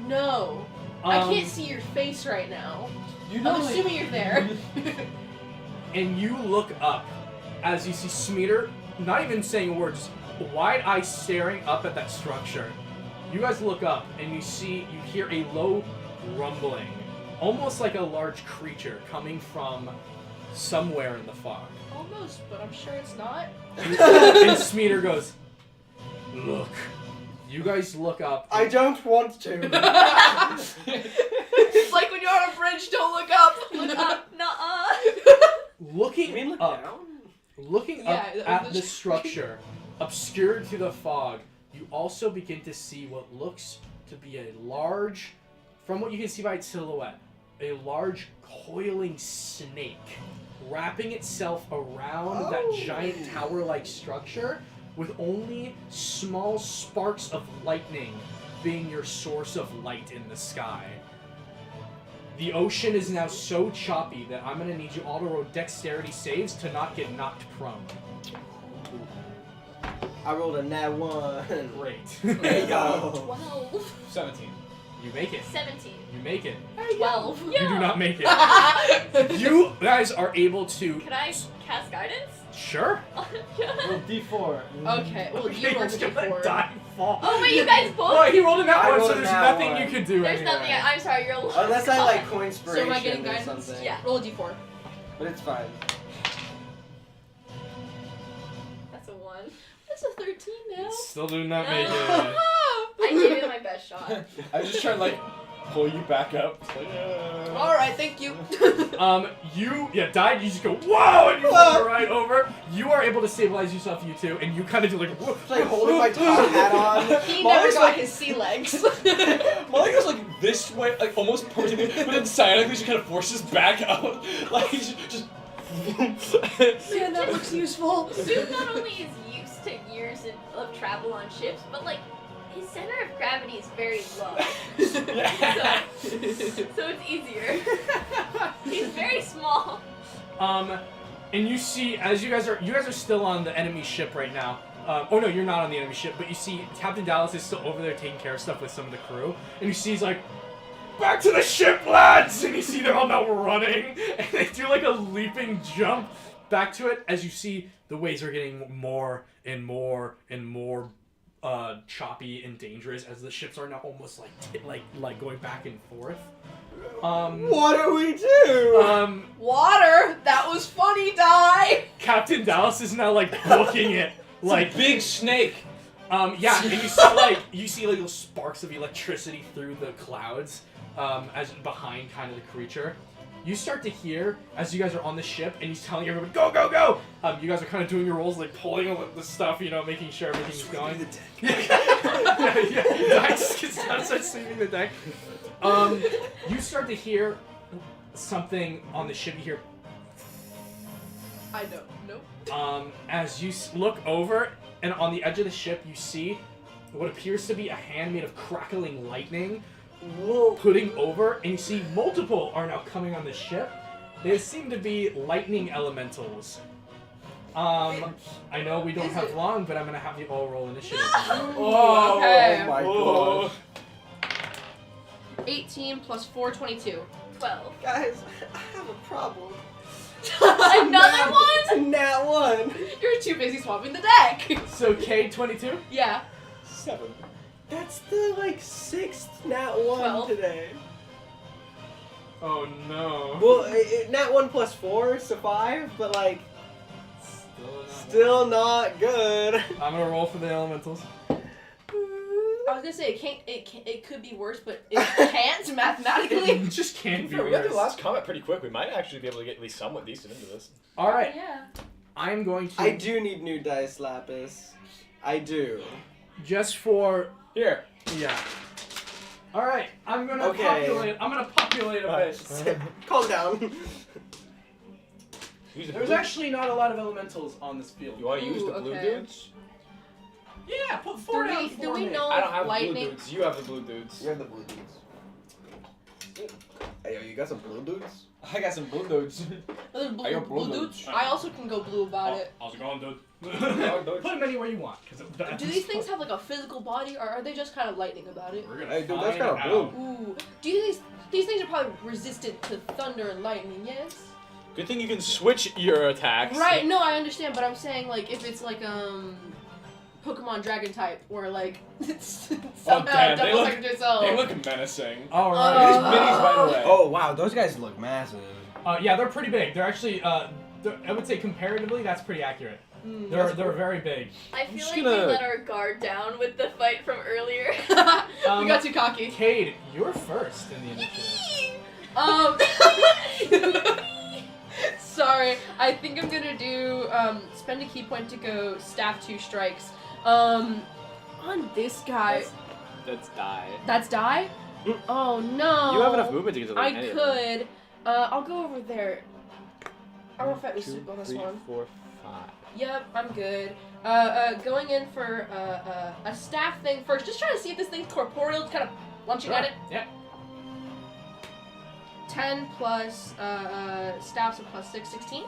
No. I can't see your face right now. You I'm know, assuming you're there. And you look up as you see Smeater, not even saying a word, just wide eyes staring up at that structure. You guys look up and you hear a low rumbling, almost like a large creature coming from somewhere in the fog. Almost, but I'm sure it's not. And Smeater goes, look. You guys look up. I don't want to. It's like when you're on a bridge, don't look up. Look up, nuh-uh. Looking You mean look up. down? Looking up at the structure, obscured through the fog, you also begin to see what looks to be a large, from what you can see by its silhouette, a large coiling snake wrapping itself around that giant tower-like structure, with only small sparks of lightning being your source of light in the sky. The ocean is now so choppy that I'm gonna need you all to roll dexterity saves to not get knocked prone. I rolled a nat 1. Great. There you go. 12. 17. You make it. 17. You make it. 12. You do not make it. You guys are able to... Can I cast guidance? Sure. roll D4. Okay, well, you You're roll just the gonna d4. die and fall. Oh wait, you guys both? Well, he rolled a nat I one, rolled so a there's nat nothing one. you could do There's anyway. nothing. I'm sorry, you're a Unless I like co-inspiration So am I getting or guidance? something. Yeah. Roll a d4. But it's fine. That's a 1. That's a 13 now. Still do not make it. I gave it my best shot. I was just trying to like pull you back up. It's like, Alright, thank you. Died, you just go, whoa, and you fall right over. You are able to stabilize yourself, you two, and you kind of do like, whoa. It's like holding my top hat on. He Molly's never got like- his sea legs. Molly goes like this way, like almost pointing me, but then silently she kind of forces back out. Like just Yeah, that looks useful. Soup not only is used to years of travel on ships, but like his center of gravity is very low. yeah. So it's easier. He's very And you see, as you guys are still on the enemy ship right now. Oh no, you're not on the enemy ship, but you see Captain Dallas is still over there taking care of stuff with some of the crew, and you see he's like, "Back to the ship, lads!" And you see they're all now running, and they do like a leaping jump back to it as you see the waves are getting more and more and more choppy and dangerous as the ships are now almost like going back and forth. What do we do? Water. That was funny. Die. Captain Dallas is now like booking it like Big snake. yeah, and you see little sparks of electricity through the clouds as behind kind of the creature. You start to hear as you guys are on the ship and he's telling everyone go go go. You guys are kind of doing your roles like pulling the stuff, you know, making sure everything's going. The deck. yeah. Dax gets down, starts sweeping the deck. You start to hear something on the ship. You hear. I don't know. As you look over and on the edge of the ship, you see what appears to be a hand made of crackling lightning. Whoa. Putting over, and you see multiple are now coming on the ship. They seem to be lightning elementals. I know we don't have long, but I'm gonna have you all roll initiative. Oh, okay. Oh my god. 18 plus 4, 22. 12. Guys, I have a problem. Another one? Nat 1. You're too busy swapping the deck. So K22? Yeah. 7. That's the, like, 6th Nat 1 12. today. Oh no. Well, Nat 1 plus 4, so 5, but, like, still not good. I'm gonna roll for the elementals. I was gonna say it could be worse, but it can't mathematically. It just can't be We got through the worse. last comment pretty quick. We might actually be able to get at least somewhat decent into this. Alright, Yeah. I'm going to... I do need new dice, Lapis. I do. Just for... Here. Yeah. Alright, I'm gonna Okay. populate a bit. Calm down. Use the There's blue- actually not a lot of elementals on this field. You want to use Ooh, the blue okay. dudes? Yeah, put 4 down Do for we me. know I don't have lightning? the blue dudes. You have the blue dudes. You have the blue dudes. Hey, yo, you got some blue dudes? I got some blue dudes. Are Are you blue dudes? I also can go blue about it. How's it going, dude? dude. Put them anywhere you want. Do these things have like a physical body, or are they just kind of lightning about it? We're gonna Hey, dude, that's find kinda out. blue. Ooh. Do you think these things are probably resistant to thunder and lightning? Yes. Good thing you can switch your attacks. Right. No, I understand, but I'm saying like if it's like Pokemon Dragon type, or like somehow damn, they double look- second yourself. They look menacing. Alright. These minis, by the way. Oh, wow, those guys look massive. Yeah, they're pretty big. They're actually, I would say comparatively, that's pretty accurate. They're very big. I feel just like gonna- we let our guard down with the fight from earlier. We got too cocky. Cade, you're first in the initiative. Sorry, I think I'm gonna do spend a key point to go staff 2 strikes. On this guy. That's die. That's die? Oh no. You have enough movement to get to I any of them. could. I'll go over there. I will fight with soup on this 2, 3, one. 4, 5. Yep, I'm good. Going in for a staff thing first. Just trying to see if this thing's corporeal. Kind of launching at it. Yeah. 10 plus staff, so plus 6, 16.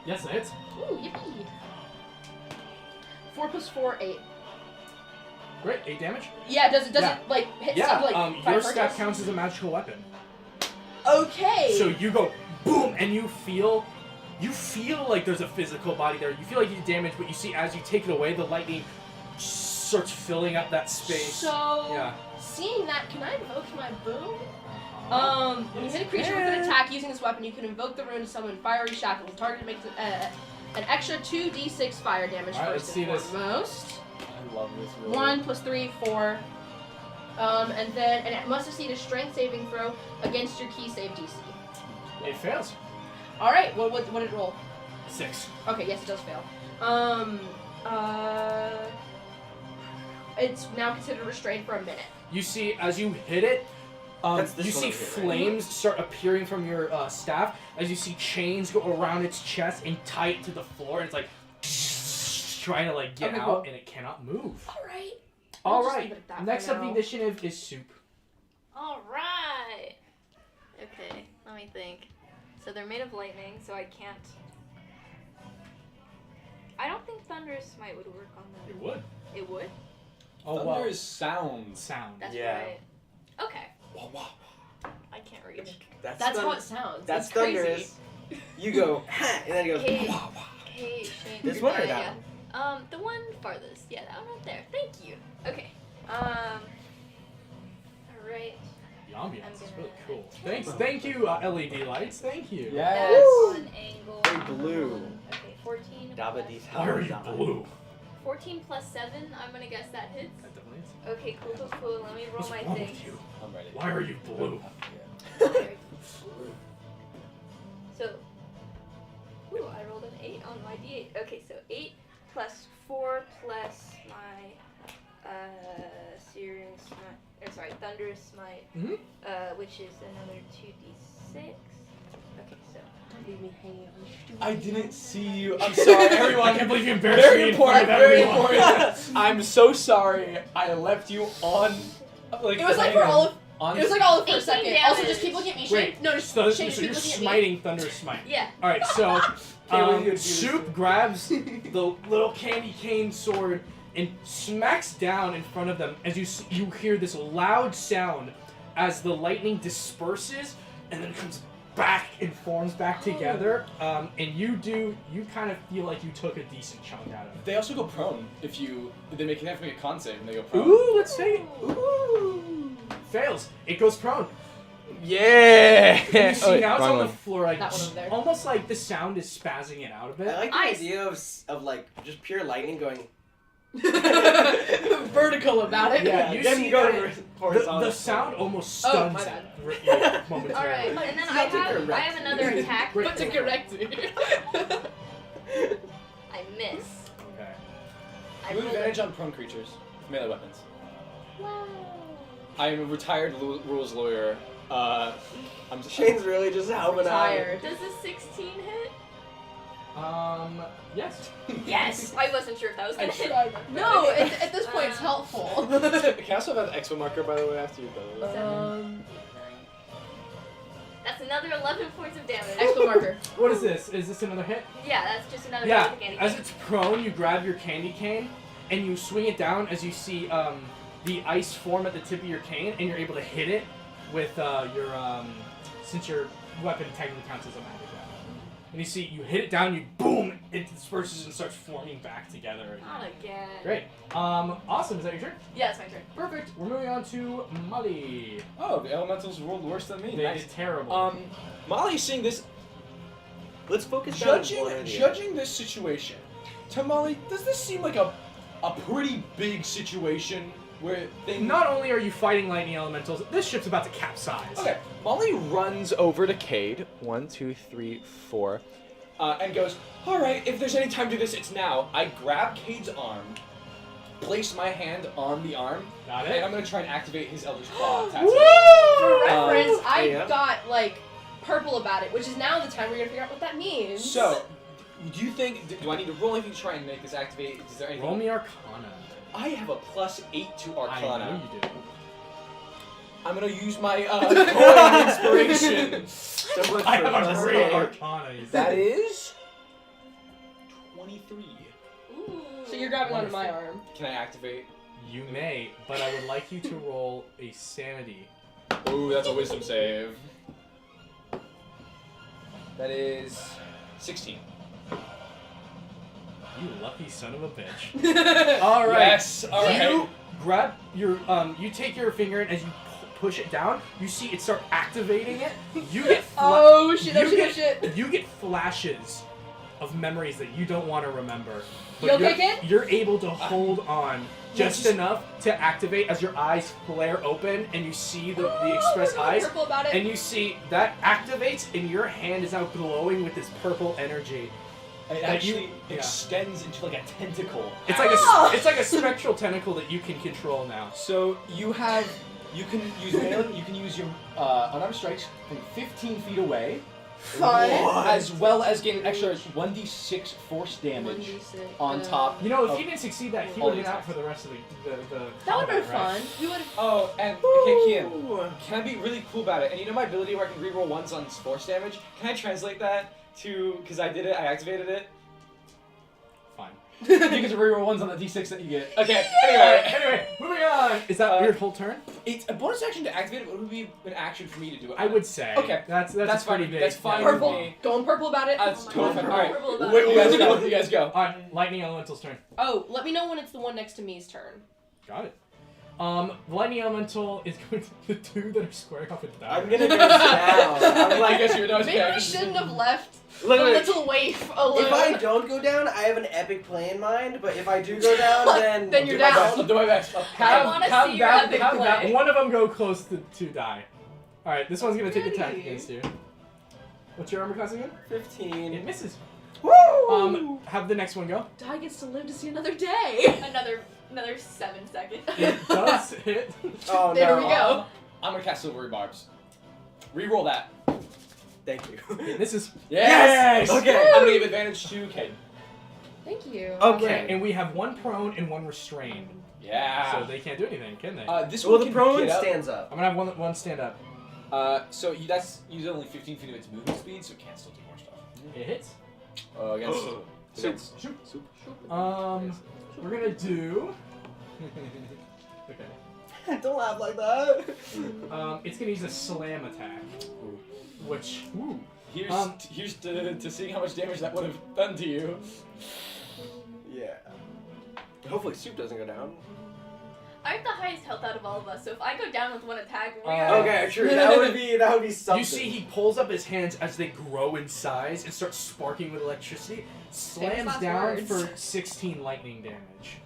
Yes, it hits. Ooh, yippee. 4 plus 4, 8. Great, 8 damage. Yeah, does it Yeah. like hit Yeah, something like your 5 staff targets? counts as a magical weapon. Okay. So you go boom, and you feel like there's a physical body there. You feel like you did damage, but you see as you take it away, the lightning starts filling up that space. So, Yeah. seeing that, can I invoke my boom? When you hit a creature with an attack using this weapon, you can invoke the rune to summon fiery shackles. Target makes an extra 2d6 fire damage Alright, let's first see and this. foremost. I love this really. 1 plus 3, 4. And it must succeed a strength saving throw against your key save DC. It fails. Alright, what did it roll? 6. Okay, yes, it does fail. It's now considered restrained for a minute. You see, as you hit it, That's this you one see over here, right? flames start appearing from your staff as you see chains go around its chest and tie it to the floor. It's like trying to like get Okay, out, cool. and it cannot move. Alright. All just right. leave it at that Next for up, the now. initiative is Soup. Alright. Okay, let me think. So they're made of lightning, so I can't. I don't think Thunderous Smite would work on them. It would. It would? Oh, Thunder well. is sound. Sound. That's Yeah. right. Okay. Wah, wah. I can't reach. That's how it sounds. That's It's crazy. thunderous. You go, ha, and then it goes, Hey. wah, wah. Hey, Shane. This one or Yeah, that yeah. one? The one farthest. Yeah, that one right there. Thank you. Okay. Alright. The ambiance is I'm really gonna- cool. Thank you, LED lights. Thank you. Yes. That's on angle. Very blue. Okay, 14. Dabba plus- dee Why are you dabba. blue? 14 plus 7. I'm gonna guess that hits. That definitely is. Okay, cool. Let me roll What's my wrong thing. with you? I'm ready. Why are you blue? Okay. So, ooh, I rolled an 8 on my d8. Okay, so 8 plus 4 plus my Searing Smite, or sorry, Thunderous Smite, Mhm. which is another 2d6. Okay, so Don't leave me hanging on the stupid I didn't thing. see you. I'm sorry, I everyone. can't believe you embarrassed Very me in front important. of Very everyone. important. I'm so sorry. I left you on. Like It was the like for hanger. all of. On It was like all of for a 18 second. damage. Also, just keep looking at me, Shane. Wait, No, just So, Shane, so just you're keep looking at me. smiting Thunderous Smite. yeah. Alright, so Can't believe you would do this Soup to- grabs the little candy cane sword and smacks down in front of them as you hear this loud sound as the lightning disperses and then comes back and forms back together. And you kind of feel like you took a decent chunk out of it. They also go prone if you. They have to make a con save when they go prone. Ooh, let's take it. Ooh. Fails. It goes prone. Yeah! And you see now it's on the floor, like That one over there. almost like the sound is spazzing it out a bit. I like the Ice. idea of like just pure lightning going. Vertical about it. Yeah, you then see you go that to the sound almost Oh, stuns my it bad. like, momentarily. Alright, and then Not I to have correct another attack. Great. But to correct me. I miss. Okay. I You have rolled advantage on prone creatures with melee weapons. Wow. I am a retired rules lawyer. I'm Shane's really just helping out. Tired. Does a 16 hit? Yes. Yes. I wasn't sure if that was gonna hit. No, at this point it's helpful. Can I also have an expo marker, by the way, after you're done with that? That's another 11 points of damage. Expo marker. What is this? Is this another hit? Yeah, that's just another Yeah. hit with the candy As cane. it's prone, you grab your candy cane and you swing it down as you see the ice form at the tip of your cane, and you're able to hit it with your since your weapon technically counts as a magic weapon. And you see, you hit it down, you boom, it disperses and starts forming back together. Not again. Great. Awesome. Is that your turn? Yeah, it's my turn. Perfect. We're moving on to Molly. Oh, the elementals rolled worse than me. They Nice. did terrible. Molly's seeing this. Let's focus down on one or the other. Judging this situation, to Molly, does this seem like a pretty big situation where things? Not only are you fighting lightning elementals, this ship's about to capsize. Okay, Molly runs over to Cade. 1, 2, 3, 4. And goes, alright, if there's any time to do this, it's now. I grab Cade's arm, place my hand on the arm, Got and it? I'm gonna try and activate his Eldritch Claw For tattoo. reference, I yeah. got like purple about it, which is now the time we're gonna figure out what that means. So, do you think, do I need to roll anything to try and make this activate? Is there anything? Roll me Arcana. I have a +8 to I Arcana. know you do. I'm gonna use my coin inspiration. So much I for have a us. great Arcana. you That see. is 23. Ooh. So you're grabbing onto my arm. Can I activate? You may, but I would like you to roll a Sanity. Ooh, that's a wisdom save. That is 16. You lucky son of a bitch. All right. Yes. All right. You grab your you take your finger and as you push it down, you see it start activating it. You get Oh shit! Oh you shit! Oh get- shit! You get flashes of memories that you don't want to remember. You okay, kid? You're able to hold on just just- enough to activate as your eyes flare open and you see the express Ooh, eyes. Purple about it. And you see that activates and your hand is now glowing with this purple energy. It That actually yeah. extends into like a tentacle. It's like Oh! it's like a spectral tentacle that you can control now. So you can use melee. You can use your unarmed strikes from 15 feet away, Fun. as well as gain an extra 1d6 force damage 1d6, on top. You know, if of he didn't succeed that, he all would have the been out for the rest of the That would have been combat, right? fun. We would. Oh, and okay, Kian, can I be really cool about it? And you know my ability where I can reroll ones on force damage? Can I translate that to, because I did it, I activated it? Fine. You get to reroll ones on the d6 that you get. Okay, Anyway, moving on. Is that your whole turn? It's a bonus action to activate it, but it would be an action for me to do it. I would say. Okay. That's That's pretty fine. big. That's fine. Yeah. Purple. me. Going purple about it. That's Oh my totally God. fine. Alright, Purple about wait, you guys it. go. You guys go. Alright, Lightning Elemental's turn. Oh, let me know when it's the one next to me's turn. Got it. The Lightning Elemental is going to the two that are squaring off a dagger. I'm gonna go down. I'm I like, guess you know. Maybe we shouldn't have left look, the look, little waif alone. if I don't go down, I have an epic play in mind. But if I do go down, Then you're Do my down. best. I'll do my best. I wanna see your epic have that play. one of them go close to die. Alright, this one's gonna take attack Ready. against you. What's your armor class again? 15. It misses. Woo! Have the next one go. Di gets to live to see another day. Another 7 seconds. It does hit. Oh There no. we go. I'm gonna cast Silvery Barbs. Reroll that. Thank you. It misses. Yes! Okay. I'm gonna give advantage to Kate. Thank you. Okay. And we have one prone and one restrained. Yeah. So they can't do anything, can they? This Well, one the can prone get up. stands up. I'm gonna have one stand up. So that's usually only 15 feet of its movement speed, so it can still do more stuff. It hits. Against. Soup. We're gonna do. Okay. Don't laugh like that. It's gonna use a slam attack, which. Ooh. Here's to seeing how much damage that would have done to you. Yeah. Hopefully soup doesn't go down. I have the highest health out of all of us, so if I go down with one attack, we're Okay, true. That would be something. You see, he pulls up his hands as they grow in size and starts sparking with electricity. Slams last down words. for 16 lightning damage.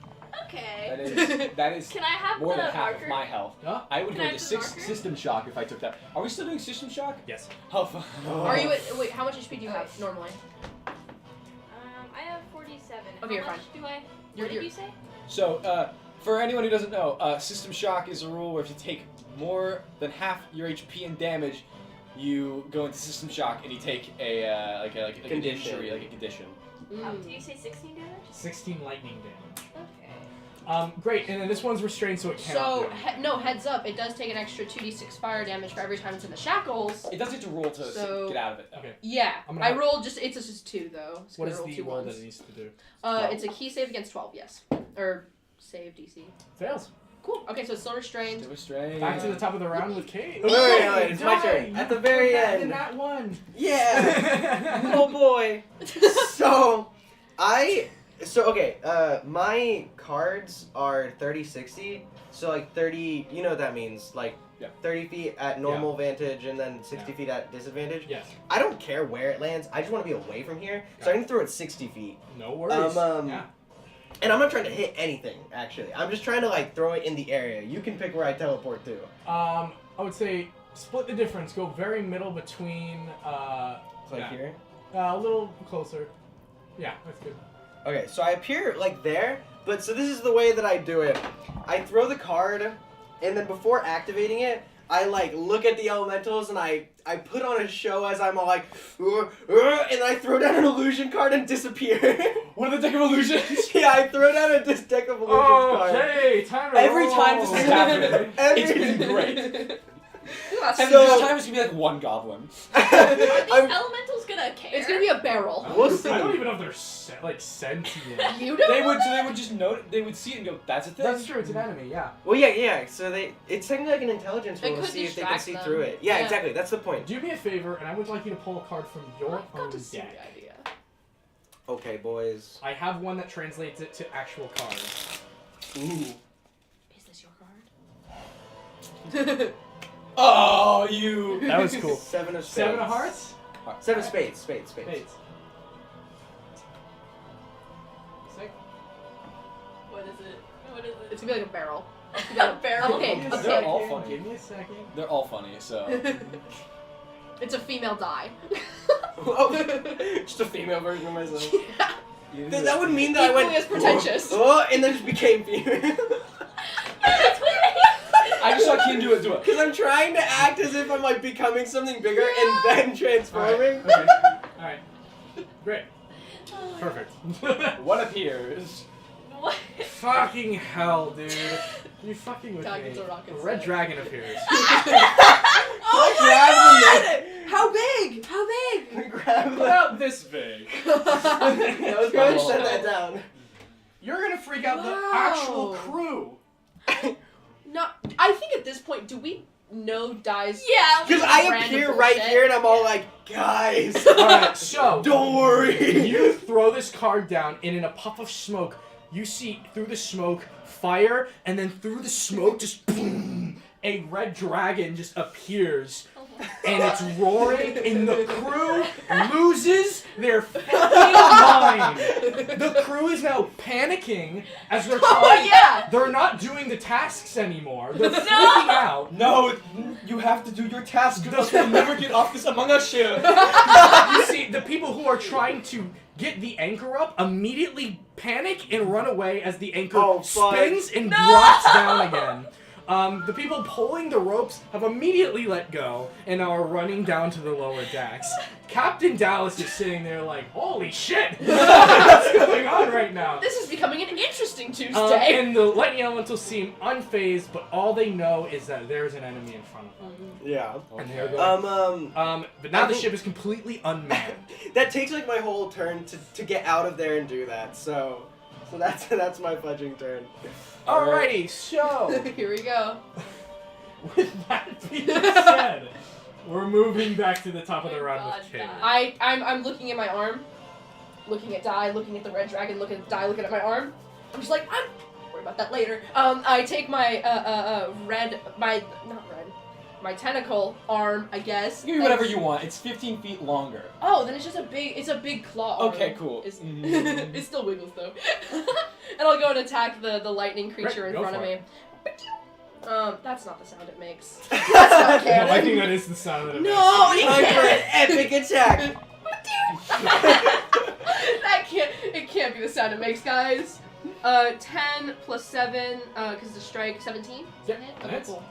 Okay. That is Can I have more the than half marker? of my health. Huh? I would Can go I to have the 6 marker? system shock if I took that. Are we still doing system shock? Yes. How fun. Are you at, wait, how much HP do you have normally? I have 47. Okay, you're How much do I? What did you say? So, for anyone who doesn't know, system shock is a rule where if you take more than half your HP and damage, you go into system shock and you take a like an Condition. injury, like a condition. Did you say 16 damage? 16 lightning damage. Okay. Great, and then this one's restrained, so it cannot. So, no, heads up, it does take an extra 2d6 fire damage for every time it's in the shackles. It does get to roll to So- get out of it. Though. Okay. Yeah, I'm gonna I have- rolled just, it's just 2 though. It's What gonna is roll the 2 roll ones. that it needs to do? It's a key save against 12, yes. Or save DC. Fails. Cool. Okay, so it's still restrained. Still restrained. Back to the top of the round with Kate. Wait, it's my turn. At the very In end. that one. Yeah. Oh boy. Okay, my cards are 30-60, so like 30, you know what that means, like Yeah. 30 feet at normal vantage and then 60 feet at disadvantage. Yes. I don't care where it lands, I just want to be away from here, so I'm gonna throw it 60 feet. No worries. Yeah. And I'm not trying to hit anything, actually. I'm just trying to like throw it in the area. You can pick where I teleport to. I would say split the difference. Go very middle between. Like yeah. here. A little closer. Yeah, that's good. Okay, so I appear like there, but so this is the way that I do it. I throw the card, and then before activating it, I like look at the elementals and I put on a show as I'm all like, and I throw down an illusion card and disappear. What are the deck of illusions? Yeah, I throw down a deck of illusions card. Okay, time to Every roll. time this has happened, Every- it's been great. That's And So- this time it's gonna be like one goblin. Are these I'm- elementals gonna care? It's gonna be a barrel. I We'll don't, see. I don't even know if they're like sentient. You don't? They would just note. They would see it and go, "That's a thing." That's true. It's an enemy. Yeah. Well, yeah. So it's technically like an intelligence It roll to could see if they can distract see them. through it. Yeah, Yeah. exactly. That's the point. Do me a favor, and I would like you to pull a card from your I've own got a silly deck. idea. Okay, boys. I have one that translates it to actual cards. Ooh. Is this your card? Oh, you. That was cool. 7 of spades. 7 of hearts. 7 of spades. Spades. Sick. What is it? What is it? It's gonna be like a barrel. a barrel. Okay, Give me a okay. They're all second, funny. Give me a second. They're all funny. So It's a female die. Oh, just a female version of myself. Yeah. That would mean that I Equally went. as pretentious. Oh, and then just became female. That's what I just saw Keen, do it, do it. Because I'm trying to act as if I'm like becoming something bigger and then transforming. Okay. Alright. Great. Perfect. What appears? What? Fucking hell, dude. You fucking with Dragons me. are rockets, Red though. dragon appears. Oh my god! How big? How big? Grab the... About this big. I was going to set that down. You're gonna freak out the Wow. actual crew. No, I think at this point, do we know Dai's? Yeah. Because Like I random appear right bullshit? here and I'm all like, guys, Alright, so don't worry. you throw this card down, and in a puff of smoke, you see through the smoke fire, and then through the smoke, just boom, a red dragon just appears, and it's roaring, and the crew loses their fucking mind. The crew is now panicking as they're trying. Oh yeah. They're not doing the tasks anymore. They're freaking out. No, you have to do your task. Or else we'll never get off this Among Us ship. You see, the people who are trying to get the anchor up immediately panic and run away as the anchor spins and drops down again. The people pulling the ropes have immediately let go and are running down to the lower decks. Captain Dallas is sitting there like, holy shit! What's going on right now? This is becoming an interesting Tuesday. And the lightning elementals seem unfazed, but all they know is that there's an enemy in front of them. Yeah. And they're going, but now I the think- ship is completely unmanned. That takes like my whole turn to get out of there and do that. So that's my fudging turn. Alrighty, so Here we go. with that being said, we're moving back to the top of the round with Kate. I'm looking at my arm, looking at Dai, looking at the red dragon, looking at Dai, looking at my arm. I'm just like, I'm worry about that later. I take my my tentacle arm, I guess. Give me whatever you want. It's 15 feet longer. Oh, then it's just a big claw arm. Okay, cool. It's, it still wiggles though. And I'll go and attack the lightning creature Great, in go front of for me. That's not the sound it makes. That's No, not I canon. think that is the sound that it makes. No, it Time for an can't. epic attack. It can't be the sound it makes, guys. 10 plus 7, because the strike, 17? Yep, Okay, that's- cool.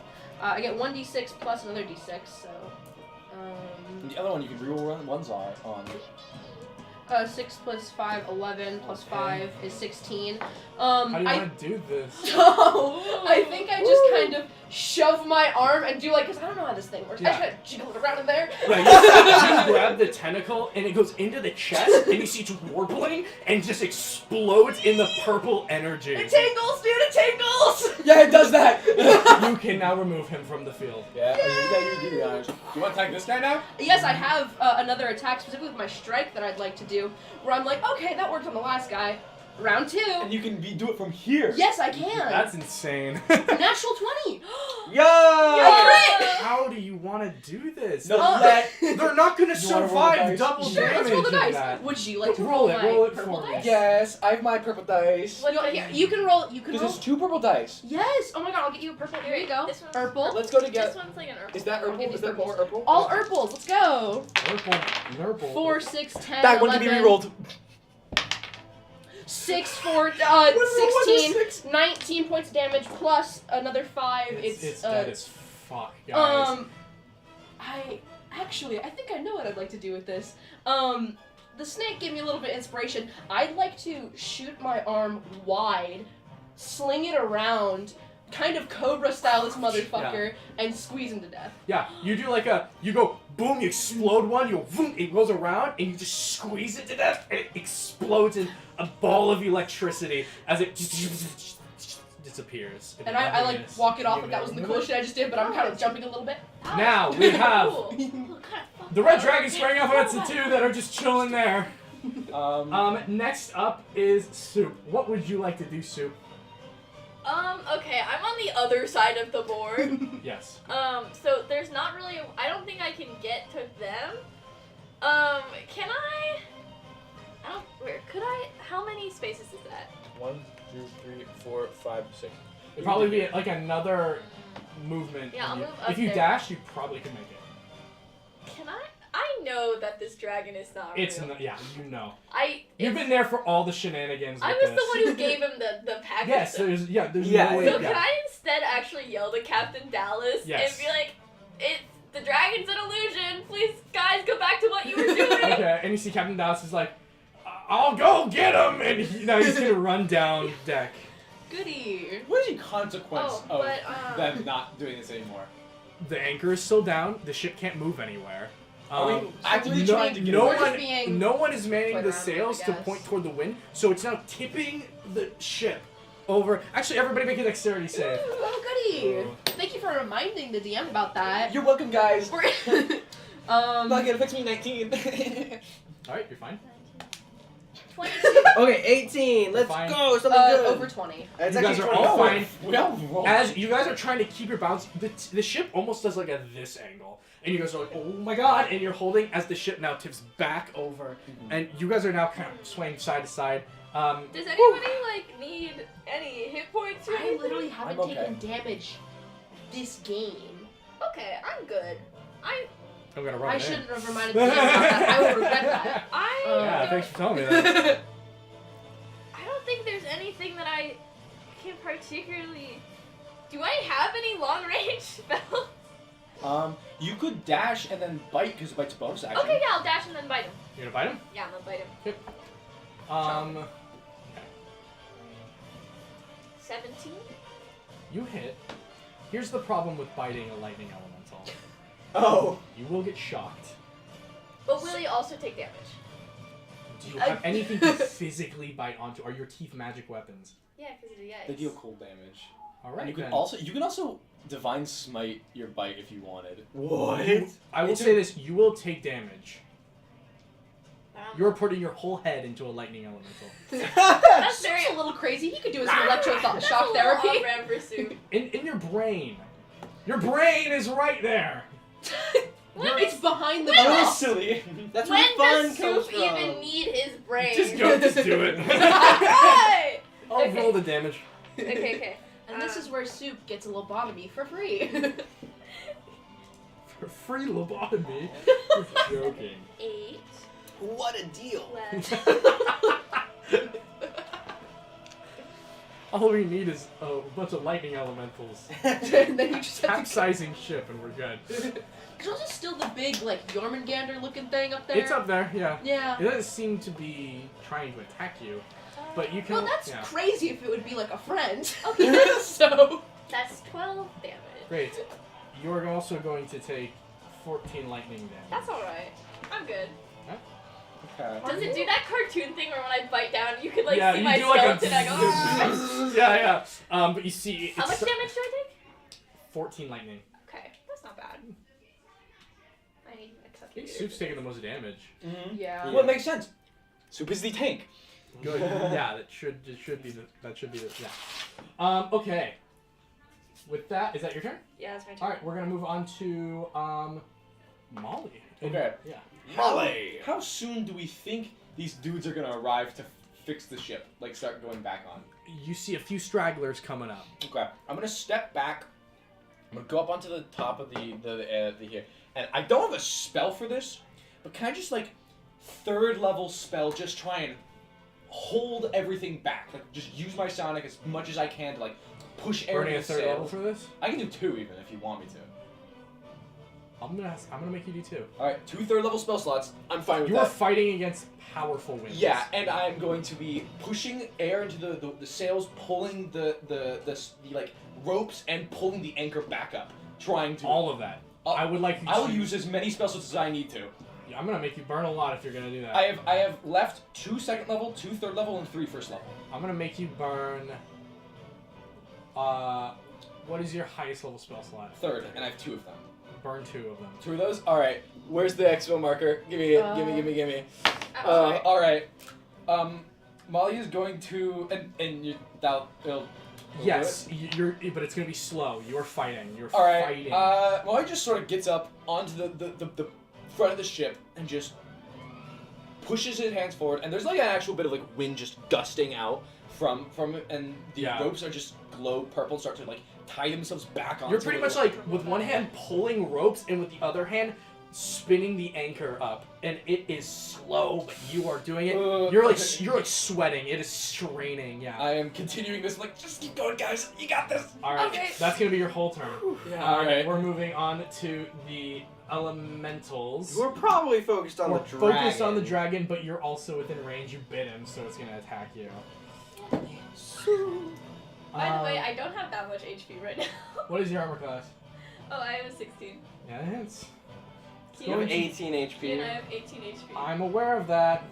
I get 1d6 plus another d6, so. The other one you can reroll ones are on. 6 plus 5, 11, plus Okay. 5 is 16. How do you want to do this? So, I think I just kind of shove my arm and do like, because I don't know how this thing works. I just Yeah. gotta jiggle it around in there. Right, you grab the tentacle and it goes into the chest and you see it's warbling and just explodes in the purple energy. It tingles, dude, it tingles! Yeah, it does that. You can now remove him from the field. Yeah, you do that. You want to attack this guy now? Yes, I have another attack, specifically with my strike, that I'd like to do, where I'm like, okay, that worked on the last guy. Round 2. And you can do it from here. Yes, I can. That's insane. Natural 20. Yo! How do you want to do this? No, let. They're not going to You wanna roll the survive dice? double Sure, damage let's roll the in dice. that. Would you like to Roll it, my roll it purple for me. dice? Yes, I have my purple dice. You can roll. You can Because roll. there's 2 purple dice. Yes. Oh my god, I'll get you a purple. Here you go. This one's Purple. Let's go This together. one's like an herbal. Is that I'll give purple? you Is there more purples. purple? All purples. Let's go. Purple. 4, 6, 10, That one 11. can be rerolled. 6, 4, What is 16, 19 points of damage plus another 5. It's dead as fuck, guys. I think I know what I'd like to do with this. The snake gave me a little bit of inspiration. I'd like to shoot my arm wide, sling it around, kind of Cobra style this motherfucker, and squeeze him to death. Yeah, you do like you go boom, you explode one, you go boom, it goes around, and you just squeeze it to death, and it explodes in a ball of electricity as it disappears. And I like walk it off like that wasn't the coolest shit I just did, but I'm kind of jumping a little bit. Now we have Cool. What kind of fucking the red dragon spraying off against the 2 that are just chilling there. Next up is Soup. What would you like to do, Soup? Okay, I'm on the other side of the board. Yes. So there's not really, I don't think I can get to them. Can I don't, where, could I, how many spaces is that? 1, 2, 3, 4, 5, 6. It'd probably be like another movement. Yeah, I'll move If up you there. dash, you probably could make it. Can I know know that this dragon is not It's real. not, yeah, you know. It's- You've been there for all the shenanigans. I with was this. the one who gave him the package. Yes, there's Yeah, no way. So yeah. can I instead actually yell to Captain Dallas Yes. and be like, the dragon's an illusion. Please, guys, go back to what you were doing. Okay, and you see Captain Dallas is like, I'll go get him, and now he's gonna run down deck. Goody. What is the consequence Oh, of but, them not doing this anymore? The anchor is still down. The ship can't move anywhere. Are we actively no, trying to get no away? one, being no one is manning put the around, sails I to guess. point toward the wind, so it's now tipping the ship over. Actually, everybody make a dexterity save. Oh, goody. Thank you for reminding the DM about that. You're welcome, guys. Um, Not gonna fix me 19. All right, you're fine. 22. Okay, 18. Let's Fine. go. Something good. over 20. It's You guys actually are all 24. fine. Well rolled. As you guys are trying to keep your balance, the ship almost does like a this angle, and you guys are like, oh my god, and you're holding as the ship now tips back over, and you guys are now kind of swaying side to side. Does anybody like need any hit points or I anything? literally haven't I'm okay. taken damage this game. Okay, I'm good. I'm gonna run I it in. shouldn't have reminded the DM about that. I will regret that. Yeah, don't, thanks for telling me that. I don't think there's anything that I can particularly. Do I have any long range spells? You could dash and then bite because bite's a bonus action. Okay, yeah, I'll dash and then bite him. You gonna bite him? Yeah, I'm gonna bite him. 17. You hit. Here's the problem with biting a lightning elemental. Oh. You will get shocked. But will he also take damage? Do you have anything to physically bite onto? Are your teeth magic weapons? Yeah, because of the ice. They deal cold damage. All And right. you then. can also divine smite your bite if you wanted. What? I will It's say this: you will take damage. Wow. You're putting your whole head into a lightning elemental. That's Very very a little crazy. He could do some That's electroshock a little therapy. on-brand for Sue. In your brain. Your brain is right there. It's behind the When Oh, jaw. that's silly. That's where When the fun does comes Soup from. even need his brain? Just do it. Hey! I'll Okay. roll the damage. Okay, okay. And this is where Soup gets a lobotomy for free. For free lobotomy. You're joking. 8. What a deal. All we need is a bunch of lightning elementals. And then you just have to. Capsizing ship and we're good. There's also still the big, like, Jormungandr looking thing up there. It's up there, yeah. Yeah. It doesn't seem to be trying to attack you, but you can. Well, that's yeah. crazy if it would be like a friend. Okay. So. That's 12 damage. Great. You're also going to take 14 lightning damage. That's alright. I'm good. Okay. Does it do that cartoon thing where when I bite down, you can like yeah, see you my do like skeleton and I go, "Ah." yeah. But you see, it's How much damage do I take? 14 lightning. Okay, that's not bad. I need I accept think Soup's taking the most damage. Mm-hmm. Yeah. Well, it makes sense. Soup is the tank. Good. Yeah, that should be the yeah. Okay. With that, is that your turn? Yeah, that's my turn. All right, we're gonna move on to Molly. Okay. Yeah. Molly. How soon do we think these dudes are gonna arrive to fix the ship? Like start going back on? You see a few stragglers coming up. Okay. I'm gonna step back. I'm gonna go up onto the top of the here, and I don't have a spell for this, but can I just like third level spell just try and hold everything back? Like just use my sonic as much as I can to like push air Burning into a the third level sails. for this. I can do 2 even if you want me to. I'm gonna make you do 2. All right, 2 third level spell slots. I'm fine with You are that. fighting against powerful winds. Yeah, and I'm going to be pushing air into the sails, pulling the like ropes, and pulling the anchor back up, trying to. All of that. I would like you I'll to. use as many spell slots as I need to. Yeah, I'm gonna make you burn a lot if you're gonna do that. I have left 2 second level, 2 third level, and 3 first level. I'm gonna make you burn. What is your highest level spell slot? Third, and I have 2 of them. Burn 2 of them. 2 of those. All right. Where's the expo marker? Give me it. Give me. Oh, All right. Molly is going to and you that'll it'll Yes, you're. But it's gonna be slow. You're fighting. You're All right. fighting. Molly just sort of gets up onto the front of the ship and just pushes his hands forward, and there's like an actual bit of like wind just gusting out from it, and the Yeah. ropes are just glow purple, and start to like tie themselves back on. You're pretty much like with one hand pulling ropes and with the other hand spinning the anchor up, and it is slow, but you are doing it. You're like sweating. It is straining. Yeah. I am continuing this. Like, just keep going, guys. You got this. All right. Okay. That's gonna be your whole turn. Yeah. All right. We're moving on to the elementals. We're probably focused on We're the dragon. focused on the dragon, but you're also within range. You bit him, so it's gonna attack you. By the way, I don't have that much HP right now. What is your armor class? Oh, I have a 16. Yeah, it hits. You have 18 HP. And I have 18 HP. I'm aware of that.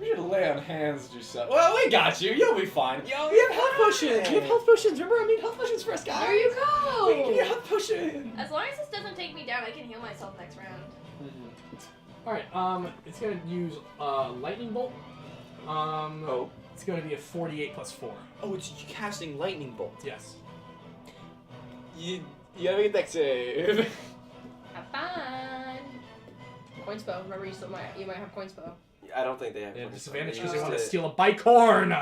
You should lay on hands yourself. Well, we got you. You'll be fine. Yo, we have health potions. We have health potions. Remember, I made health potions for us, guys. There you We can give you a go. health potion. As long as this doesn't take me down, I can heal myself next round. All right. It's gonna use lightning bolt. Oh. It's gonna be a 48 plus 4. Oh, it's casting lightning bolt. Yes. You have a good deck save. Have fun. Coin spell. Remember, you might have coin spell. I don't think they have. They have points. disadvantage They because they used want to it. steal a bicorn.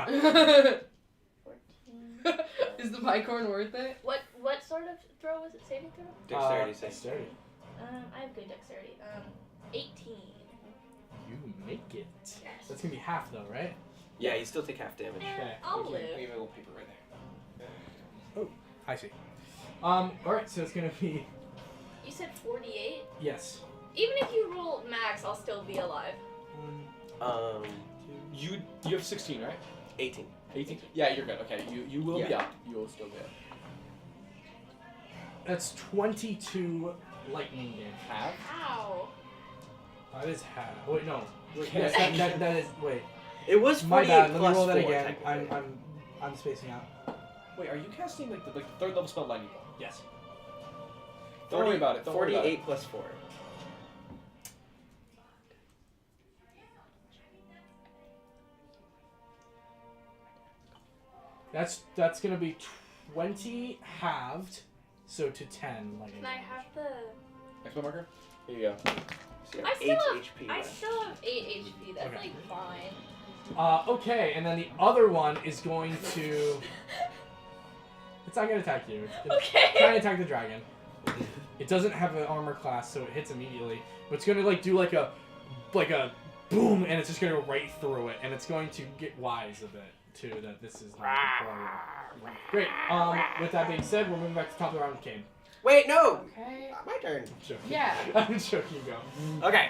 Is the bicorn worth it? What sort of throw was it? Saving throw? Dexterity save. Dexterity. I have good dexterity. 18. You make it. Yes. That's gonna be half though, right? Yeah, you still take half damage. Okay. I'll We live. have a little paper right there. I see. All right. So it's gonna be You said 48? yes. Even if you roll max, I'll still be alive. You have 16, right? 18. 18. Yeah, you're good. Okay, you will be Yeah. up. You will still be up. That's 22 lightning damage. Half. Ow. That is half. Wait, no. Wait, Okay. yes, that is. Wait. It was My 48 bad. Let me plus roll that 4, again. technically. I'm spacing out. Wait, are you casting like the third level spell lightning bolt? Yes. Don't worry about it. Don't worry about it. 48 plus 4. That's gonna be 20 halved, so to 10 lightning. Can I have the... Next one marker. Here you go. So you I have still 8 have, HP I left. still have 8 HP. That's Okay. like fine. Okay, and then the other one is going to. It's not gonna attack you. It's trying Okay. to attack the dragon. It doesn't have an armor class, so it hits immediately. But it's gonna like do like a boom, and it's just gonna go right through it, and it's going to get wise a bit too. That this is not great. With that being said, we're moving back to the top of the round with Kane. Wait, no! Okay. My turn. I'm joking. Yeah. I'm joking. Go. Okay,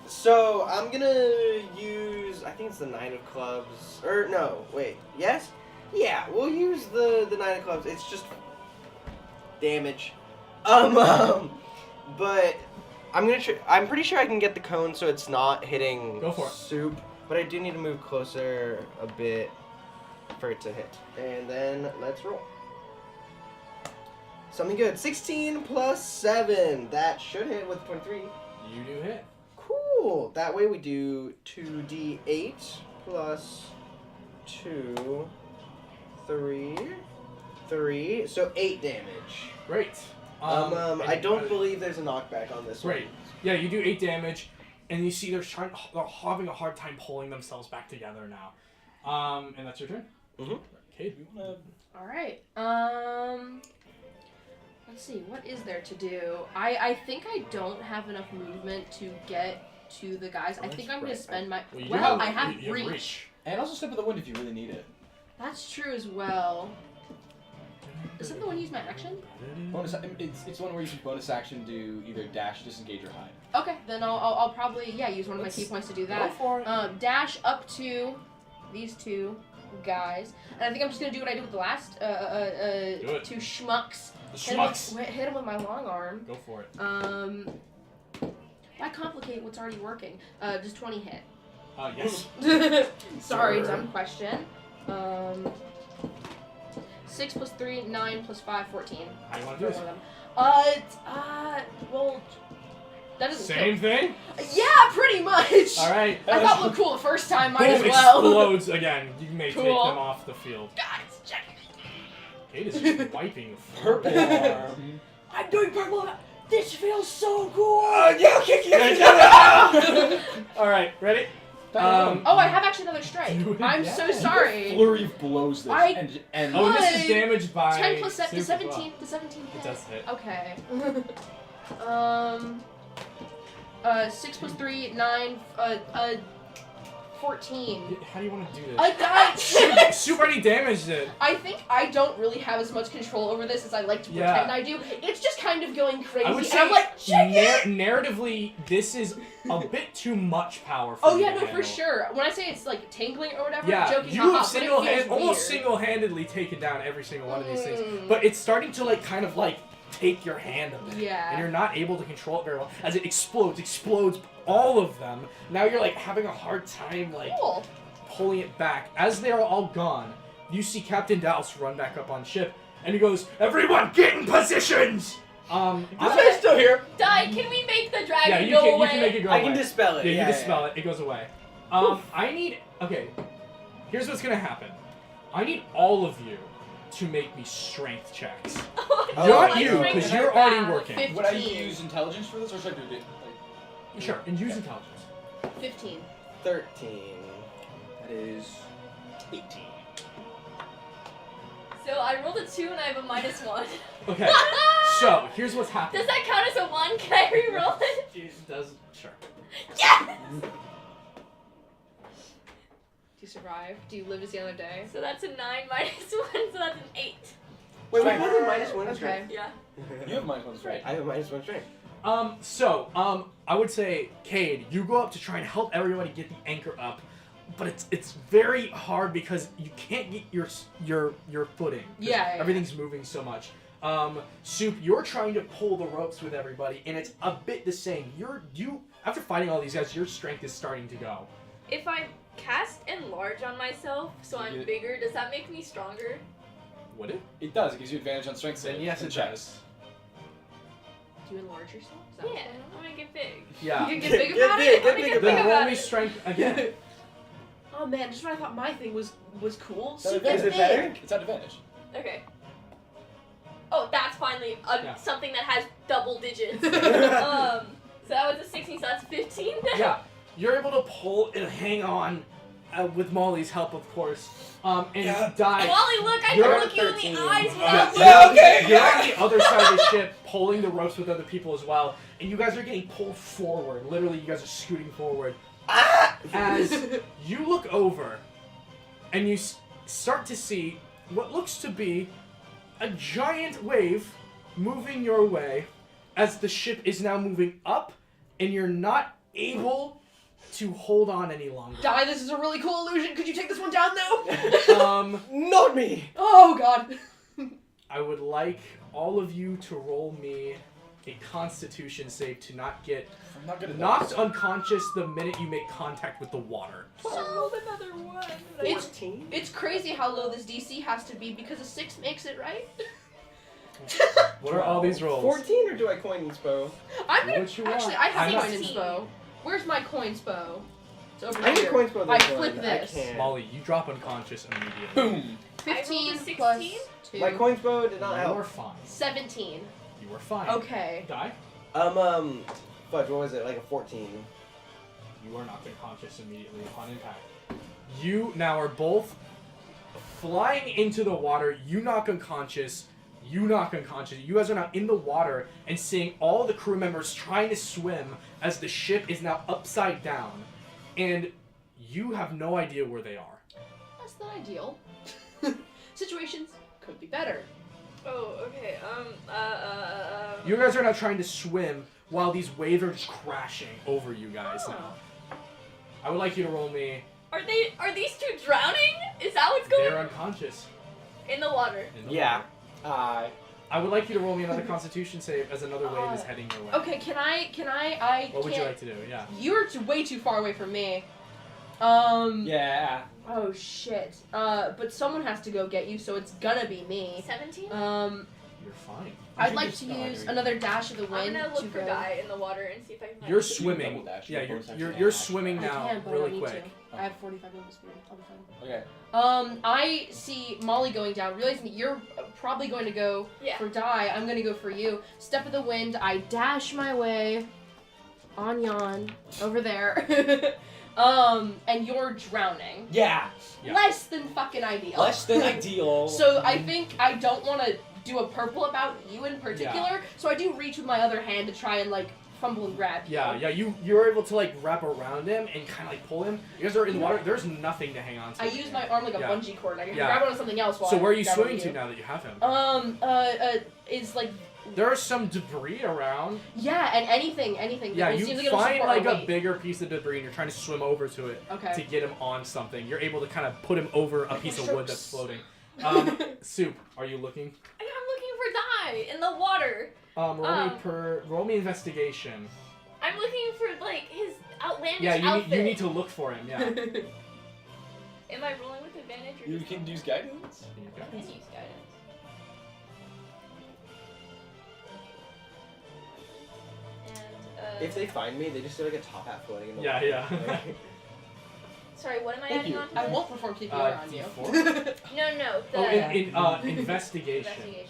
so I'm gonna use, I think it's the 9 of clubs, or no, wait, yes? Yeah, we'll use the 9 of clubs, it's just damage. But I'm gonna I'm pretty sure I can get the cone so it's not hitting Go for it. soup, but I do need to move closer a bit for it to hit. And then let's roll. Something good. 16 plus 7. That should hit with 23. You do hit. Cool. That way we do 2d8 plus 2, 3, so 8 damage. Great. I don't believe there's a knockback on this Great. one. Yeah, you do 8 damage, and you see they're having a hard time pulling themselves back together now. And that's your turn. Mhm. Okay. All right. Let's see. What is there to do? I think I don't have enough movement to get to the guys. I think I'm gonna spend my. Well, you Well, have- I have you have reach. And also step of the wind if you really need it. That's true as well. Is that the one use my action? Bonus. It's one where you can bonus action do either dash, disengage, or hide. Okay, then I'll probably use one of my key points to do Go that. for it. Dash up to these two guys, and I think I'm just gonna do what I did with the last it. two schmucks. The Hit 'em schmucks. hit him with my long arm. Go for it. Why complicate what's already working? Just 20 hit. Yes. Sorry, Sure. dumb question. 6 plus 3, 9 plus 5, 14. How you want to do For this? one of them. Well, that doesn't Same thing? Yeah, pretty much. All right. I thought it looked cool the first time. Might Boom, as well. explodes again. You may take them Cool. off the field. Guys, check it. Kate is just wiping the floor. Purple arm. I'm doing purple. This feels so cool. Yeah, kick All right, ready? Oh, I have actually another strike. Do it I'm so again. sorry. Flurry of blows this. I- and Oh, and this is Good. damaged by 10 plus 7 soup to as well. 17. To 17 It hit. does hit. Okay. 6 plus 3, 9, 14. How do you want to do this? I died! Soup already damaged it. I think I don't really have as much control over this as I like to pretend I do. It's just kind of going crazy, I would say and I'm like, narratively, this is a bit too much power for oh you yeah, to no, handle. for sure. When I say it's like tingling or whatever, Yeah, I'm joking, you haha, have but it feels almost weird. single-handedly taken down every single one of these things. Mm. But it's starting to like kind of like take your hand a bit. Yeah. And you're not able to control it very well. As it explodes all of them. Now you're like having a hard time like Cool. pulling it back. As they are all gone, you see Captain Douse run back up on ship, and he goes, "Everyone, get in positions!" This guy's still here. Die, can we make the dragon Yeah, you go can away? make it go I away. can dispel it. Yeah, you Yeah, dispel it. It goes away. Here's what's gonna happen. I need all of you to make me strength checks. Oh, Not my you, strength because is you're bad. already working. 15. Would I use intelligence for this, or should I do it? Sure, and use intelligence. 15. 13. That is 18. So I rolled a 2 and I have a -1. Okay, so here's what's happening. Does that count as a 1? Can I re-roll it? It does, sure. Yes! Do you survive? Do you live to see another day? So that's a 9 -1, so that's an 8. Wait, what is -1 Okay. strength? Yeah. You have -1 strength. I have a -1 strength. I would say, Cade, you go up to try and help everybody get the anchor up, but it's very hard because you can't get your footing. 'Cause Yeah. Everything's moving so much. Soup, you're trying to pull the ropes with everybody, and it's a bit the same. You after fighting all these guys, your strength is starting to go. If I cast enlarge on myself, so I'm You- bigger, does that make me stronger? Would it? It does. It gives you advantage on strength Then saves yes, and it checks. does. Do you enlarge yourself? Is that what's Yeah, going on? I'm gonna get big. Yeah. You can get big Get about big, it? get I'm big gonna about Then think it. roll about me it. strength again. Oh man, just when I thought my thing was cool. Is So that get Is it big. better? It's at advantage. Okay. Oh, that's finally Yeah. something that has double digits. So that was a 16, so that's 15 then? Yeah, you're able to pull and hang on with Molly's help, of course. And you die. Wally, look, I You're can look you in 13. the eyes Yeah, without Yeah, okay. You're on the other side of the ship, pulling the ropes with other people as well, and you guys are getting pulled forward. Literally, you guys are scooting forward. As you look over, and you start to see what looks to be a giant wave moving your way, as the ship is now moving up, and you're not able to hold on any longer. Die, this is a really cool illusion. Could you take this one down though? Not me. Oh god. I would like all of you to roll me a Constitution save to not get I'm not good at knocked that. unconscious the minute you make contact with the water. I rolled another 1. It's 14? it's crazy how low this DC has to be because a 6 makes it, right? What are all these rolls? 14 or do I coin inspo? I'm Do gonna what you want. actually I have I'm coin not- inspo. Where's my coin spo? It's over I need here. coin inspo I this flip one. this. I can't. Molly, you drop unconscious immediately. Boom. 15 I rolled a plus 16. 2. My coin inspo did not You help. are fine. 17. You are fine. Okay. Die. Fudge, what was it? Like a 14. You are knocked unconscious immediately upon impact. You now are both flying into the water. You knock unconscious. You knock unconscious. You guys are now in the water and seeing all the crew members trying to swim as the ship is now upside down. And you have no idea where they are. That's not ideal. Situations could be better. Oh, okay. You guys are now trying to swim while these waves are just crashing over you guys now. I would like you to roll me. Are these two drowning? Is that what's going They're on? unconscious. In the water. In the Yeah. water. I would like you to roll me another Constitution save as another wave is heading your way. Okay, can I What would you can't- like to do? Yeah. You're way too far away from me. Yeah. Oh shit. But someone has to go get you, so it's gonna be me. 17? You're fine. I'd You like just- to oh, use there you another dash of the I'm wind gonna to look for go. Guy in the water and see if I can find You're him. swimming. double dash. Yeah, You bonus action you're and swimming I now can, but I really don't need quick. to. I have 45 movement speed. I'll be fine. Okay. I see Molly going down, realizing that you're probably going to go Yeah. for Die. I'm going to go for you. Step of the wind, I dash my way on yon over there. And you're drowning. Yeah. Yeah. Less than fucking ideal. Less than ideal. So I think I don't want to do a purple about you in particular. So I do reach with my other hand to try and like fumble and grab you. Yeah, you're able to like wrap around him and kind of like pull him. You guys are in the water. There's nothing to hang on to. I use my arm like a bungee cord. I can Yeah. grab onto something else while So I where are you grab swimming onto to now that you have him? Is like There is some debris around. yeah, and anything. Yeah, It you seems like it'll find support our like a weight. bigger piece of debris and you're trying to swim over to it to Okay. get him on something. You're able to kind of put him over a piece of wood that's Strokes. floating. Soup, are you looking? I'm looking for Dai in the water. Roll me investigation. I'm looking for like his outlandish Yeah, outfit. you need to look for him. Yeah. Am I rolling with advantage or You just can use guidance. I can use guidance. And If they find me, they just do like a top hat floating in the Yeah, water. yeah. sorry, what am I Thank adding you. on to I this? won't perform CPR on you. D4? No, the Oh, investigation. investigation.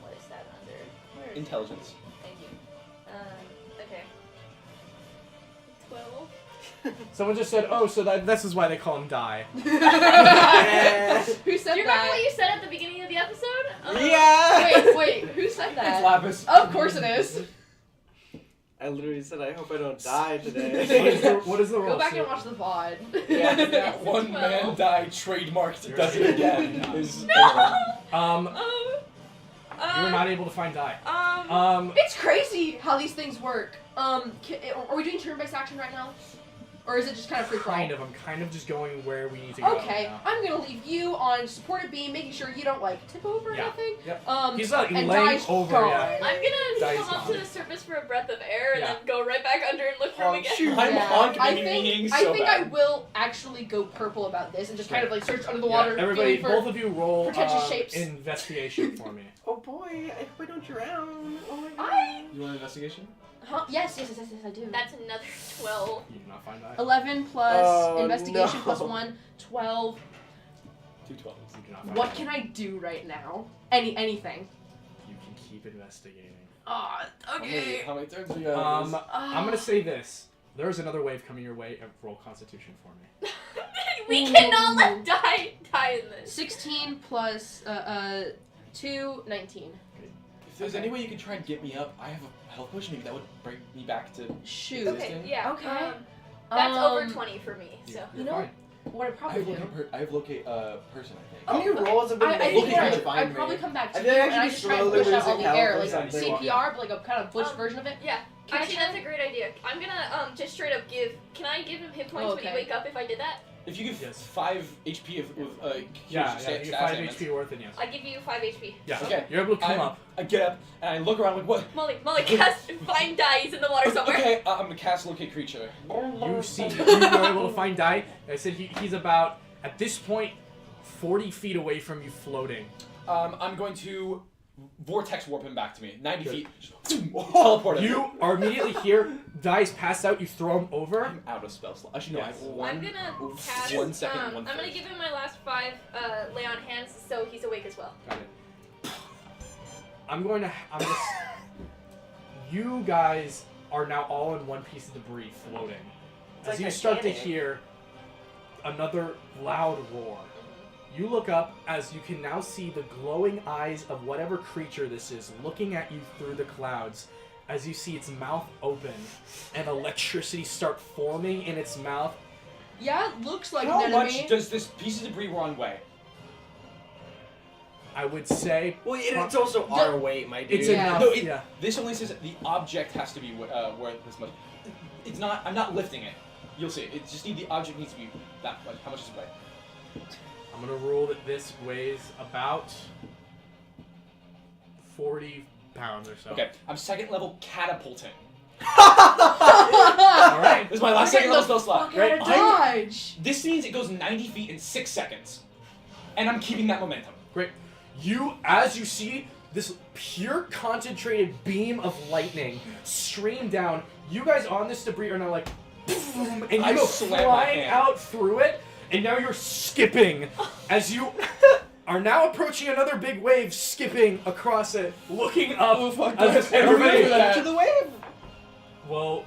What is that under? Where is it? Intelligence. Thank you. Okay. 12. Someone just said, "Oh, so this is why they call him Die." Yeah. Who said Do you remember that? what you said at the beginning of the episode? Yeah. Wait, who said It's that? Lapis. Of course it is. I literally said, I hope I don't die today. What is the roll? Go back Soup? and watch the VOD. Yeah, that It's one 12. man die trademarked You're does it right. again. Yeah. Is You were not able to find Die. It's crazy how these things work. Are we doing turn-based action right now? Or is it just kind of free for all? Kind of. I'm kind of just going where we need to go. Okay, now. I'm gonna leave you on supported beam, making sure you don't like tip over or Yeah. nothing. Yep. And He's like laying Dai's over. gone. Yeah. I'm gonna Dice come up to gone. the surface for a breath of air and Yeah. then go right back under and look for him Oh, again. shoot. I'm honking I and being think so I bad. will actually go purple about this and just kind of like search under the Yeah, water. everybody, feeling for both of you roll pretentious shapes. investigation for me. Oh boy, I hope I don't drown. Oh my god. You want an investigation? Huh? Yes, I do. That's another 12. You do not find Die. 11 plus Oh, investigation no. plus 1, 12. 2 12s. You do not find What Die. can I do right now? Anything. You can keep investigating. Ah, How many turns we got? I'm gonna say this. There's another wave coming your way. Roll Constitution for me. We cannot let die in this. 16 plus 2, 19. If there's any way you could try and get me up, I have a health potion. Maybe that would bring me back to. Shoot. Okay, yeah. Okay. That's over Um, 20 for me, so. You're know, fine. What I I probably have do. locate. I have locate person. I think. How many rolls have been I made think Looking what at I, you, I'd probably come back to I you think I and should I be just try and slowly push out all losing the air, health or like something. CPR, but like a kind of butch Um, version of it. Yeah, Can I actually, try- that's a great idea. I'm gonna just straight up give. Can I give him hit points when Okay. you wake up if I did that? If you give Yes. 5 HP of Yeah, huge yeah. You stats get 5 ailments. HP worth, and yes. I give you 5 HP. Yeah. Okay. You're able to come up. I get up and I look around like what? Molly, cast find die. He's in the water somewhere. Okay, I'm gonna cast locate creature. You see, you are able to find Die. I said he's about, at this point, 40 feet away from you floating. I'm going to vortex warp him back to me. 90 Good. feet. Teleport him. You are immediately here. Die's passed out. You throw him over. I'm out of spell slot. Actually, no, I have Yes. one. I'm gonna cast. 1 second, I'm 1 gonna third. give him my last 5 lay on hands, so he's awake as well. Got it. I'm just. You guys are now all in one piece of debris floating. It's As like you start to Titanic. hear another loud roar, you look up as you can now see the glowing eyes of whatever creature this is looking at you through the clouds. As you see its mouth open and electricity start forming in its mouth. Yeah, it looks like How an much enemy. does this piece of debris run weigh? I would say Well, it's also our weight, my dude. it's Yeah. enough. No, yeah. This only says that the object has to be worth this much. It's not. I'm not lifting it. You'll see. It just need the object needs to be that much. How much does it weigh? I'm gonna rule that this weighs about 40 pounds or so. Okay, I'm second level catapulting. All right. This is my last We're second getting level spell slot. Fuck out of I'm- dodge. This means it goes 90 feet in 6 seconds, and I'm keeping that momentum. Great. As you see this pure concentrated beam of lightning stream down, you guys on this debris are now like, boom, and you I go slam my flying hand. out through it, and now you're skipping as you are now approaching another big wave, skipping across it, looking up. Oh, fuck, as guys. everybody, Everybody- To the wave. well,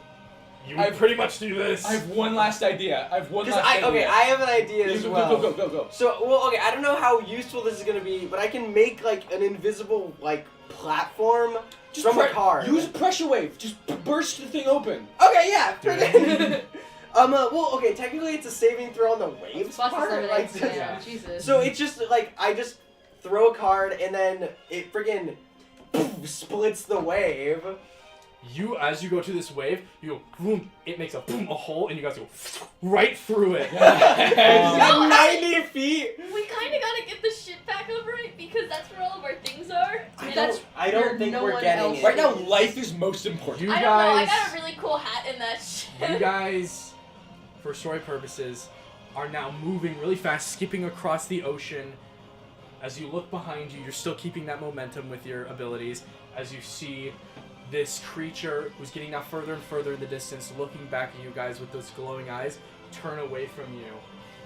You would pretty much do this. I have one last idea. I have have an idea as well. Go. So, okay, I don't know how useful this is gonna be, but I can make like an invisible like platform from a car. Use a pressure wave. Just burst the thing open. Okay, yeah. Well, okay, technically it's a saving throw on the waves Plus part. it's Like, lemonade, yeah, Jesus. so it's just like I just throw a card and then it friggin' splits the wave. As you go to this wave, you go boom. It makes a boom, a hole, and you guys go right through it. 90 feet. We kind of gotta get the shit back over it because that's where all of our things are. I don't think no we're one getting else it. Right now, life is most important. You I don't know. I guys, got a really cool hat in that shit. you guys, for story purposes, are now moving really fast, skipping across the ocean. As you look behind you, you're still keeping that momentum with your abilities. As you see this creature who's getting now further and further in the distance, looking back at you guys with those glowing eyes, turn away from you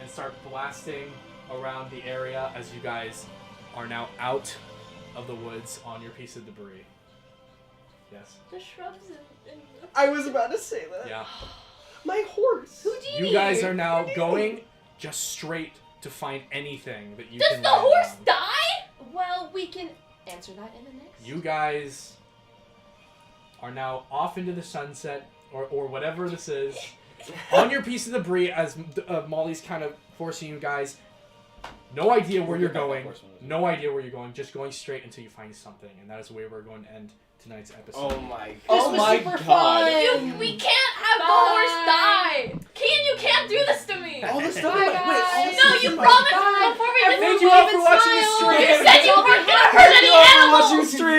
and start blasting around the area as you guys are now out of the woods on your piece of debris. Yes? The shrubs and I was about to say that. Yeah. My horse. Houdini. You guys are now going just straight to find anything that you Does can the land horse on. die? Well, we can answer that in the next. You guys are now off into the sunset, or whatever this is, on your piece of debris as Molly's kind of forcing you guys. No idea where you're going. No idea where you're going. Just going straight until you find something, and that is the way we're going to end tonight's episode. Oh my god. Oh was my super god. fun. We can't have the Bye. horse die. Keen, you can't do this to me. All the stuff. Bye, Wait, guys. No, you promised Bye. before we Everyone Thank you all for watching the smile. stream. You said you weren't gonna hurt any Thank you all for animals. watching the stream.